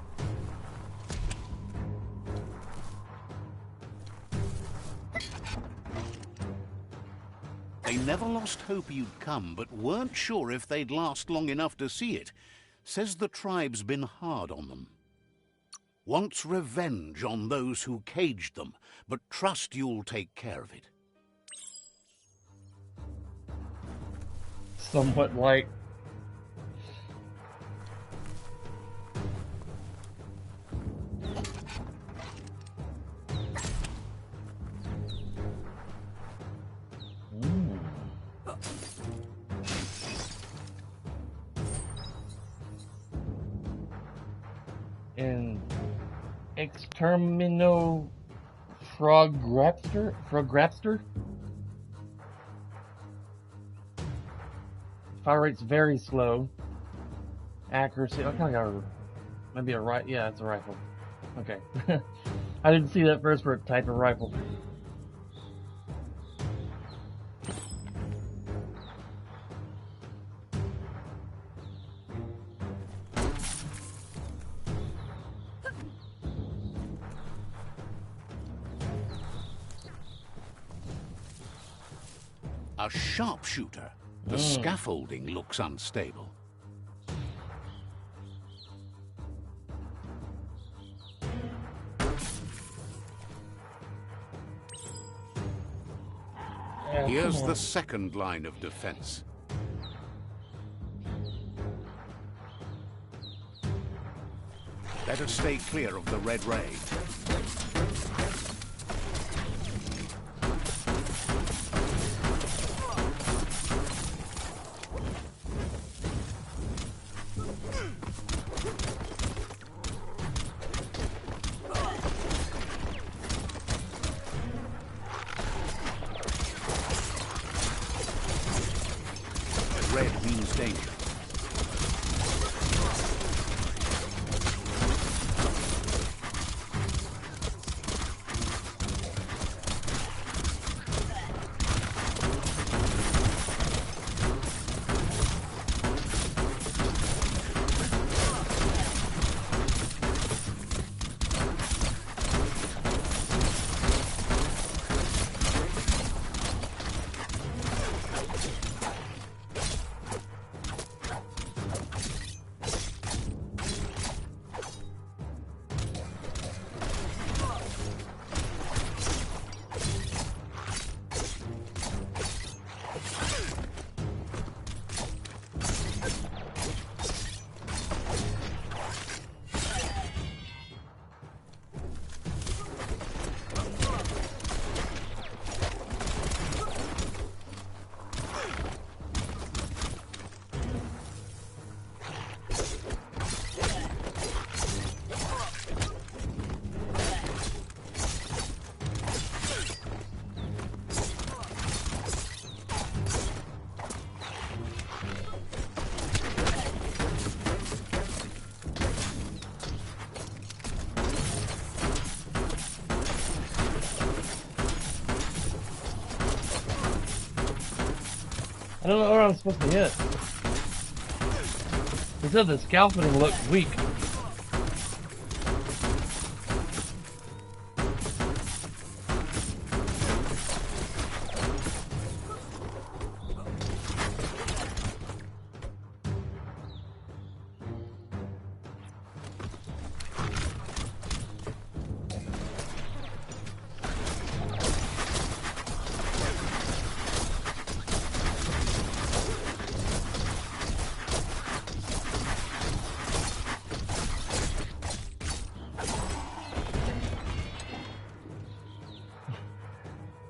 They never lost hope you'd come, but weren't sure if they'd last long enough to see it. Says the tribe's been hard on them. Wants revenge on those who caged them, but trust you'll take care of it. Somewhat light. And Extermino Frograpster? Fire rate's very slow. Accuracy, I kind of got maybe a rifle. Yeah, it's a rifle. Okay. I didn't see that first for a type of rifle. A sharpshooter. The scaffolding looks unstable. Here's the second line of defense. Better stay clear of the red ray. Red means danger. I don't know where I'm supposed to hit. They said the scalping looked weak.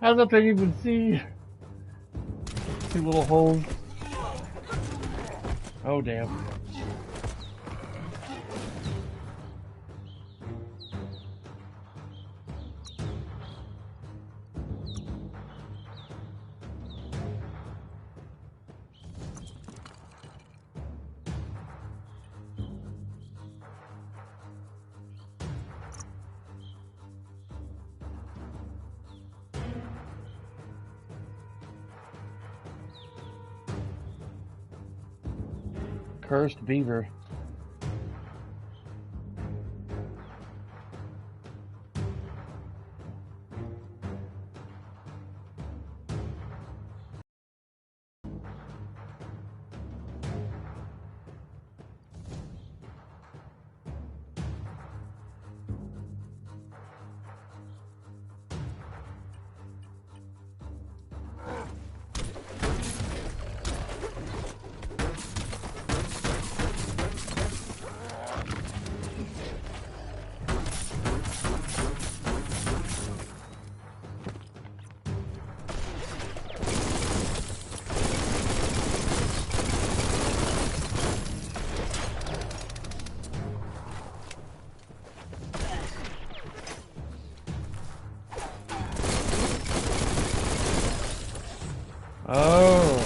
How does that thing even see? Two little holes. Oh damn. Cursed beaver. Oh.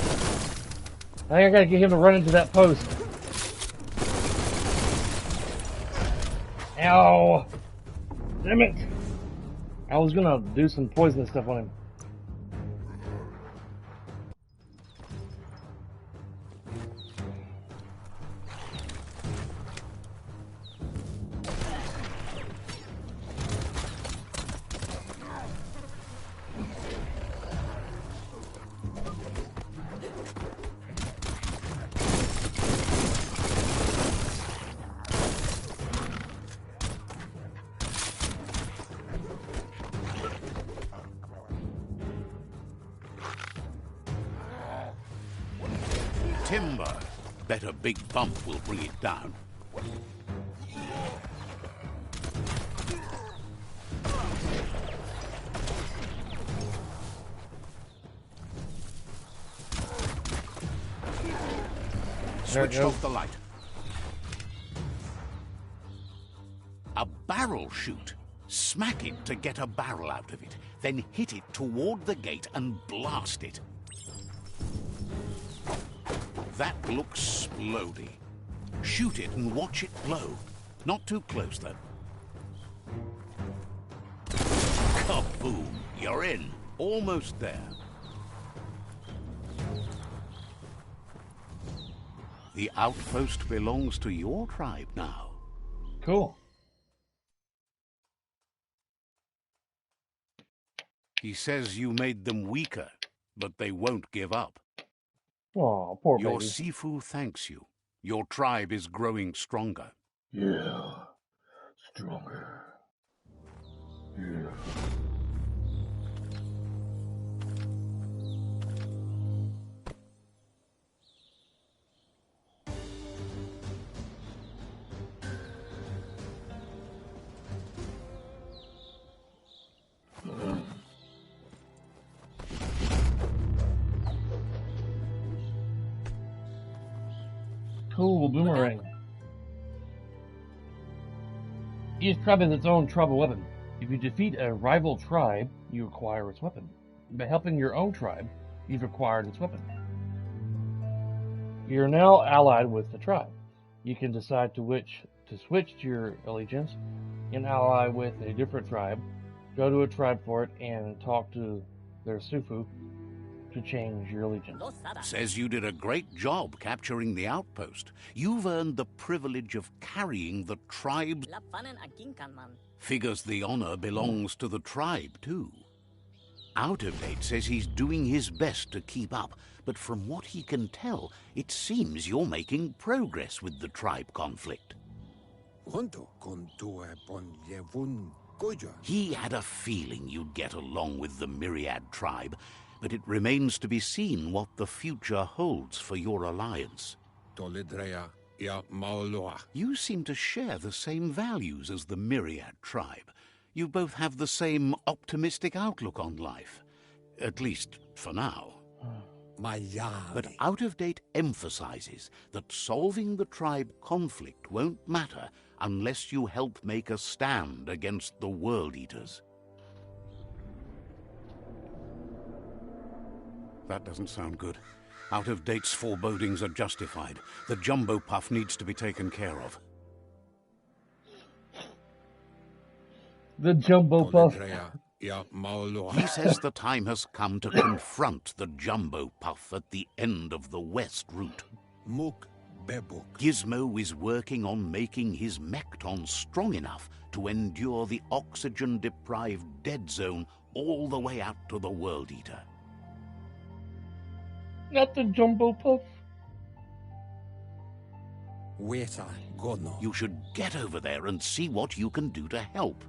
I think I gotta get him to run into that post. Ow. Damn it. I was gonna do some poisonous stuff on him. Timber. Bet a big bump will bring it down. switched off the light. A barrel shoot. Smack it to get a barrel out of it. Then hit it toward the gate and blast it. That looks splody. Shoot it and watch it blow. Not too close, though. Kaboom! You're in. Almost there. The outpost belongs to your tribe now. Cool. He says you made them weaker, but they won't give up. Oh, poor Your baby. Sifu thanks you. Your tribe is growing stronger. Yeah. Stronger. Yeah. Cool boomerang. Each tribe has its own tribal weapon. If you defeat a rival tribe, you acquire its weapon. By helping your own tribe, you've acquired its weapon. You're now allied with the tribe. You can decide to switch to your allegiance and ally with a different tribe, go to a tribe fort and talk to their Sufu to change your allegiance. Says you did a great job capturing the outpost. You've earned the privilege of carrying the tribe's... Figures the honor belongs to the tribe, too. Out of Date says he's doing his best to keep up, but from what he can tell, it seems you're making progress with the tribe conflict. He had a feeling you'd get along with the Myriad tribe, but it remains to be seen what the future holds for your alliance. You seem to share the same values as the Myriad tribe. You both have the same optimistic outlook on life. At least, for now. But Out of Date emphasizes that solving the tribe conflict won't matter unless you help make a stand against the World Eaters. That doesn't sound good. Out of Date's forebodings are justified. The Jumbo Puff needs to be taken care of. The Jumbo Puff. He says the time has come to confront the Jumbo Puff at the end of the West route. Gizmo is working on making his Mekton strong enough to endure the oxygen-deprived dead zone all the way out to the World Eater. Not the Jumbo Puff. You should get over there and see what you can do to help.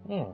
Hmm.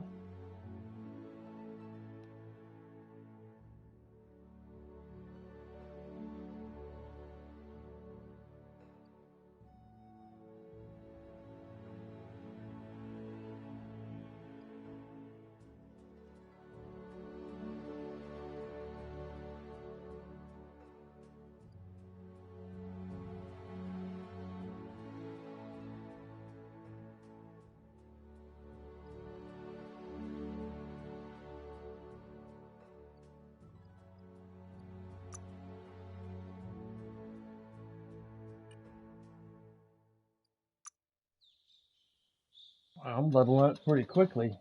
I'm leveling up pretty quickly.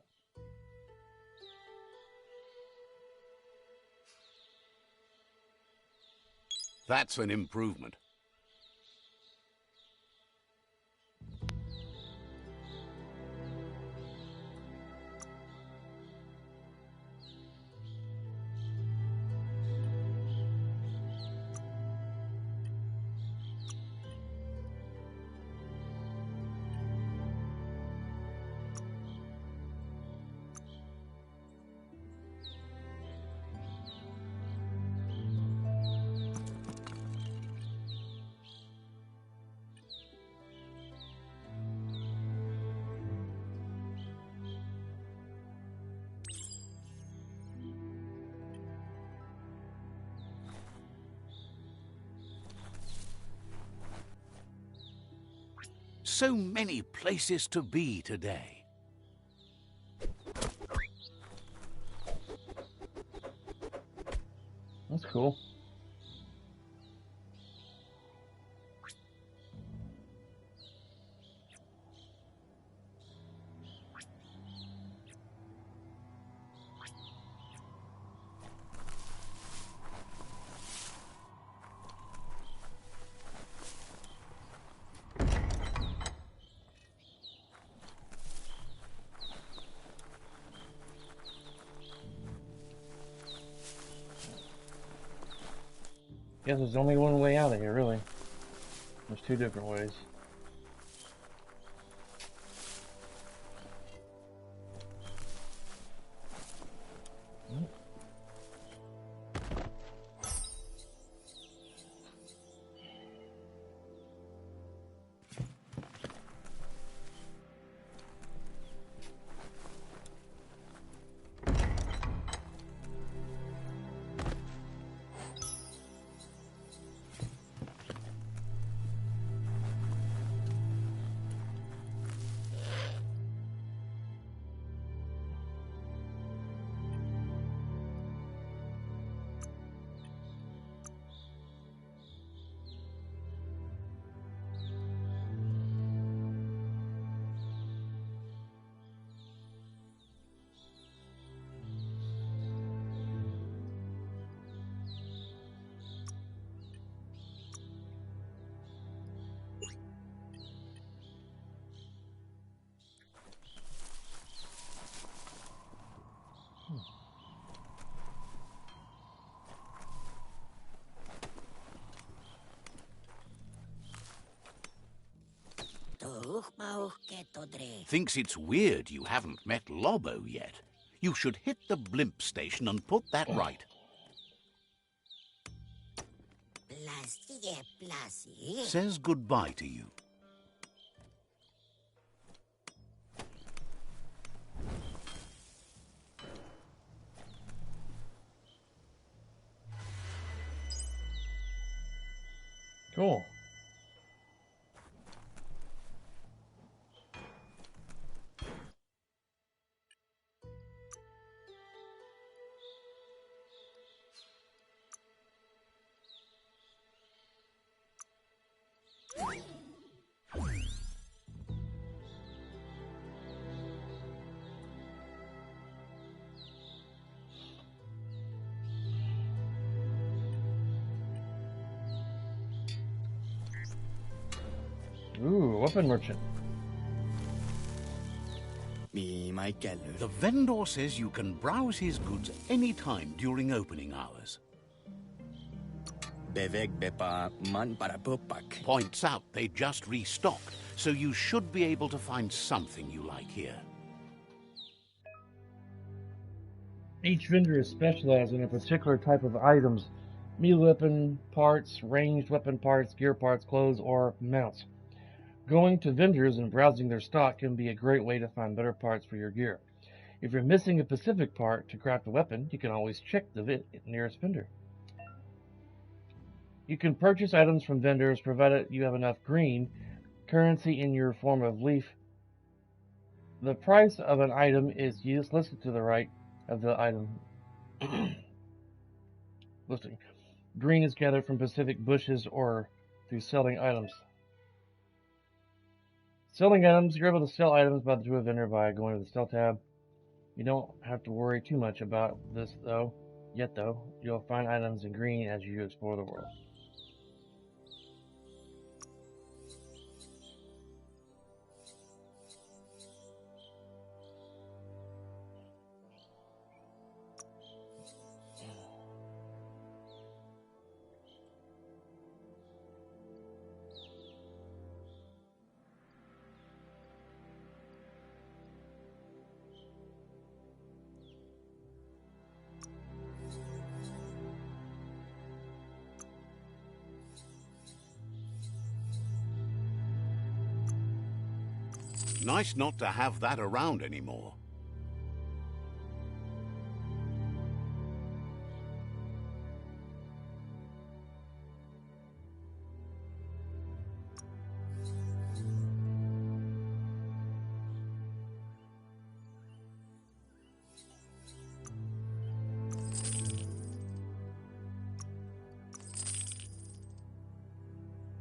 That's an improvement. So many places to be today. That's cool. Guess there's only one way out of here, really. There's two different ways. Thinks it's weird you haven't met Lobo yet. You should hit the blimp station and put that right. Says goodbye to you. Cool. Ooh, weapon merchant. The vendor says you can browse his goods any time during opening hours. Points out they just restocked, so you should be able to find something you like here. Each vendor is specialized in a particular type of items: melee weapon parts, ranged weapon parts, gear parts, clothes, or mounts. Going to vendors and browsing their stock can be a great way to find better parts for your gear. If you're missing a specific part to craft a weapon, you can always check the nearest vendor. You can purchase items from vendors provided you have enough green currency in your form of leaf. The price of an item is listed to the right of the item listing. Green is gathered from specific bushes or through selling items. Selling items, you're able to sell items to a vendor by going to the Sell tab. You don't have to worry too much about this yet though. You'll find items in green as you explore the world. Nice not to have that around anymore.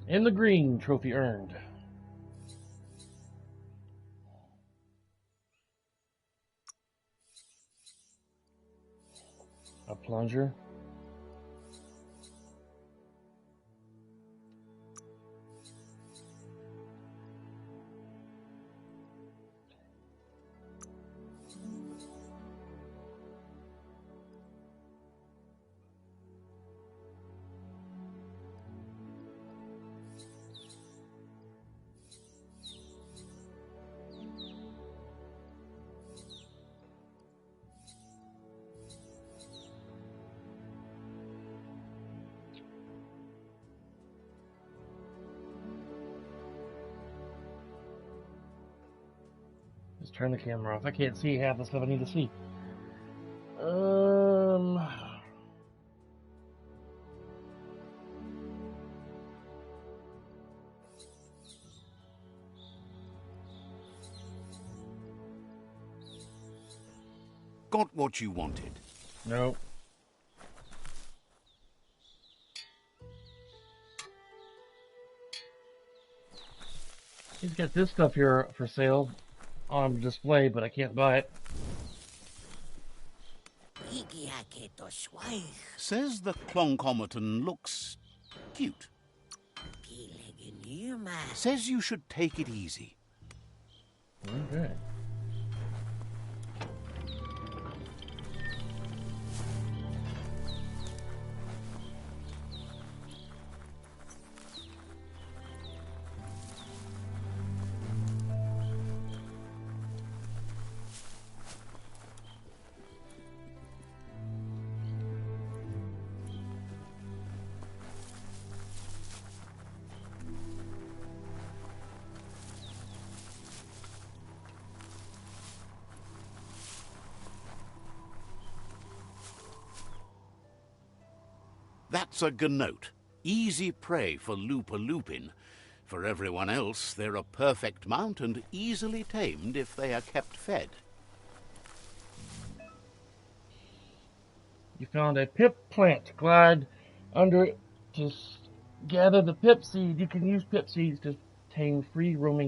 In the green, trophy earned. A plunger. Just turn the camera off. I can't see half the stuff I need to see. Got what you wanted. No. He's got this stuff here for sale on display, but I can't buy it. Says the Cloncomaton looks cute. Says you should take it easy. Okay. That's a gnote. Easy prey for Loopa-Loopin. For everyone else, they're a perfect mount and easily tamed if they are kept fed. You found a pip plant. Glide under it to gather the pip seed. You can use pip seeds to tame free roaming